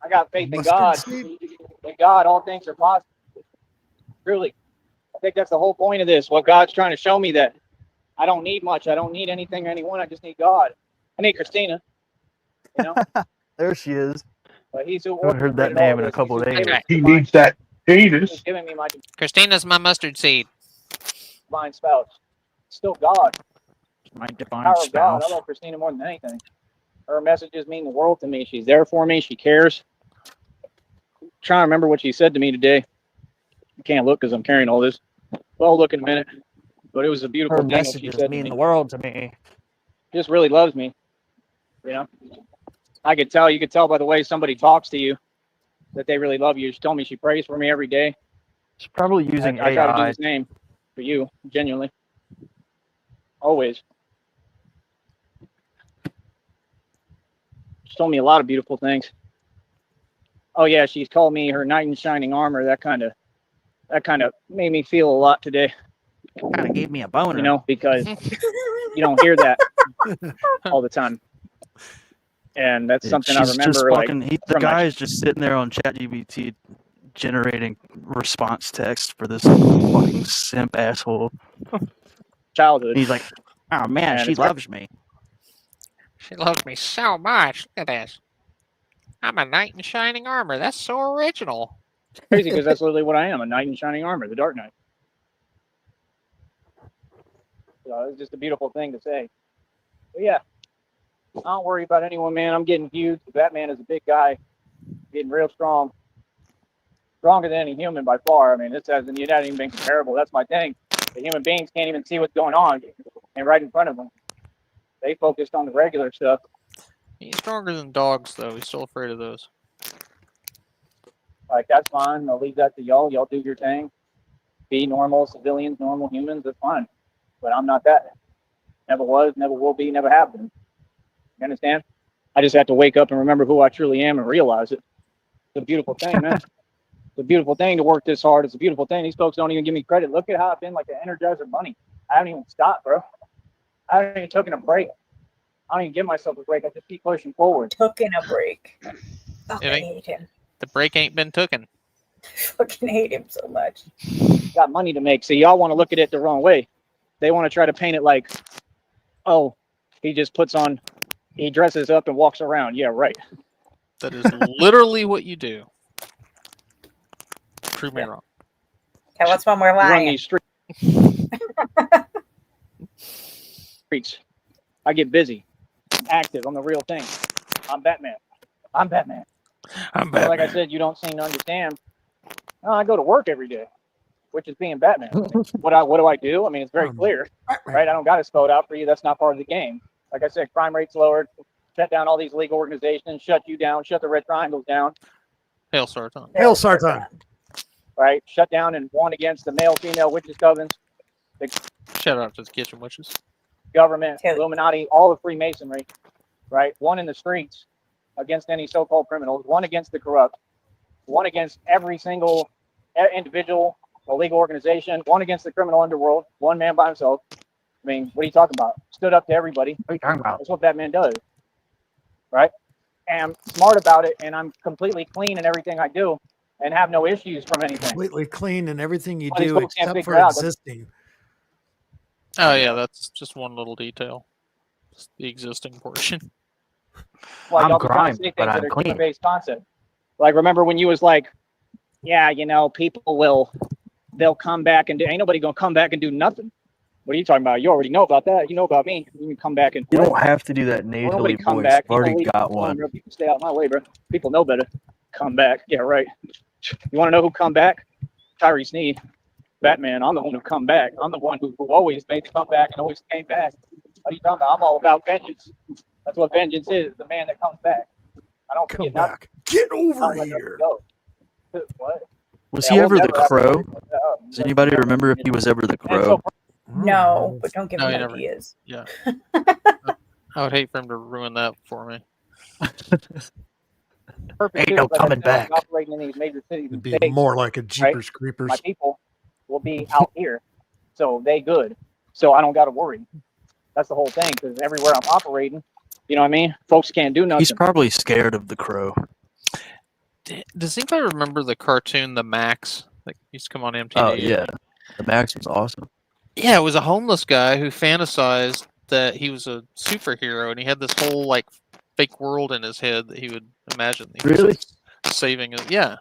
I got faith in Mustard God. seed? In God, all things are possible. Truly. I think that's the whole point of this. What God's trying to show me, that I don't need much. I don't need anything or anyone. I just need God. I need Christina. There she is. But He's who I haven't heard that orchestrated all name in a this. couple He's days. given He me needs that He's penis. giving me my Christina's my mustard seed. divine spouse. Still God. My divine Power of God. spouse. I love Christina more than anything. Her messages mean the world to me. She's there for me. She cares. I'm trying to remember what she said to me today. I can't look because I'm carrying all this. Well, I'll look in a minute. But it was a beautiful Her thing that she messages said to mean me. the world to me. Just really loves me. I could tell. You could tell by the way somebody talks to you that they really love you. She told me she prays for me every day. She's probably using I try to do AI. the same for you, genuinely. Always. She told me a lot of beautiful things. Oh yeah, she's called me her knight in shining armor. That kind of made me feel a lot today. Kind of gave me a boner. Because you don't hear that all the time. And that's something I She's just remember, like, fucking. The from my guy is just sitting there on ChatGPT generating response text for this fucking simp asshole. childhood. He's like, oh man, And she it's hard- loves me. She loves me so much. Look at this. I'm a knight in shining armor. That's so original. crazy because that's literally what I am, a knight in shining armor, the Dark Knight. So it's just a beautiful thing to say. But yeah, I don't worry about anyone, man. I'm getting huge. Batman is a big guy, getting real strong. Stronger than any human by far. I mean, this hasn't even been comparable. That's my thing. The human beings can't even see what's going on and right in front of them. They focused on the regular stuff. He's stronger than dogs, though. He's still afraid of those. Like, that's fine. I'll leave that to y'all. Y'all do your thing. Be normal civilians, normal humans. That's fine. But I'm not that. Never was, never will be, never have been. You understand? I just have to wake up and remember who I truly am and realize it. It's a beautiful thing, man. It's a beautiful thing to work this hard. It's a beautiful thing. These folks don't even give me credit. Look at how I've been like the Energizer Bunny. I haven't even stopped, bro. I haven't even taken a break. I don't even give myself a break. I just keep pushing forward. Took a break. Fucking It ain't- hate him. The break ain't been tooken. Fucking hate him so much. Got money to make. So y'all want to look at it the wrong way. They want to try to paint it like, oh, he dresses up and walks around. Yeah, right. That is literally what you do. Prove me wrong. Tell us when we're Run lying. these streets. I get busy. I'm active. I'm the real thing. I'm Batman. I'm Batman. I'm But like I Batman. said, you don't seem to understand. I go to work every day, which is being Batman. What do I do? I mean, it's very clear, right? I don't got to spell it out for you. That's not part of the game. Like I said, crime rate's lowered. Shut down all these legal organizations. Shut you down. Shut the Red Triangles down. Hail Sarton. Hail Sarton. Right? Shut down and warn against the male-female witches covens, the Shout out to the kitchen witches. government, Illuminati, all of Freemasonry. Right? One in the streets against any so-called criminals. One against the corrupt. One against every single individual a legal organization, one against the criminal underworld, one man by himself. I mean, what are you talking about? Stood up to everybody. What are you talking about? That's what Batman does, right? And I'm smart about it, and I'm completely clean in everything I do, and have no issues from anything. Completely clean in everything you All these do folks can't except figure for out. existing. Oh yeah, that's just one little detail. Just the existing portion. Like, I'm I'll be trying grime, to say but things that I'm are clean. human-based concept. Like, remember when you was like, yeah, you know, they'll come back and do, ain't nobody gonna come back and do nothing. What are you talking about? You already know about that. You know about me. You can come back and You what? don't have to do that Well, nasally nobody come voice. back. I've already People leave got me alone, one. bro. People stay out my way, bro. People know better. Come back. Yeah, right. You want to know who come back? Tyree Sneed. Batman. I'm the one who come back. I'm the one who always made the comeback and always came back. What are you talking about? I'm all about vengeance. That's what vengeance is. The man that comes back. I don't Come forget nothing. back. Get I over don't let nothing here. go. What? Was Yeah, he we'll ever the never have to Crow? worry about that. Does anybody remember if he was ever the And so Crow? No, but don't give No, him he never- ideas. Yeah. I would hate for him to ruin that for me. purpose Ain't is, no like I coming said, like back. operating in these major cities and It'd be states, more like a right? Jeepers My Creepers. people will be out here, so they good. So I don't got to worry. That's the whole thing. Because everywhere I'm operating, you know what I mean. Folks can't do nothing. He's probably scared of the Crow. Does anybody remember the cartoon The Max that used to come on MTV? Oh yeah, the Max was awesome. Yeah, it was a homeless guy who fantasized that he was a superhero, and he had this whole like fake world in his head that he would imagine. He was Really? saving it. Yeah,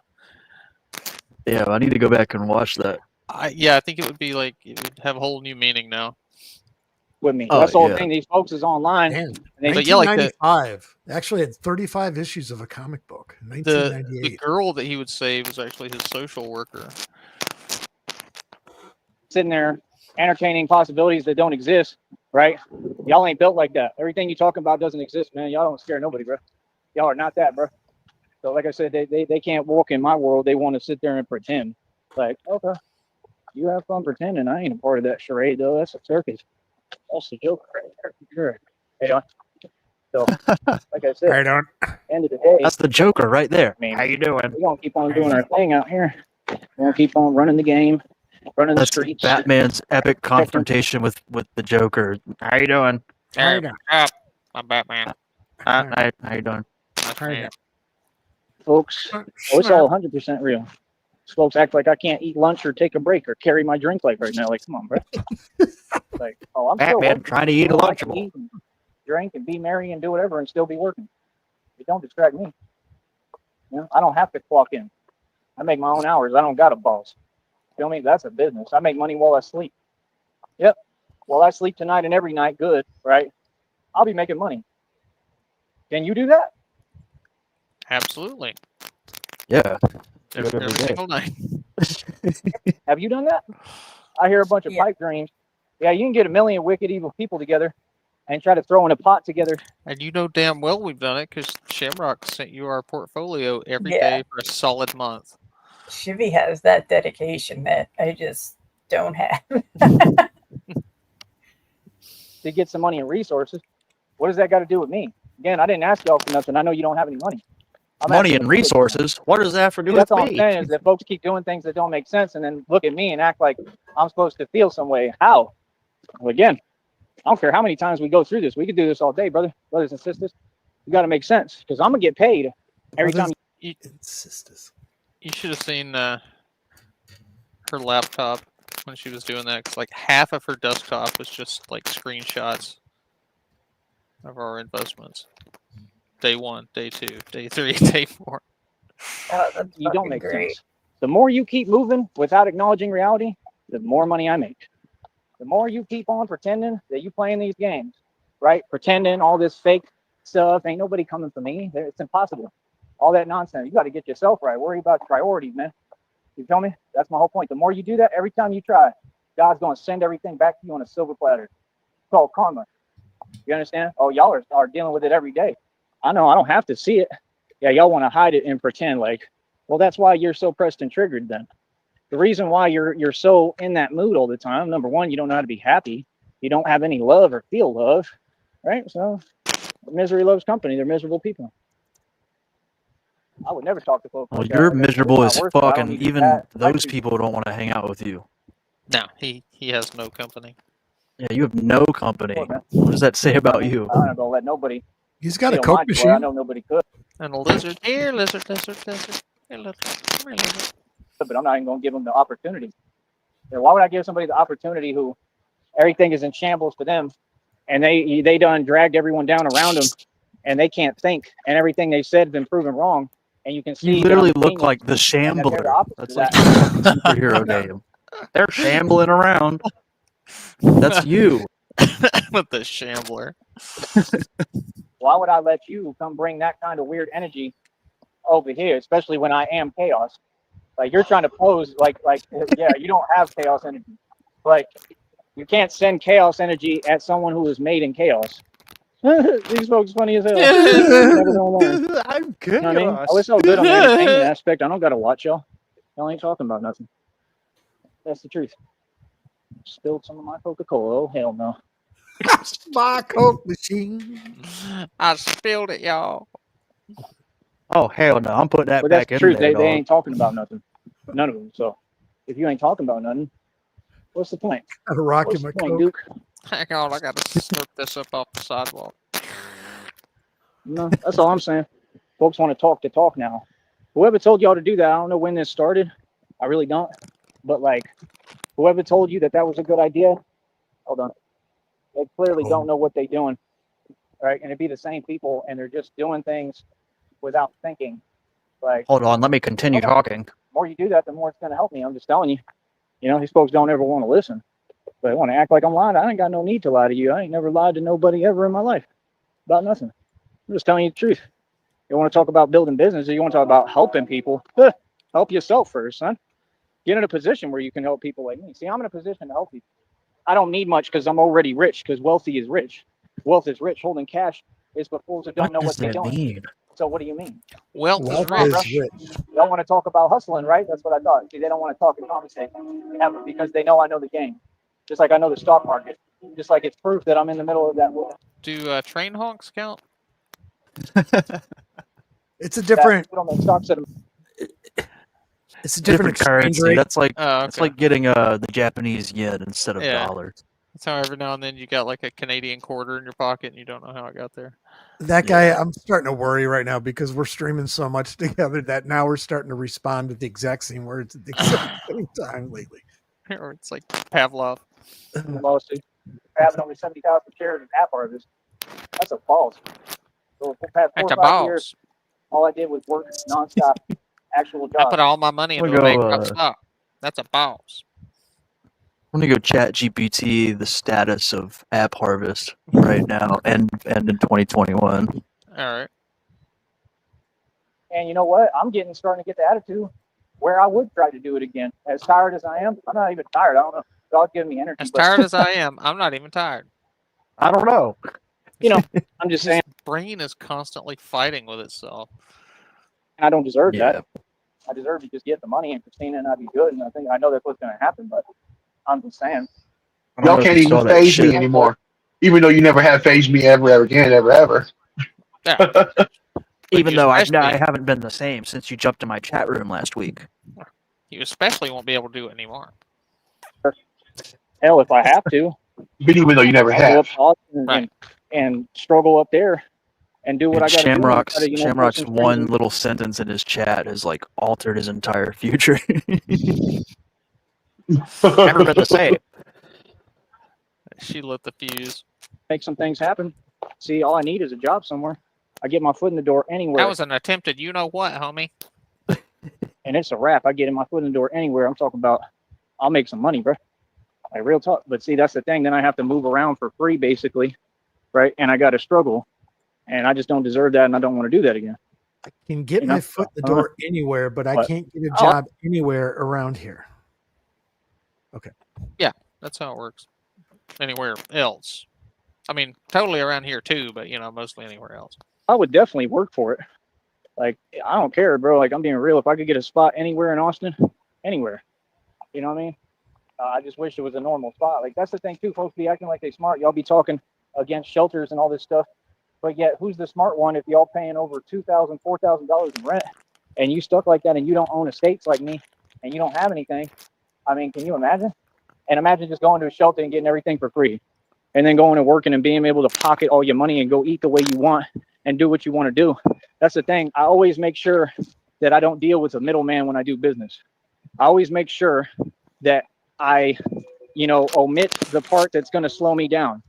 Yeah, I need to go back and watch that. I think it would be like it would have a whole new meaning now. with me. Oh, That's the whole yeah. thing. These folks is online. Damn. And they, But yeah, like the 1995. Actually had 35 issues of a comic book. the 1998. girl that he would save was actually his social worker. sitting there entertaining possibilities that don't exist, right? Y'all ain't built like that. Everything you talking about doesn't exist, man. Y'all don't scare nobody, bro. Y'all are not that, bro. So like I said, they can't walk in my world. They want to sit there and pretend. Like, okay, you have fun pretending. I ain't a part of that charade, though. That's a circus. That's the joke right there. Sure. Hey, so, like I said, Right on. end of the day, That's the Joker right there. I mean, How you doing? we're gonna keep on doing our thing out here. We're gonna keep on running the game, running the That's streets. Batman's epic confrontation with the Joker. How you doing? Hey, Hi, what's up? I'm Batman. How you doing? That's Hi me. there. Folks, oh, it's all 100% real. These folks act like I can't eat lunch or take a break or carry my drink like right now. Like, come on, bro. Like, oh, I'm still Batman working. trying to eat a I can Lunchable. eat and drink and be merry and do whatever and still be working. It don't distract me. You know, I don't have to clock in. I make my own hours. I don't got a boss. Feel me? That's a business. I make money while I sleep. Yep. While I sleep tonight and every night, good, right? I'll be making money. Can you do that? Absolutely. Yeah. Every single night. Have you done that? I hear a bunch of Yeah. pipe dreams. Yeah, you can get a million wicked, evil people together and try to throw in a pot together. And you know damn well we've done it because Shamrock sent you our portfolio every Yeah. day for a solid month. Shivy has that dedication that I just don't have. To get some money and resources. What does that got to do with me? Again, I didn't ask y'all for nothing. I know you don't have any money. I'm Money asking and you for- resources. What does that have to do That's with all I'm me? saying is that folks keep doing things that don't make sense and then look at me and act like I'm supposed to feel some way. How? Well, again, I don't care how many times we go through this. We could do this all day, brothers and sisters. You got to make sense because I'm gonna get paid every time. Sisters. You should have seen her laptop when she was doing that. 'Cause like half of her desktop was just like screenshots of our investments. Day 1, day 2, day 3, day 4. Oh, that's You don't fucking make great. sense. The more you keep moving without acknowledging reality, the more money I make. The more you keep on pretending that you playing these games, right? Pretending all this fake stuff, ain't nobody coming for me. It's impossible. All that nonsense. You got to get yourself right. Worry about priorities, man. You feel me? That's my whole point. The more you do that, every time you try, God's going to send everything back to you on a silver platter. It's called karma. You understand? Oh, y'all are dealing with it every day. I know I don't have to see it. Yeah, y'all want to hide it and pretend like, well, that's why you're so pressed and triggered then. The reason why you're so in that mood all the time, number one, you don't know how to be happy. You don't have any love or feel love, right? So misery loves company. They're miserable people. I would never talk to folks Well, like that. you're Like I said, miserable it's as not worth it. I fuck, don't and need even that. those people don't want to hang out with you. No, he has no company. Yeah, you have no company. Look, man, What does that say about you? I'm not gonna let nobody He's got a steal Coke my joy. I machine. know nobody could, And a lizard. Here, lizard. Here, lizard. Come here, lizard. but I'm not even gonna give them the opportunity. And why would I give somebody the opportunity who everything is in shambles for them, and they done dragged everyone down around them, and they can't think, and everything they said has been proven wrong, and you can see You that literally I'm a look genius, like the and that they're the Shambler. opposite That's of like that. your fucking superhero game. They're shambling around. That's you. With the shambler. Why would I let you come bring that kind of weird energy over here, especially when I am chaos? Like you're trying to pose like yeah, you don't have chaos energy. Like you can't send chaos energy at someone who is made in chaos. These folks funny as hell. Never gonna learn. I'm You know what I mean? chaos. Oh, it's all good on the entertainment aspect. I don't gotta watch y'all. Y'all ain't talking about nothing. That's the truth. Spilled some of my Coca-Cola. Oh hell no. My Coke machine. I spilled it, y'all. Oh hell no! I'm putting that But that's back the in truth. there, They dog. ain't talking about nothing. None of them. So if you ain't talking about nothing, what's the point? Got a rock What's in the my point, Coke. Duke? Hang on, I gotta slurp this up off the sidewalk. No, that's all I'm saying. Folks want to talk now. Whoever told y'all to do that, I don't know when this started. I really don't. But like, whoever told you that that was a good idea, hold on. They clearly don't know what they're doing, right? And it'd be the same people, and they're just doing things without thinking. Like, Hold on, let me continue hold on. talking. The more you do that, the more it's going to help me. I'm just telling you. You know, these folks don't ever want to listen. But they want to act like I'm lying. I ain't got no need to lie to you. I ain't never lied to nobody ever in my life about nothing. I'm just telling you the truth. You want to talk about building business, or you want to talk about helping people? Help yourself first, son. Get in a position where you can help people like me. See, I'm in a position to help people. I don't need much because I'm already rich, because wealthy is rich. Wealth is rich. Holding cash is for fools that don't know what they're doing. Mean? So what do you mean? Wealth is Wealth rich. is rich. They don't want to talk about hustling, right? That's what I thought. See, they don't want to talk and conversate because they know I know the game. Just like I know the stock market. Just like it's proof that I'm in the middle of that war. Do train honks count? It's a different. Put on the stocks that It's a different exchange currency. rate. That's like Oh, that's okay. like getting the Japanese yen instead of Yeah. dollars. That's how every now and then you got like a Canadian quarter in your pocket and you don't know how it got there. That guy, I'm starting to worry right now because we're streaming so much together that now we're starting to respond to the exact same words at the exact same time lately. Or it's like Pavlov. lawsuit. Having only 70,000 shares in App Harvest. That's a false. So for the past 4 That's or a 5 boss. years, all I did was work nonstop, actual I job. put all my money into We'll a go, bankrupt stock. That's a boss. I'm gonna go chat GPT the status of App Harvest right now and in 2021. All right. And you know what? I'm starting to get the attitude where I would try to do it again. As tired as I am, I'm not even tired. I don't know. God's giving me energy. As but tired as I am, I'm not even tired. I don't know. you know, I'm just His saying brain is constantly fighting with itself. I don't deserve Yeah. that. I deserve to just get the money and Christina and I'd be good. And I know that's what's going to happen, but I'm just saying. I don't Y'all know if can't you saw even that phase shit. me anymore. Even though you never have phased me ever again, ever. Yeah. Even you though I especially- haven't been the same since you jumped in my chat room last week. You especially won't be able to do it anymore. Hell, if I have to, But even though you never I'll go have. up to Austin and struggle up there and do what And I got to do. Shamrock's Pull Shamrock's some one strings. little sentence in his chat has like altered his entire future. Never been the same. She lit the fuse. Make some things happen. See, all I need is a job somewhere. I get my foot in the door anywhere. That was an attempted you know what, homie. And it's a wrap. I get in my foot in the door anywhere. I'm talking about I'll make some money, bro. Like real talk. But see, that's the thing. Then I have to move around for free, basically, right? And I got to struggle. And I just don't deserve that, and I don't want to do that again. I can get You my know? foot in the door anywhere, but I What? can't get a job anywhere around here. Okay. Yeah, that's how it works. Anywhere else. I mean, totally around here too, but you know, mostly anywhere else. I would definitely work for it. Like, I don't care, bro. Like, I'm being real. If I could get a spot anywhere in Austin, anywhere. You know what I mean? I just wish it was a normal spot. Like, that's the thing, too. Folks be acting like they smart. Y'all be talking against shelters and all this stuff. But yet, who's the smart one if y'all paying over $2,000, $4,000 in rent and you stuck like that and you don't own estates like me and you don't have anything, I mean, can you imagine? And imagine just going to a shelter and getting everything for free and then going and working and being able to pocket all your money and go eat the way you want and do what you want to do. That's the thing. I always make sure that I don't deal with a middleman when I do business. I always make sure that I, omit the part that's going to slow me down.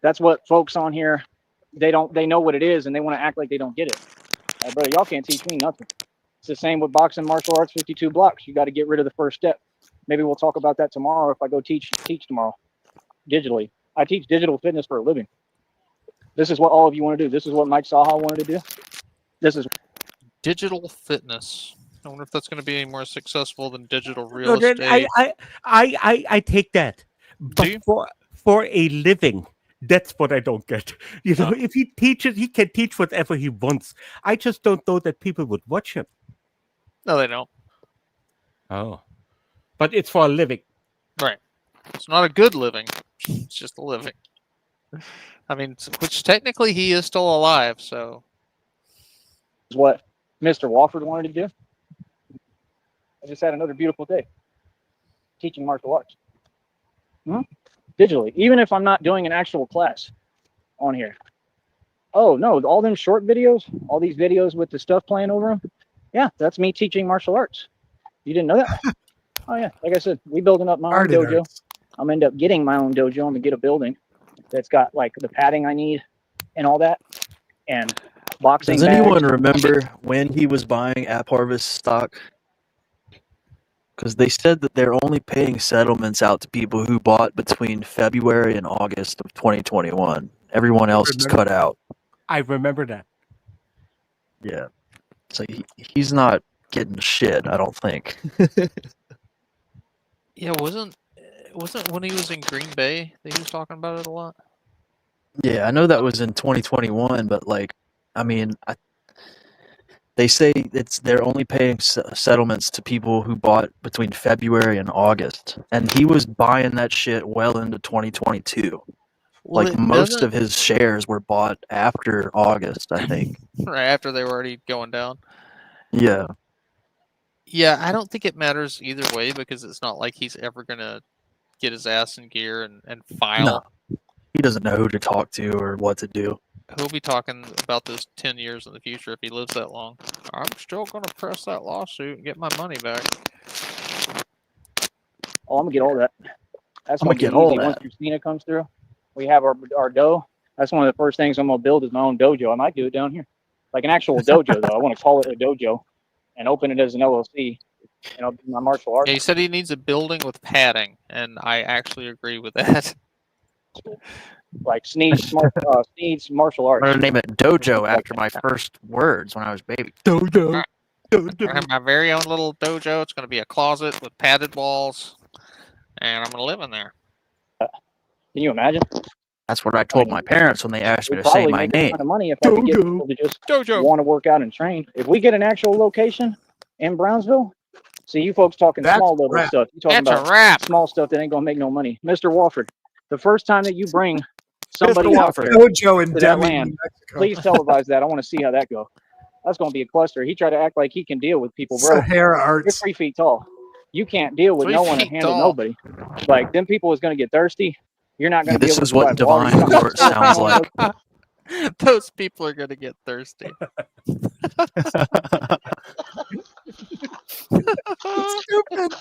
That's what folks on here, they know what it is and they want to act like they don't get it. Brother, y'all can't teach me nothing. It's the same with boxing, martial arts, 52 blocks. You got to get rid of the first step. Maybe we'll talk about that tomorrow if I go teach tomorrow digitally. I teach digital fitness for a living. This is what all of you want to do. This is what Mike Saha wanted to do. This is Digital fitness. I wonder if that's going to be any more successful than digital real No, then estate. I take that. But you? for a living, that's what I don't get. If he teaches, he can teach whatever he wants. I just don't know that people would watch him. No, they don't. Oh. But it's for a living. Right. It's not a good living. It's just a living. I mean, which technically he is still alive, so. What Mr. Wofford wanted to do. I just had another beautiful day teaching martial arts. Digitally, even if I'm not doing an actual class on here. Oh, no, all them short videos, all these videos with the stuff playing over them. Yeah, that's me teaching martial arts. You didn't know that? Oh, yeah. Like I said, we building up my own dojo. I'm end up getting my own dojo. I'm going to get a building that's got like the padding I need and all that. And boxing. Does anyone remember when he was buying App Harvest stock? Because they said that they're only paying settlements out to people who bought between February and August of 2021. Everyone else is cut out. I remember that. Yeah. So he's not getting shit, I don't think. Yeah, wasn't when he was in Green Bay that he was talking about it a lot? Yeah, I know that was in 2021, but they say they're only paying settlements to people who bought between February and August, and he was buying that shit well into 2022. Well, like most of his shares were bought after August, I think. Right after they were already going down. Yeah. Yeah, I don't think it matters either way because it's not like he's ever gonna get his ass in gear and file. No. He doesn't know who to talk to or what to do. He'll be talking about this 10 years in the future if he lives that long. I'm still going to press that lawsuit and get my money back. Oh, I'm going to get all that. That's I'm going gonna to get all easy. that. Once Christina comes through, we have our dough. That's one of the first things I'm going to build is my own dojo. I might do it down here. Like an actual dojo, though. I want to call it a dojo and open it as an LLC. And I'll do my martial arts. Yeah, he said he needs a building with padding, and I actually agree with that. Like Sneed's martial arts. I'm gonna name it Dojo after my first words when I was a baby. Dojo. I have my very own little dojo. It's going to be a closet with padded walls, and I'm going to live in there. Can you imagine? That's what I told my parents when they asked me We'd to say probably my make a name. ton of money if I could get people to just want to work out and train. If we get an actual location in Brownsville, see you folks talking small level stuff. You talking about small stuff that ain't gonna make no money. Mr. Walford, the first time that you bring somebody out there Dojo in to that Deming, land, New Mexico. please televise that. I want to see how that goes. That's gonna be a cluster. He tried to act like he can deal with people, bro. Sahara Arts. You're 3 feet tall. You can't deal with 3 no one or feet handle tall. nobody. Like them people is gonna get thirsty. You're not gonna be This able is to what provide water. divine You're court gonna sounds like. Those people are going to get thirsty. Stupid.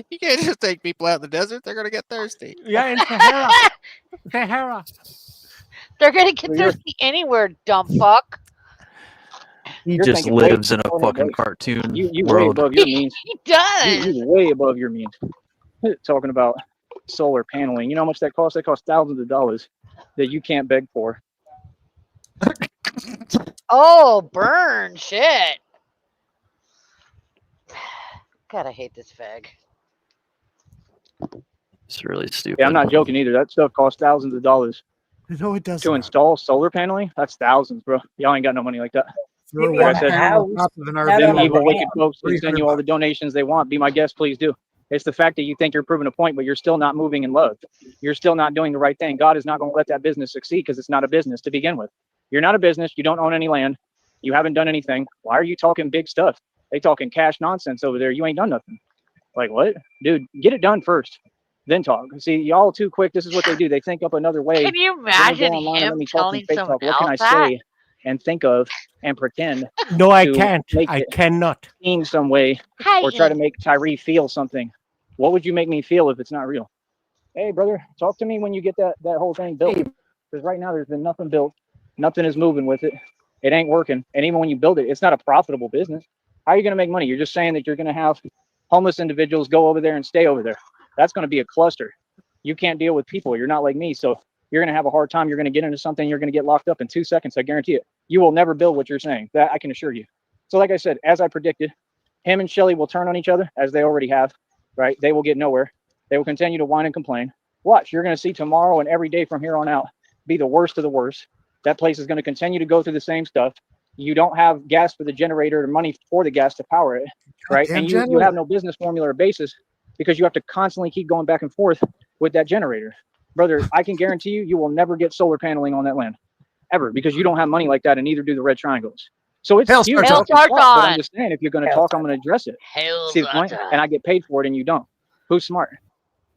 You can't just take people out in the desert. They're going to get thirsty. Yeah, in Sahara. Sahara. They're gonna get thirsty anywhere, dumb fuck. He You're just thinking way lives in a before fucking him, cartoon you way world. above your means. He does. You're way above your means. Talking about solar paneling. You know how much that costs? That costs thousands of dollars that you can't beg for. Oh, burn shit. God, I hate this fag. It's really stupid. Yeah, I'm not joking either. That stuff costs thousands of dollars. No, it doesn't. To install solar paneling, that's thousands, bro. Y'all ain't got no money like that. Throw Like I one said, panel on top of an Not RV. them on a evil, van. wicked folks can send you all the donations they want. Be my guest, please do. It's the fact that you think you're proving a point, but you're still not moving in love. You're still not doing the right thing. God is not going to let that business succeed because it's not a business to begin with. You're not a business. You don't own any land. You haven't done anything. Why are you talking big stuff? They talking cash nonsense over there. You ain't done nothing. Like, what? Dude, get it done first, then talk. See, y'all too quick. This is what they do. They think up another way. Can you Let me go imagine online and let him me talk some telling fake someone talk. What can I else that? say and think of and pretend No, I to can't. make I it cannot. seem some way or try to make Tyree feel something? What would you make me feel if it's not real? Hey, brother, talk to me when you get that whole thing built. Because right now there's been nothing built. Nothing is moving with it. It ain't working. And even when you build it, it's not a profitable business. How are you going to make money? You're just saying that you're going to have homeless individuals go over there and stay over there. That's going to be a cluster. You can't deal with people. You're not like me. So you're going to have a hard time. You're going to get into something. You're going to get locked up in 2 seconds. I guarantee it. You will never build what you're saying. That I can assure you. So like I said, as I predicted, him and Shelly will turn on each other as they already have, right? They will get nowhere. They will continue to whine and complain. Watch, you're going to see tomorrow and every day from here on out be the worst of the worst. That place is going to continue to go through the same stuff. You don't have gas for the generator or money for the gas to power it, right? Goddamn And you have no business formula or basis because you have to constantly keep going back and forth with that generator. Brother, I can guarantee you, you will never get solar paneling on that land, ever, because you don't have money like that, and neither do the red triangles. So it's huge. Hell But starts I'm on. just saying, if you're going to talk, I'm going to address it. Hell See the point? starts on. And I get paid for it, and you don't. Who's smart?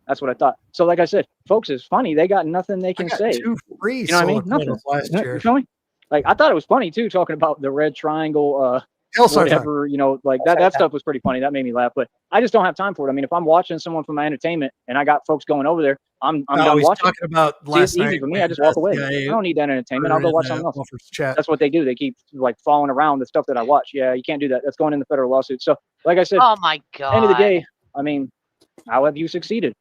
That's what I thought. So, like I said, folks, it's funny. They got nothing they can say. 2 free You know what I mean? solar Nothing. panels last year. You feel me? Like, I thought it was funny too, talking about the red triangle, Hell starts on. whatever, you know, like that stuff was pretty funny. That made me laugh, but I just don't have time for it. I mean, if I'm watching someone for my entertainment and I got folks going over there, I'm done he's watching. talking about See, last it's easy night for me. when, I just walk away. CIA I don't need that entertainment. I'll go watch something else. Wolfer's chat. That's what they do. They keep like following around the stuff that I watch. Yeah, you can't do that. That's going in the federal lawsuit. So, like I said, Oh my god. end of the day, I mean, how have you succeeded?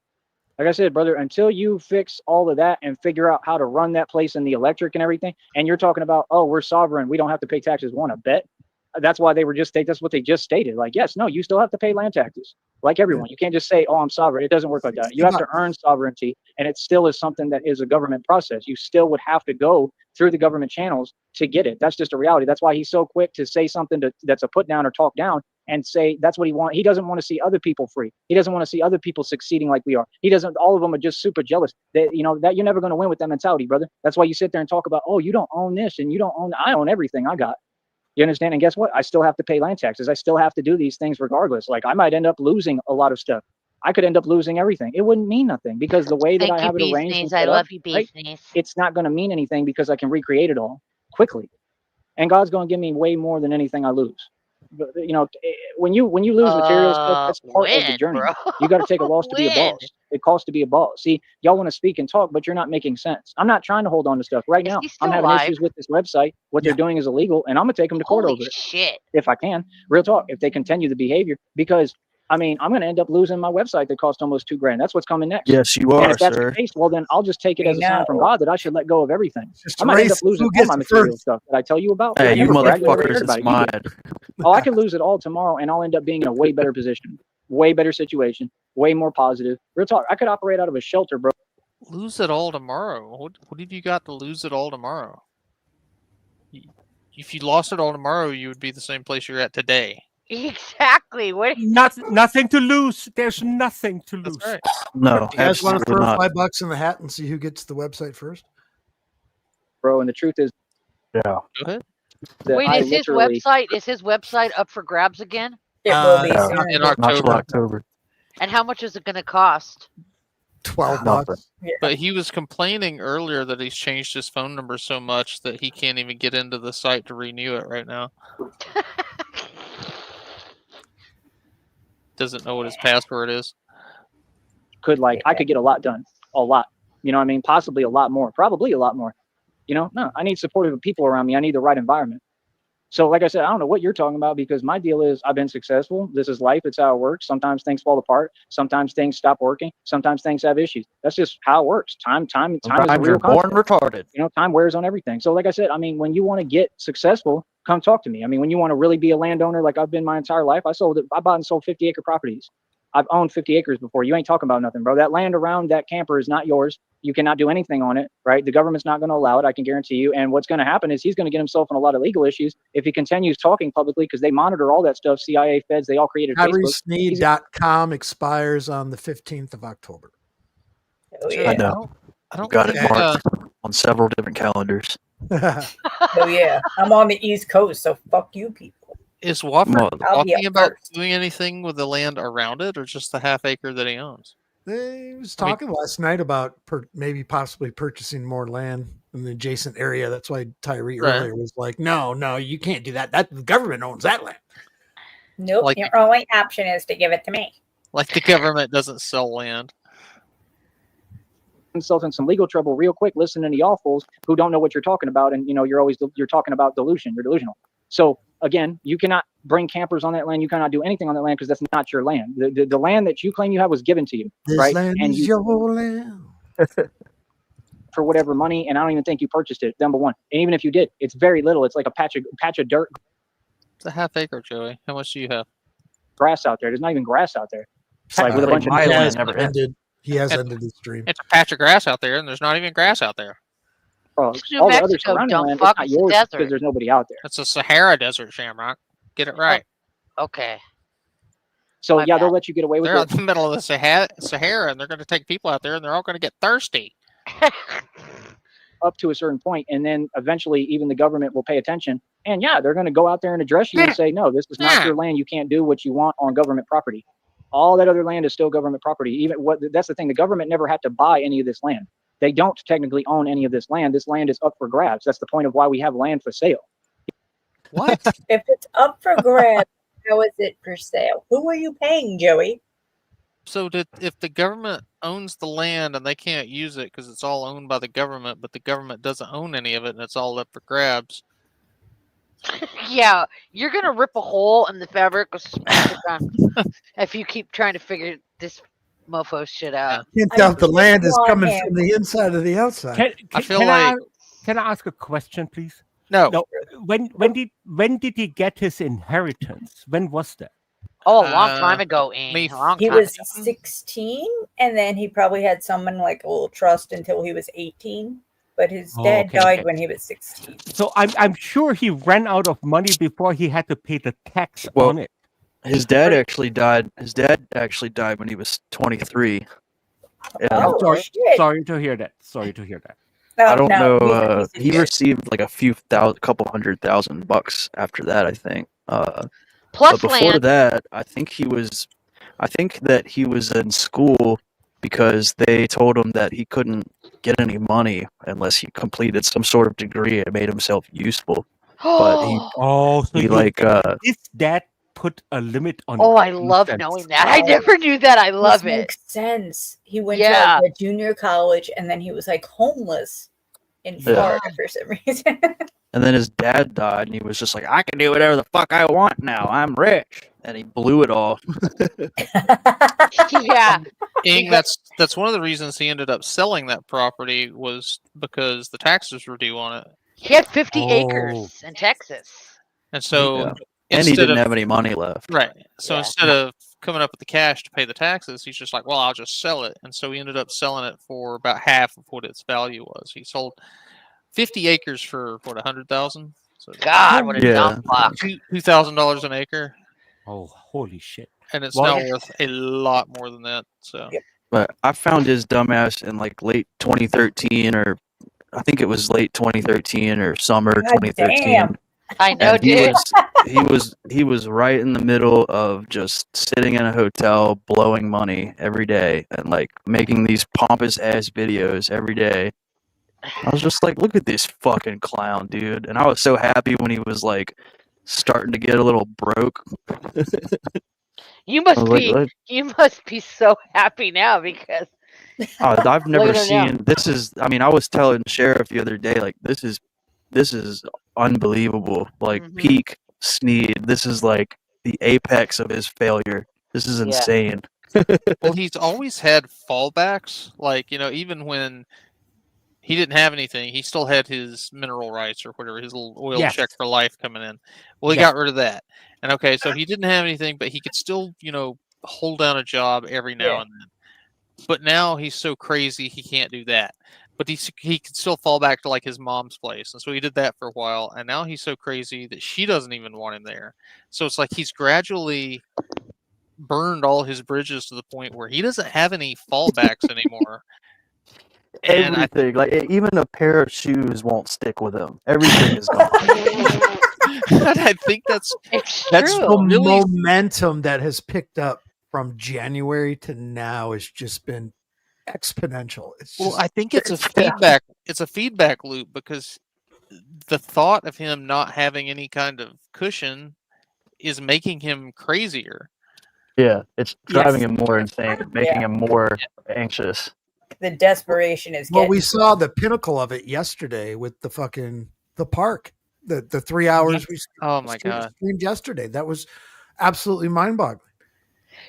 Like I said, brother, until you fix all of that and figure out how to run that place and the electric and everything, and you're talking about, oh, we're sovereign, we don't have to pay taxes. Want to bet? That's why they were just that's what they just stated. Like, yes, no, you still have to pay land taxes, like everyone. You can't just say, oh, I'm sovereign. It doesn't work like that. You have to earn sovereignty, and it still is something that is a government process. You still would have to go through the government channels to get it. That's just a reality. That's why he's so quick to say something that's a put down or talk down and say that's what he wants. He doesn't want to see other people free. He doesn't want to see other people succeeding like we are. He doesn't. All of them are just super jealous. That that you're never going to win with that mentality, brother. That's why you sit there and talk about, oh, you don't own this and you don't own. I own everything I got. You understand? And guess what? I still have to pay land taxes. I still have to do these things regardless. Like I might end up losing a lot of stuff. I could end up losing everything. It wouldn't mean nothing because the way that Thank I you, have it Beast arranged and Knees. I set up, love you, right, Beast Knees. it's not going to mean anything because I can recreate it all quickly. And God's going to give me way more than anything I lose. But, when you lose material stuff, that's part of the journey. Bro. You got to take a loss to be a Win. boss. It costs to be a boss. See, y'all want to speak and talk, but you're not making sense. I'm not trying to hold on to stuff right Is now. he still I'm having alive? issues with this website. What they're doing is illegal, and I'm gonna take them to court Holy over it shit. if I can. Real talk. If they continue the behavior, because I mean, I'm gonna end up losing my website that cost almost $2,000. That's what's coming next. Yes, you And are, if that's sir. the case, well, then I'll just take it as a sign from God that I should let go of everything. Just I might end up race losing who all gets my it material first. stuff that I tell you about. Hey, I you never brag or motherfuckers, heard it's about it. You mine. do. Oh, I can lose it all tomorrow, and I'll end up being in a way better position, way better situation, way more positive. Real talk. I could operate out of a shelter, bro. Lose it all tomorrow. What have you got to lose it all tomorrow? If you lost it all tomorrow, you would be the same place you're at today. Exactly. What? Nothing to lose. There's nothing to lose. That's right. No, You guys want to absolutely throw not. $5 in the hat and see who gets the website first? Bro, and the truth is, Yeah. Go ahead. that Wait, I is his literally website up for grabs again? It will be Yeah. soon. In Not till October. October. And how much is it going to cost? $12. Nothing. But he was complaining earlier that he's changed his phone number so much that he can't even get into the site to renew it right now. Doesn't know what his password is. I could get a lot done. A lot. You know what I mean? Possibly a lot more. Probably a lot more. No, I need supportive people around me. I need the right environment. So like I said, I don't know what you're talking about because my deal is I've been successful. This is life. It's how it works. Sometimes things fall apart. Sometimes things stop working. Sometimes things have issues. That's just how it works. Time is a Sometimes real you're born concept. retarded. Time wears on everything. So like I said, I mean, when you want to get successful, come talk to me. I mean, when you want to really be a landowner, like I've been my entire life, I bought and sold 50-acre properties. I've owned 50 acres before. You ain't talking about nothing, bro. That land around that camper is not yours. You cannot do anything on it, right? The government's not going to allow it. I can guarantee you. And what's going to happen is he's going to get himself in a lot of legal issues if he continues talking publicly because they monitor all that stuff. CIA, feds, they all created Facebook. TyreeSneed.com expires on the 15th of October. Oh, I yeah. know. I don't Got think, it marked on several different calendars. Oh yeah, I'm on the East Coast, so fuck you people. Is Wofford I'll be talking up about first. doing anything with the land around it, or just the half acre that he owns? He was talking last night about maybe possibly purchasing more land in the adjacent area. That's why Tyree Right. earlier was like, no, you can't do that. That the government owns that land. Nope, Like your only option is to give it to me. Like the government doesn't sell land. Yourself in some legal trouble real quick listening to y'all fools who don't know what you're talking about, and you're talking about delusion. You're delusional. So again, you cannot bring campers on that land. You cannot do anything on that land because that's not your land. The land that you claim you have was given to you, This right? land And is your land. for whatever money, and I don't even think you purchased it. Number one, and even if you did, it's very little. It's like a patch of dirt, It's a half acre, Joey. How much do you have? grass out there. There's not even grass out there. It's like with a bunch of my He land has never ended. He has And- ended his stream. It's a patch of grass out there, and there's not even grass out there. all New the other Mexico, surrounding dumb land. fuck, It's not it's a yours desert. because there's nobody out there. It's a Sahara desert, Shamrock. Get it right. Okay. So My yeah, bad. they'll let you get away with They're out it. in the middle of the Sahara, and they're going to take people out there, and they're all going to get thirsty. Up to a certain point, and then eventually even the government will pay attention, and yeah, they're going to go out there and address you and say, no, this is not your land. You can't do what you want on government property. All that other land is still government property. That's the thing, the government never had to buy any of this land. They don't technically own any of this land. This land is up for grabs. That's the point of why we have land for sale. What? If it's up for grabs, how is it for sale? Who are you paying, Joey? So if the government owns the land and they can't use it because it's all owned by the government, but the government doesn't own any of it and it's all up for grabs, Yeah, you're gonna rip a hole in the fabric of space-time if you keep trying to figure this mofo shit out. Can't I tell if the just land is want coming him. from the inside or the outside. I feel like can I ask a question, please? no. No. When did he get his inheritance? When was that? Oh, a long time ago, me- Ing. A long He time was ago. 16, and then he probably had someone like a little trust until he was 18. But his Oh, dad okay, died okay. when he was 16. So I'm sure he ran out of money before he had to pay the tax Well, on it. His dad actually died. His dad actually died when he was 23. Yeah. Oh, sorry, shit. sorry to hear that. Sorry to hear that. I don't know. he's a piece of He shit. received like couple $100,000 after that, I think. Plus But before land. that, I think that he was in school because they told him that he couldn't get any money unless he completed some sort of degree and made himself useful. But he Oh, so he your like his dad put a limit on Oh, it. I love Makes sense. knowing that. I never knew that. I love This it. makes sense. He went Yeah. to like a junior college, and then he was like homeless in Yeah. Florida for some reason. and then his dad died and he was just like, I can do whatever the fuck I want now. I'm rich. And he blew it all. Yeah. Ing, that's one of the reasons he ended up selling that property was because the taxes were due on it. He had 50 Oh. acres in Texas. And so Yeah. And he instead didn't of have any money left. right. So Yeah. instead of coming up with the cash to pay the taxes, he's just like, well, I'll just sell it. And so he ended up selling it for about half of what its value was. He sold 50 acres for what, 100,000? So God, what a Yeah. dumb fuck. $2,000 an acre, Oh, holy shit! and it's Well- now worth a lot more than that. So But I found his dumbass in like late 2013 or I think it was late 2013 or summer God 2013. damn. I know, And he dude. he was right in the middle of just sitting in a hotel blowing money every day and like making these pompous ass videos every day. I was just like, look at this fucking clown, dude. And I was so happy when he was like starting to get a little broke. You I must was like, be "Look, you must be so happy now because I've never Look at him now. seen this is I mean, I was telling Sheriff the other day, like this is unbelievable. Like Mhm. peak Sneed. This is like the apex of his failure. This is Yeah. insane. well, he's always had fallbacks. Like, even when he didn't have anything, he still had his mineral rights or whatever, his little oil Yes. check for life coming in. Well, he Yes. got rid of that. And okay, so he didn't have anything, but he could still, hold down a job every now Yeah. and then. But now he's so crazy he can't do that. But he can still fall back to like his mom's place, and so he did that for a while. And now he's so crazy that she doesn't even want him there. So it's like he's gradually burned all his bridges to the point where he doesn't have any fallbacks anymore. And Everything, like even a pair of shoes won't stick with him. Everything is gone. I think that's It's that's true. The really momentum that has picked up from January to now has just been exponential. It's well. just I think it's a Yeah. feedback. It's a feedback loop because the thought of him not having any kind of cushion is making him crazier. Yeah, it's driving Yes. him more insane, making him more anxious. The desperation is well, getting. we saw the pinnacle of it yesterday with the park, the 3 hours we Oh my god. streamed yesterday. That was absolutely mind-boggling.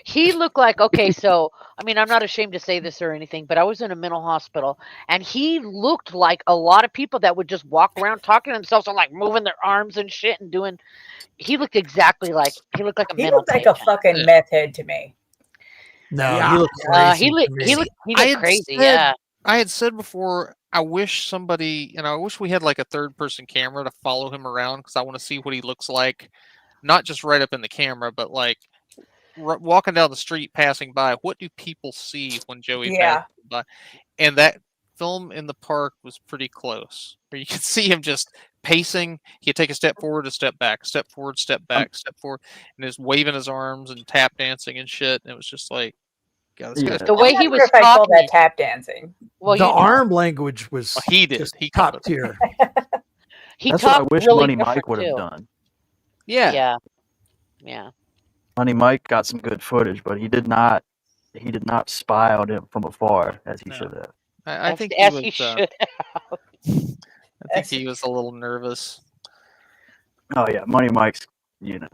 He looked like, okay, so I mean, I'm not ashamed to say this or anything, but I was in a mental hospital and he looked like a lot of people that would just walk around talking to themselves and like moving their arms and shit and doing. He looked exactly like a He mental looked like a patient. fucking meth head to me. No, Yeah. he looked crazy. He to looked me. he looked he I looked had crazy. said- Yeah. I had said before, I wish somebody, I wish we had like a third person camera to follow him around because I want to see what he looks like, not just right up in the camera, but like walking down the street, passing by. What do people see when Joey Yeah. passes by? And that film in the park was pretty close, where you could see him just pacing. He'd take a step forward, a step back, step forward, step back, step forward, and just waving his arms and tap dancing and shit. And it was just like, God, this guy's The way he I'm not was sure if I call talking. that tap dancing. Well, The you know, arm language was he did. just He called top it. tier. he That's what I talked wish really Money different Mike would have too. done. Yeah. Yeah. Money Mike got some good footage, but he did not spy on him from afar as he No. should have. I think as he he was. should. I think he was a little nervous. Oh yeah, Money Mike's, you know.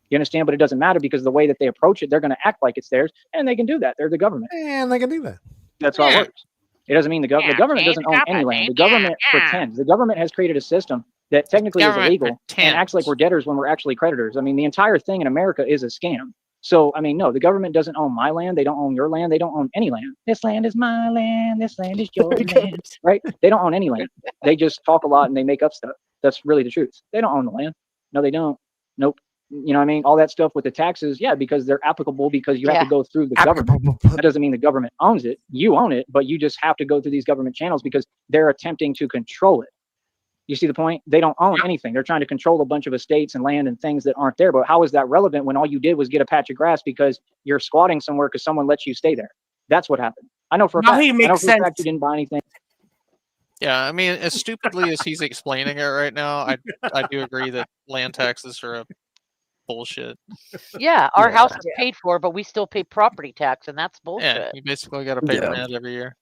You understand? But it doesn't matter because the way that they approach it, they're going to act like it's theirs, and they can do that. They're the government. And they can do that. That's how it works. It doesn't mean the government doesn't own any land. The government pretends. The government has created a system that technically is illegal and acts like we're debtors when we're actually creditors. I mean, the entire thing in America is a scam. So, I mean, no, the government doesn't own my land. They don't own your land. They don't own any land. This land is my land. This land is your land. Right? They don't own any land. They just talk a lot and they make up stuff. That's really the truth. They don't own the land. No, they don't. Nope. You know what I mean? All that stuff with the taxes, yeah, because they're applicable because you have to go through the government. That doesn't mean the government owns it. You own it, but you just have to go through these government channels because they're attempting to control it. You see the point? They don't own anything. They're trying to control a bunch of estates and land and things that aren't there. But how is that relevant when all you did was get a patch of grass because you're squatting somewhere because someone lets you stay there? That's what happened. I know for a Now fact. he I know makes for a fact sense. you didn't buy anything. Yeah, I mean, as stupidly as he's explaining it right now, I do agree that land taxes are a bullshit. Yeah, our house is paid for, but we still pay property tax, and that's bullshit. Yeah, you basically got to pay rent every year.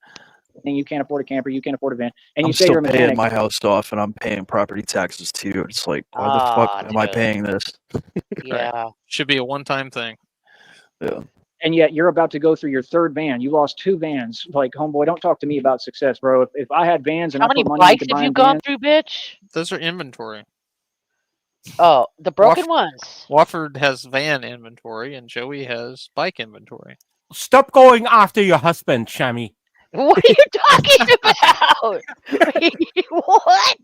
And you can't afford a camper, you can't afford a van, and I'm you say still you're a paying mechanic. my house off, and I'm paying property taxes too. It's like, why the fuck am I paying this? Yeah, should be a one-time thing. Yeah. And yet you're about to go through your third van. You lost 2 vans. Like, homeboy, don't talk to me about success, bro. If I had vans and how I many put money bikes into have you buying gone vans, through, bitch? Those are inventory. Oh, the broken ones. Wofford has van inventory, and Joey has bike inventory. Stop going after your husband, Shammy. What are you talking about? What?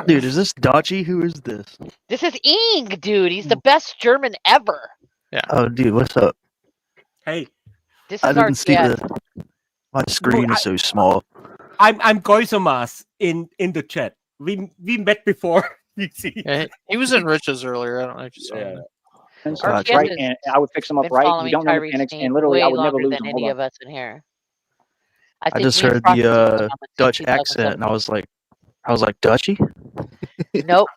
Dude, is this Dachi? Who is this? This is Ing, dude. He's the best German ever. Yeah. Oh, dude, what's up? Hey, This I is our didn't see guest. my screen is so small. I'm Goizamas in the chat. We met before. You see, Yeah, he was in Rich's earlier. I don't know if you saw him. Our guest right? has And I would fix them up been right. You following don't know Tyrese mechanics, Sneak and literally, way I would never longer lose than them. any Hold of on. us in here. I think just me and heard Frosty the was on since Dutch accent, and I was like, Dutchy? Nope.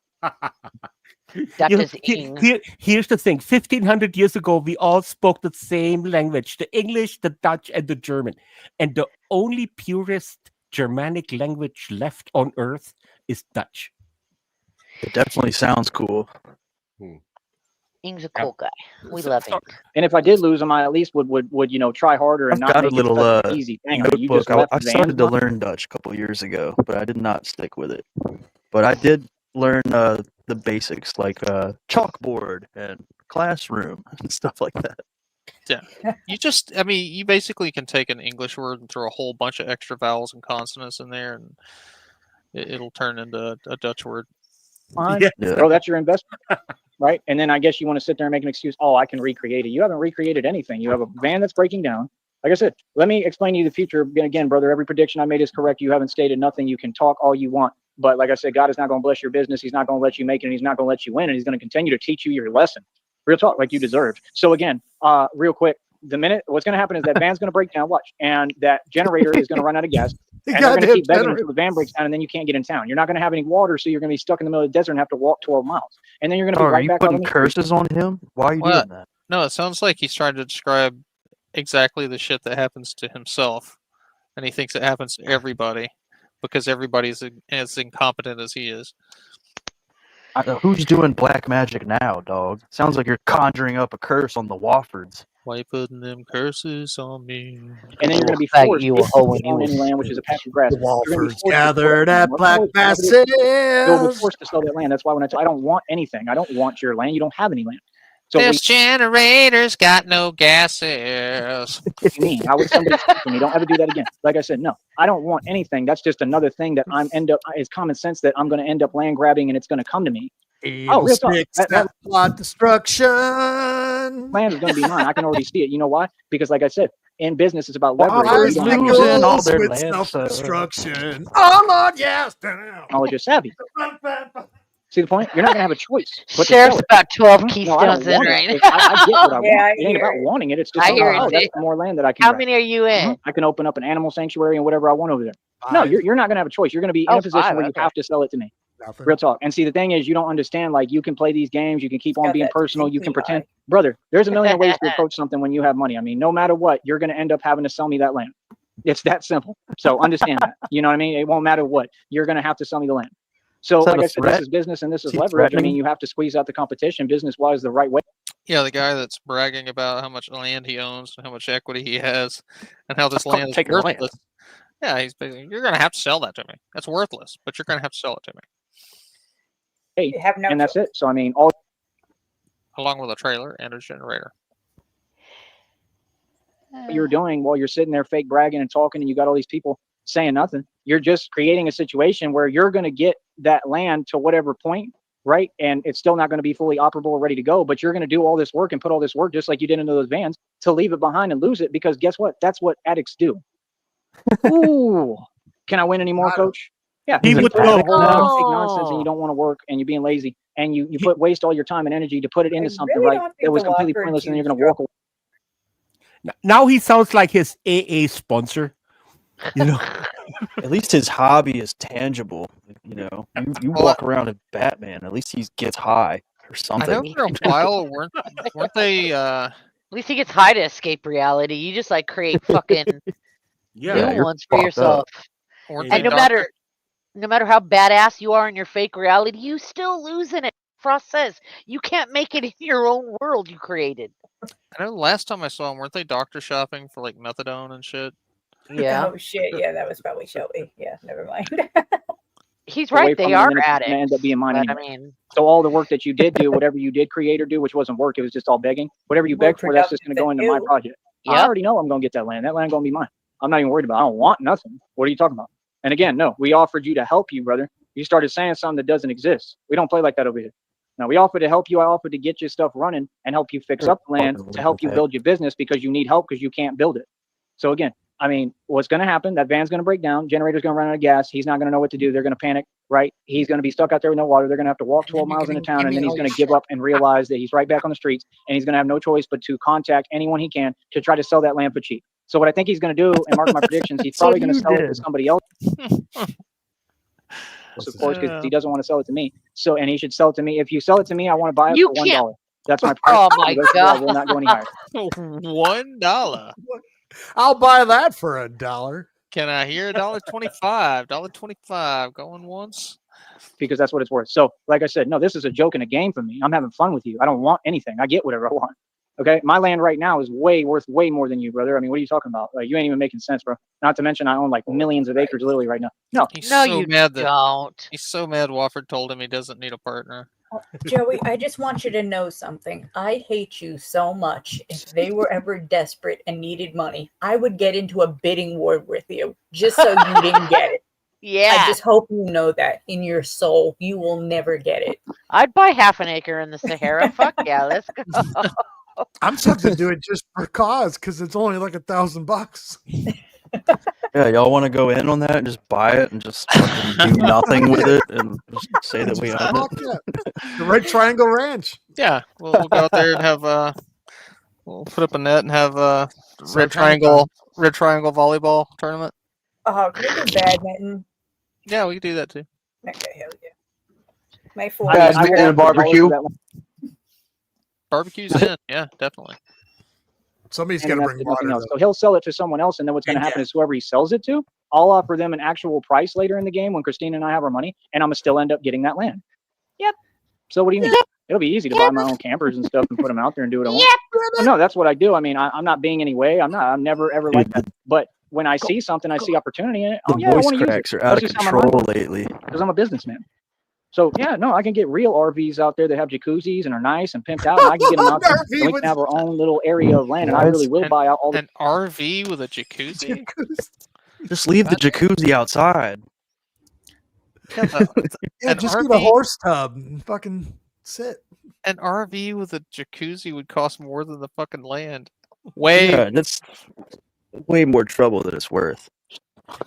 That You know, is Ing. here's the thing. 1500 years ago, we all spoke the same language, the English, the Dutch, and the German. And the only purest Germanic language left on earth is Dutch. It definitely sounds cool. Ing's a cool guy. We love Ing. And if I did lose them, I at least would try harder and I've not got a make it little such an easy thing. I mean, you notebook. just left I the started to vans. learn Dutch a couple years ago, but I did not stick with it. But I did learn the basics, like chalkboard and classroom and stuff like that. Yeah. You basically can take an English word and throw a whole bunch of extra vowels and consonants in there, and it'll turn into a Dutch word. Fine. Yeah. Bro, that's your investment. Right? And then I guess you want to sit there and make an excuse. Oh, I can recreate it. You haven't recreated anything. You have a van that's breaking down. Like I said, let me explain to you the future. Again, brother, every prediction I made is correct. You haven't stated nothing. You can talk all you want. But like I said, God is not going to bless your business. He's not going to let you make it, and he's not going to let you win, and he's going to continue to teach you your lesson. Real talk, like you deserved. So again, real quick, the minute what's going to happen is that van's going to break down, watch, and that generator is going to run out of gas, and they're going to keep begging until the van breaks down, and then you can't get in town. You're not going to have any water, so you're going to be stuck in the middle of the desert and have to walk 12 miles. And then you're going to be Are right you back out on putting the street. curses on him? Why are you What? doing that? No, it sounds like he's trying to describe exactly the shit that happens to himself, and he thinks it happens to everybody because everybody's as incompetent as he is. Who's doing black magic now, dog? Sounds like you're conjuring up a curse on the Woffords. Why you putting them curses on me? And then you're going to be Faggot, forced you to a hoe and own you any a land, which is a patch of grass. The You're going to be Walfords forced to gathered sell at that Black land. Masses. You'll be forced to sell that land. That's why when I don't want anything, I don't want your land. You don't have any land. So This generator's got no gases. what do you mean? How would somebody steal from me? Don't ever do that again. Like I said, no, I don't want anything. That's just another thing that it's common sense that I'm going to end up land grabbing and it's going to come to me. Evil real talk. sticks That plot destruction. land is going to be mine. I can already see it. You know why? Because like I said, in business, it's about leverage. Wise You don't have losing all goes their with land, self-destruction. Oh Lord, yes. knowledge is savvy. See the point? You're not going to have a choice. But Sheriff's about 12 no, I keystones don't in want right it. now. I get what I Yeah, want. It ain't I about hear it. wanting it. It's just I hear about, it, that's dude. the more land that I can How grab. many are you in? I can open up an animal sanctuary and whatever I want over there. No, you're not going to have a choice. You're going to be in Oh, a position 5, where you okay. have to sell it to me. Nothing. Real talk. And see, the thing is, you don't understand. Like, you can play these games. You can keep on Got being that personal. You can stinky pretend. eye. Brother, there's a million ways to approach something when you have money. I mean, no matter what, you're going to end up having to sell me that land. It's that simple. So understand that. You know what I mean? It won't matter what. You're going to have to sell me the land. So, Is that like a I said, this threat? is business and this is Is he leverage. I threatening? mean, you have to squeeze out the competition business-wise the right way. Yeah, the guy that's bragging about how much land he owns and how much equity he has and how this That's called land is taking land. worthless. Yeah, he's basically, you're going to have to sell that to me. That's worthless, but you're going to have to sell it to me. Hey, You have no and that's choice. it. So, I mean, all Along with a trailer and a generator. you're doing while you're sitting there fake bragging and talking and you got all these people saying nothing, you're just creating a situation where you're going to get that land to whatever point, right? And it's still not going to be fully operable or ready to go, but you're going to do all this work and put all this work just like you did into those vans to leave it behind and lose it, because guess what? That's what addicts do. Ooh, can I win anymore, coach? Yeah, He you would put out a know. whole lot of fake nonsense and you don't want to work and you're being lazy and you waste all your time and energy to put it into something, really right? don't think That was the completely Whopper pointless, and you're juice going to walk away. Now he sounds like his AA sponsor. You know, At least his hobby is tangible. You know, you Well, walk around as Batman. At least he gets high or I something. know for a while, weren't they, At least he gets high to escape reality. You just like create fucking yeah. new you're ones for fucked yourself. up. weren't And they No matter how badass you are in your fake reality, you still lose in it. Frost says you can't make it in your own world you created. I know last time I saw them, weren't they doctor shopping for like methadone and shit? Yeah, Oh shit! Yeah, that was probably Shelby. Yeah, never mind. he's away right. from They me, are and then it's going to end addicts. up being mine But anyway. I mean, So all the work that you did do, whatever you did create or do, which wasn't work, it was just all begging. Whatever you More begged for, that's just going to go into my productive project. I yep. already know I'm going to get that land. That land going to be mine. I'm not even worried about it. I don't want nothing. What are you talking about? And again, no, we offered you to help you, brother. You started saying something that doesn't exist. We don't play like that over here. No, we offered to help you. I offered to get your stuff running and help you fix up the land to help you build your business because you need help because you can't build it. So again, I mean, what's going to happen? That van's going to break down. Generator's going to run out of gas. He's not going to know what to do. They're going to panic, right? He's going to be stuck out there with no water. They're going to have to walk 12 miles into town, and then he's going to give up and realize that he's right back on the streets, and he's going to have no choice but to contact anyone he can to try to sell that land for cheap. So what I think he's going to do, and mark my predictions, he's probably going to sell it to somebody else, of course, because he doesn't want to sell it to me. So, and he should sell it to me. If you sell it to me, I want to buy it You for can't. $1. That's my price. Oh my The rest of it, I will god. not go any higher. $1. I'll buy that for $1. Can I hear $1.25? $1.25 going once. Because that's what it's worth. So, like I said, no, this is a joke and a game for me. I'm having fun with you. I don't want anything. I get whatever I want. Okay, my land right now is worth way more than you, brother. I mean, what are you talking about? Like, you ain't even making sense, bro. Not to mention, I own like millions of acres literally right now. No, He's No, so you mad that don't. he's so mad Wofford told him he doesn't need a partner. Joey, I just want you to know something. I hate you so much. If they were ever desperate and needed money, I would get into a bidding war with you just so you didn't get it. Yeah. I just hope you know that in your soul, you will never get it. I'd buy half an acre in the Sahara. Fuck yeah, let's go. I'm tempted to do it just for cause because it's only like $1,000. Yeah, y'all want to go in on that and just buy it and just fucking do nothing with it and just say that we Just own fuck it? yeah. The Red Triangle Ranch. Yeah, we'll go out there and have we'll put up a net and have Red Triangle volleyball tournament. Oh, can we do badminton? Yeah, we can do that too. Okay, hell yeah. My four. Badminton and a barbecue. Barbecue's in, yeah, definitely. Somebody's And got to that's bring the water. thing else. Though. So he'll sell it to someone else, and then what's going to happen is whoever he sells it to, I'll offer them an actual price later in the game when Christina and I have our money, and I'm gonna still end up getting that land. Yep. So what do you mean? It'll be easy to buy my own campers and stuff and put them out there and do what I want. Well, no, that's what I do. I mean, I'm not being any way. I'm never ever like that. But when I see something, I see opportunity in it. The Oh yeah, I voice want to use it. cracks are out of control lately. Because I'm a businessman. So yeah, no, I can get real RVs out there that have jacuzzis and are nice and pimped out, and I can get them out there, and we can have our own little area of land, and I really will buy out all the an RV with a jacuzzi. Just leave the jacuzzi outside. Yeah, Yeah, an just RV, get a horse tub and fucking sit. An RV with a jacuzzi would cost more than the fucking land. Way. Yeah, that's way more trouble than it's worth.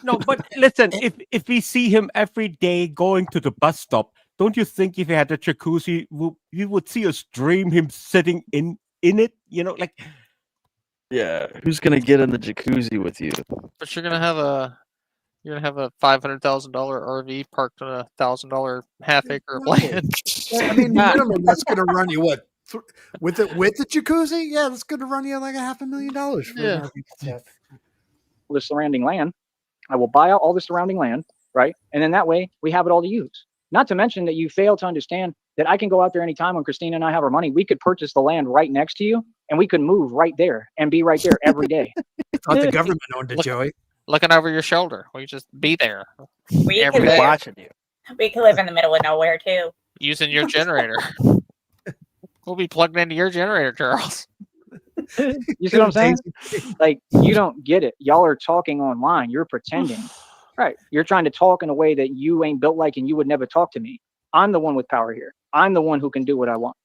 No, but listen, if we see him every day going to the bus stop, don't you think if he had a jacuzzi, you would see us dream him sitting in it? You know, like. Yeah, who's gonna get in the jacuzzi with you? But you're gonna have a $500,000 RV parked on a $1,000 half acre of land. I mean, minimum that's going to run you what? With the jacuzzi, yeah, that's going to run you like $500,000 for an RV. the surrounding land. I will buy out all the surrounding land, right? And then that way we have it all to use. Not to mention that you fail to understand that I can go out there anytime when Christina and I have our money. We could purchase the land right next to you, and we could move right there and be right there every day. I thought the government owned it, Joey. Looking over your shoulder. We just be there. We every could day. Watching you. We could live in the middle of nowhere too. Using your generator. We'll be plugged into your generator, Charles. You see what I'm saying? Like, you don't get it. Y'all are talking online. You're pretending. Right. You're trying to talk in a way that you ain't built like, and you would never talk to me. I'm the one with power here. I'm the one who can do what I want.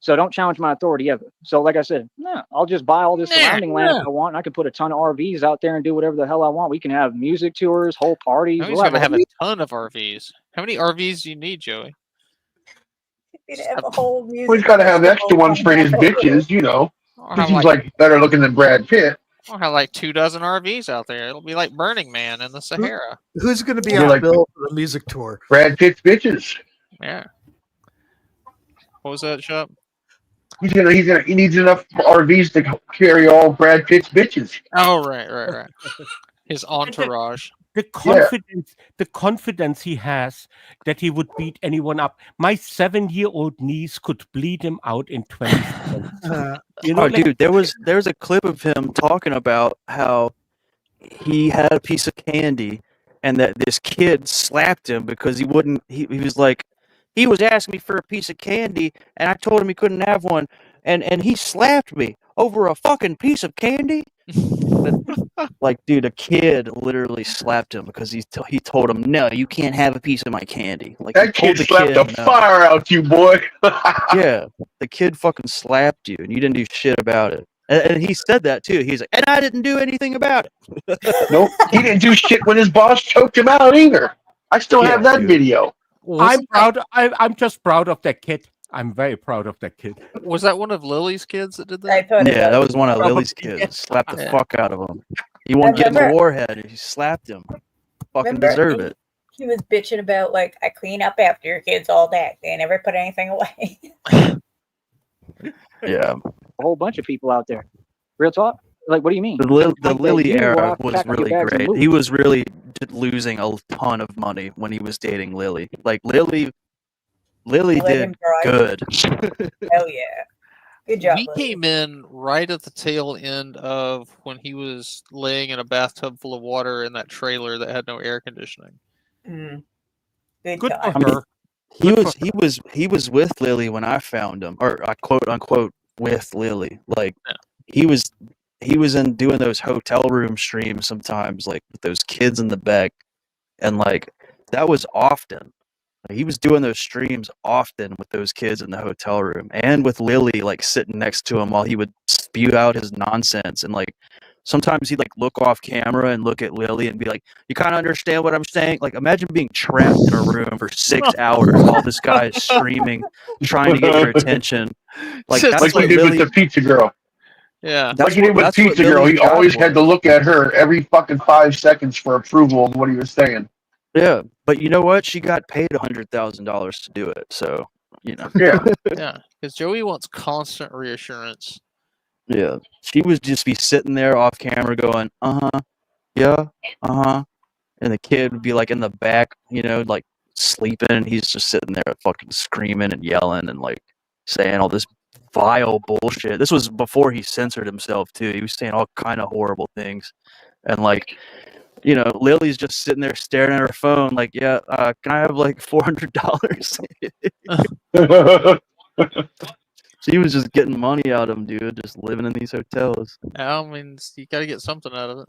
So don't challenge my authority ever. So like I said, no, I'll just buy all this surrounding land if I want, and I can put a ton of RVs out there and do whatever the hell I want. We can have music tours, whole parties. He's going to have a ton of RVs. How many RVs do you need, Joey? We'd have a whole music. Well, he's got to have extra ones for his bitches, you know. Because he's like better looking than Brad Pitt. We'll have like 24 RVs out there. It'll be like Burning Man in the Sahara. Who's going to be You're on like bill for the music tour? Brad Pitt's bitches. Yeah. What was that, Shop? He needs enough RVs to carry all Brad Pitt's bitches. Oh, right. His entourage. The confidence he has that he would beat anyone up. My 7-year-old niece could bleed him out in 20 seconds. Dude, there's a clip of him talking about how he had a piece of candy and that this kid slapped him because he wouldn't. He was like, he was asking me for a piece of candy and I told him he couldn't have one, and he slapped me over a fucking piece of candy. Like, dude, a kid literally slapped him because he told him, no, you can't have a piece of my candy. Like, that kid slapped the fire out you, boy. Yeah, the kid fucking slapped you, and you didn't do shit about it. And he said that too. He's like, and I didn't do anything about it. Nope, he didn't do shit when his boss choked him out either. I still have that video. I'm proud. I'm just proud of that kid. I'm very proud of that kid. Was that one of Lily's kids that did that? Yeah, that was one of Lily's kids. Slapped the fuck out of him. He won't get in the warhead. He slapped him. Fucking deserve it. He was bitching about, like, I clean up after your kids all day. They never put anything away. Yeah. A whole bunch of people out there. Real talk? Like, what do you mean? The Lily era was really great. He was really losing a ton of money when he was dating Lily. Like, Lily did good. Hell yeah. Good job. We came in right at the tail end of when he was laying in a bathtub full of water in that trailer that had no air conditioning. Good for job. He was with Lily when I found him, or I quote unquote with Lily. Like, he was in doing those hotel room streams sometimes, like with those kids in the back, and like that was often. He was doing those streams often with those kids in the hotel room, and with Lily like sitting next to him while he would spew out his nonsense. And like sometimes he'd like look off camera and look at Lily and be like, "You kind of understand what I'm saying?" Like imagine being trapped in a room for 6 hours while this guy is streaming, trying to get your attention. Like Just that's Like what he did Lily. with the pizza girl. Yeah. That's Like he did what with that's what Pizza Girl. Lily's He job always had to was. look at her every fucking 5 seconds for approval of what he was saying. Yeah, but you know what? She got paid $100,000 to do it. So you know. Yeah. Yeah. Because Joey wants constant reassurance. Yeah, she would just be sitting there off camera going, yeah, and the kid would be like in the back, you know, like sleeping, and he's just sitting there fucking screaming and yelling and like saying all this vile bullshit. This was before he censored himself too. He was saying all kind of horrible things, and like, you know, Lily's just sitting there staring at her phone, like, yeah, can I have like $400? She was just getting money out of him, dude, just living in these hotels. I mean, you got to get something out of it.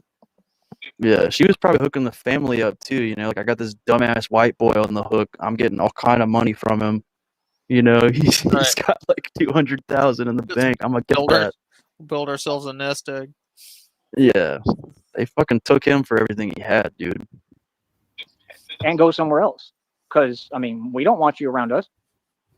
Yeah, she was probably hooking the family up too. You know, like I got this dumbass white boy on the hook. I'm getting all kind of money from him. You know, he's Right. got like 200,000 in the Just bank. I'm gonna get build, that. build ourselves a nest egg. Yeah, they fucking took him for everything he had, dude. And go somewhere else. Because, I mean, we don't want you around us.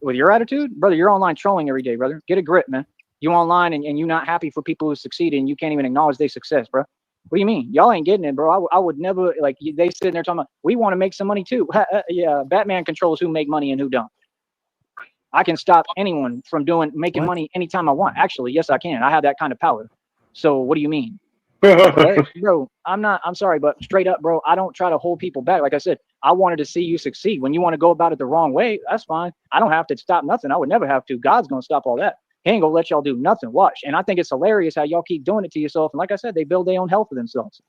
With your attitude, brother, you're online trolling every day, brother. Get a grip, man. You online and you're not happy for people who succeed and you can't even acknowledge their success, bro. What do you mean? Y'all ain't getting it, bro. I would never, like, they sitting there talking about, we want to make some money too. Yeah, Batman controls who make money and who don't. I can stop anyone from making money anytime I want. Actually, yes, I can. I have that kind of power. So what do you mean? Bro, I'm sorry, but straight up, bro, I don't try to hold people back. Like I said, I wanted to see you succeed. When you want to go about it the wrong way, that's fine. I don't have to stop nothing. I would never have to. God's going to stop all that. He ain't going to let y'all do nothing. Watch. And I think it's hilarious how y'all keep doing it to yourself. And like I said, they build their own hell for themselves.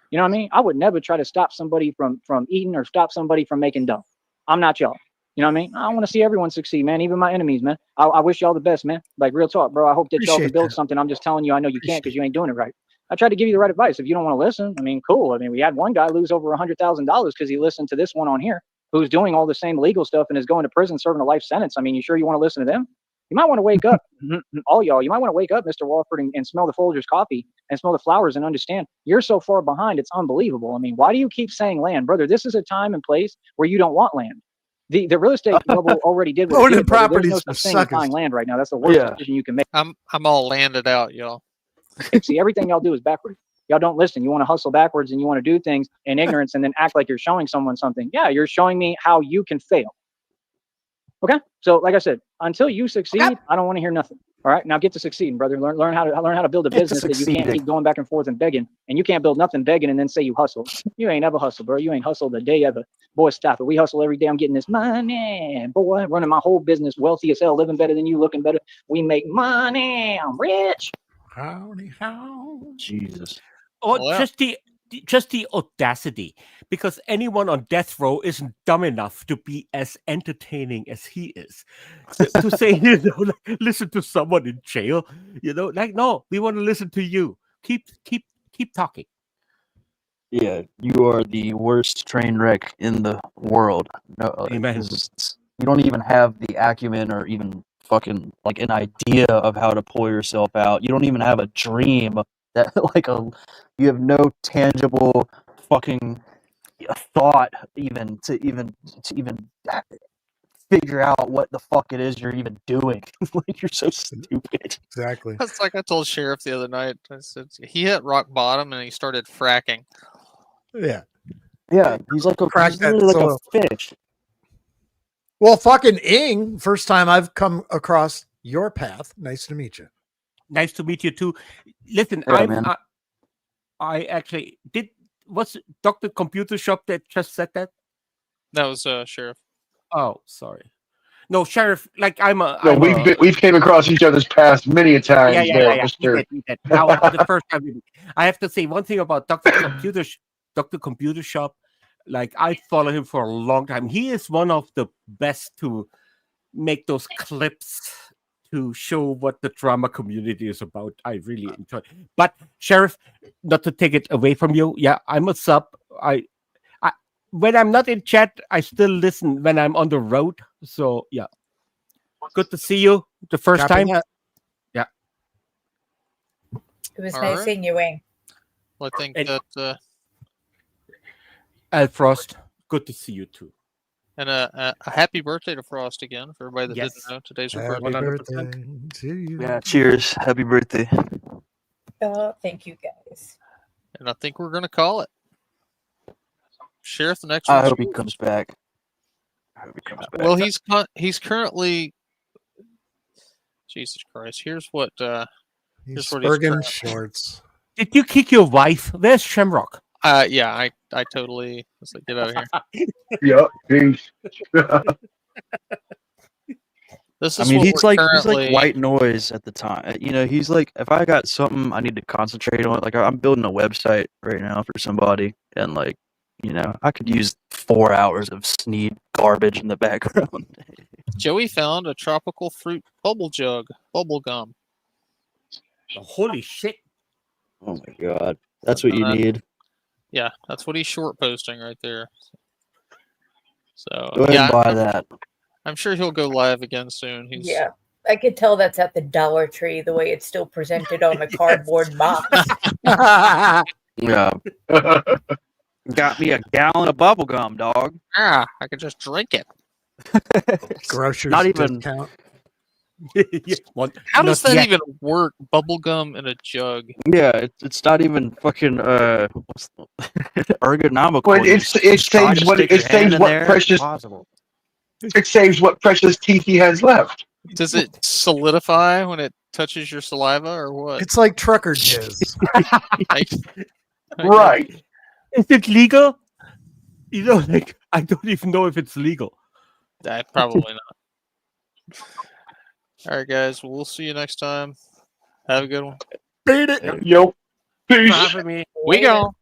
You know what I mean? I would never try to stop somebody from eating or stop somebody from making dough. I'm not y'all. You know what I mean? I want to see everyone succeed, man. Even my enemies, man. I wish y'all the best, man. Like real talk, bro. I hope that y'all can build something. I'm just telling you, I know you can't because you ain't doing it right. I tried to give you the right advice. If you don't want to listen, I mean, cool. I mean, we had one guy lose over $100,000 because he listened to this one on here who's doing all the same legal stuff and is going to prison serving a life sentence. I mean, you sure you want to listen to them? You might want to wake up, all y'all. You might want to wake up, Mr. Walford, and smell the Folgers coffee and smell the flowers and understand you're so far behind. It's unbelievable. I mean, why do you keep saying land, brother? This is a time and place where you don't want land. The real estate bubble already did what it did. There's no such thing as buying land right now. That's the worst decision you can make. I'm all landed out, y'all. See, everything y'all do is backwards. Y'all don't listen. You want to hustle backwards and you want to do things in ignorance and then act like you're showing someone something. Yeah, you're showing me how you can fail. Okay, so like I said, until you succeed, I don't want to hear nothing. All right, now get to succeeding, brother. Learn how to build a business that you can't keep going back and forth and begging, and you can't build nothing begging and then say you hustle. You ain't ever hustled, bro. You ain't hustled a day ever. Boy, stop it. We hustle every day. I'm getting this money, boy. Running my whole business, wealthy as hell, living better than you, looking better. We make money. I'm rich. Howdy, how? Jesus. Or just the audacity, because anyone on death row isn't dumb enough to be as entertaining as he is. To say, you know, like, listen to someone in jail, you know, like, no, we want to listen to you. Keep talking. Yeah, you are the worst train wreck in the world. No, Amen. You don't even have the acumen or even fucking like an idea of how to pull yourself out. You don't even have a dream that you have no tangible fucking thought to even figure out what the fuck it is you're even doing. Like you're so stupid. Exactly. That's like I told Sheriff the other night. I said he hit rock bottom and he started fracking. Yeah. Yeah, he's like a fish. Well, fucking Ing, first time I've come across your path. Nice to meet you. Nice to meet you too. Listen, Yeah, I actually did. What's Dr. Computer Shop that just said that? That was Sheriff. Oh, sorry. No, Sheriff. Like we've came across each other's paths many a times. Yeah. He did. Now, the first time I have to say one thing about Dr. Computer Shop. Like I follow him for a long time. He is one of the best to make those clips to show what the drama community is about. I really enjoy it. But Sheriff, not to take it away from you, yeah, I'm a sub. when I'm not in chat, I still listen when I'm on the road. So yeah, good to see you the first Copy time. that. Yeah, It was All nice right. seeing you, Wayne. Well, I think And- that Al Frost, good to see you too. and a happy birthday to Frost again for everybody that Yes. didn't know. Today's her Happy birthday. 100%. birthday to you. Yeah, cheers. Happy birthday. Thank you guys. And I think we're gonna call it. Sheriff, the next I one's hope he yours. comes back. I hope he comes back. Well, he's currently. Jesus Christ! Here's what He's what he's Spurgeon currently. shorts. Did you kick your wife? Where's Shamrock? Yeah, I totally was like, get out of here. Yep. Peace. This I is mean, what he's we're like currently. white noise at the time. You know, he's like, if I got something I need to concentrate on, like I'm building a website right now for somebody, and like, you know, I could use 4 hours of Sneed garbage in the background. Joey found a tropical fruit bubble gum. Oh, holy shit! Oh my god, that's what you need. Yeah, that's what he's short posting right there. So Go ahead yeah, and buy that. I'm sure he'll go live again soon. He's Yeah. I could tell that's at the Dollar Tree, the way it's still presented on the cardboard box. Yeah, got me a gallon of bubble gum, dog. I could just drink it. Grocer's Not even. discount. Yeah, How does not that yet. even work? Bubblegum in a jug. Yeah, it's not even fucking what's ergonomical. But You it just try saves to what stick it your hand saves in what there. precious Impossible. it saves what precious teeth he has left. Does it solidify when it touches your saliva or what? It's like trucker jizz. Like, Right. Is it legal? You know, like I don't even know if it's legal. Probably not. All right, guys. We'll see you next time. Have a good one. Beat it. Yo. Peace. For having me. We go.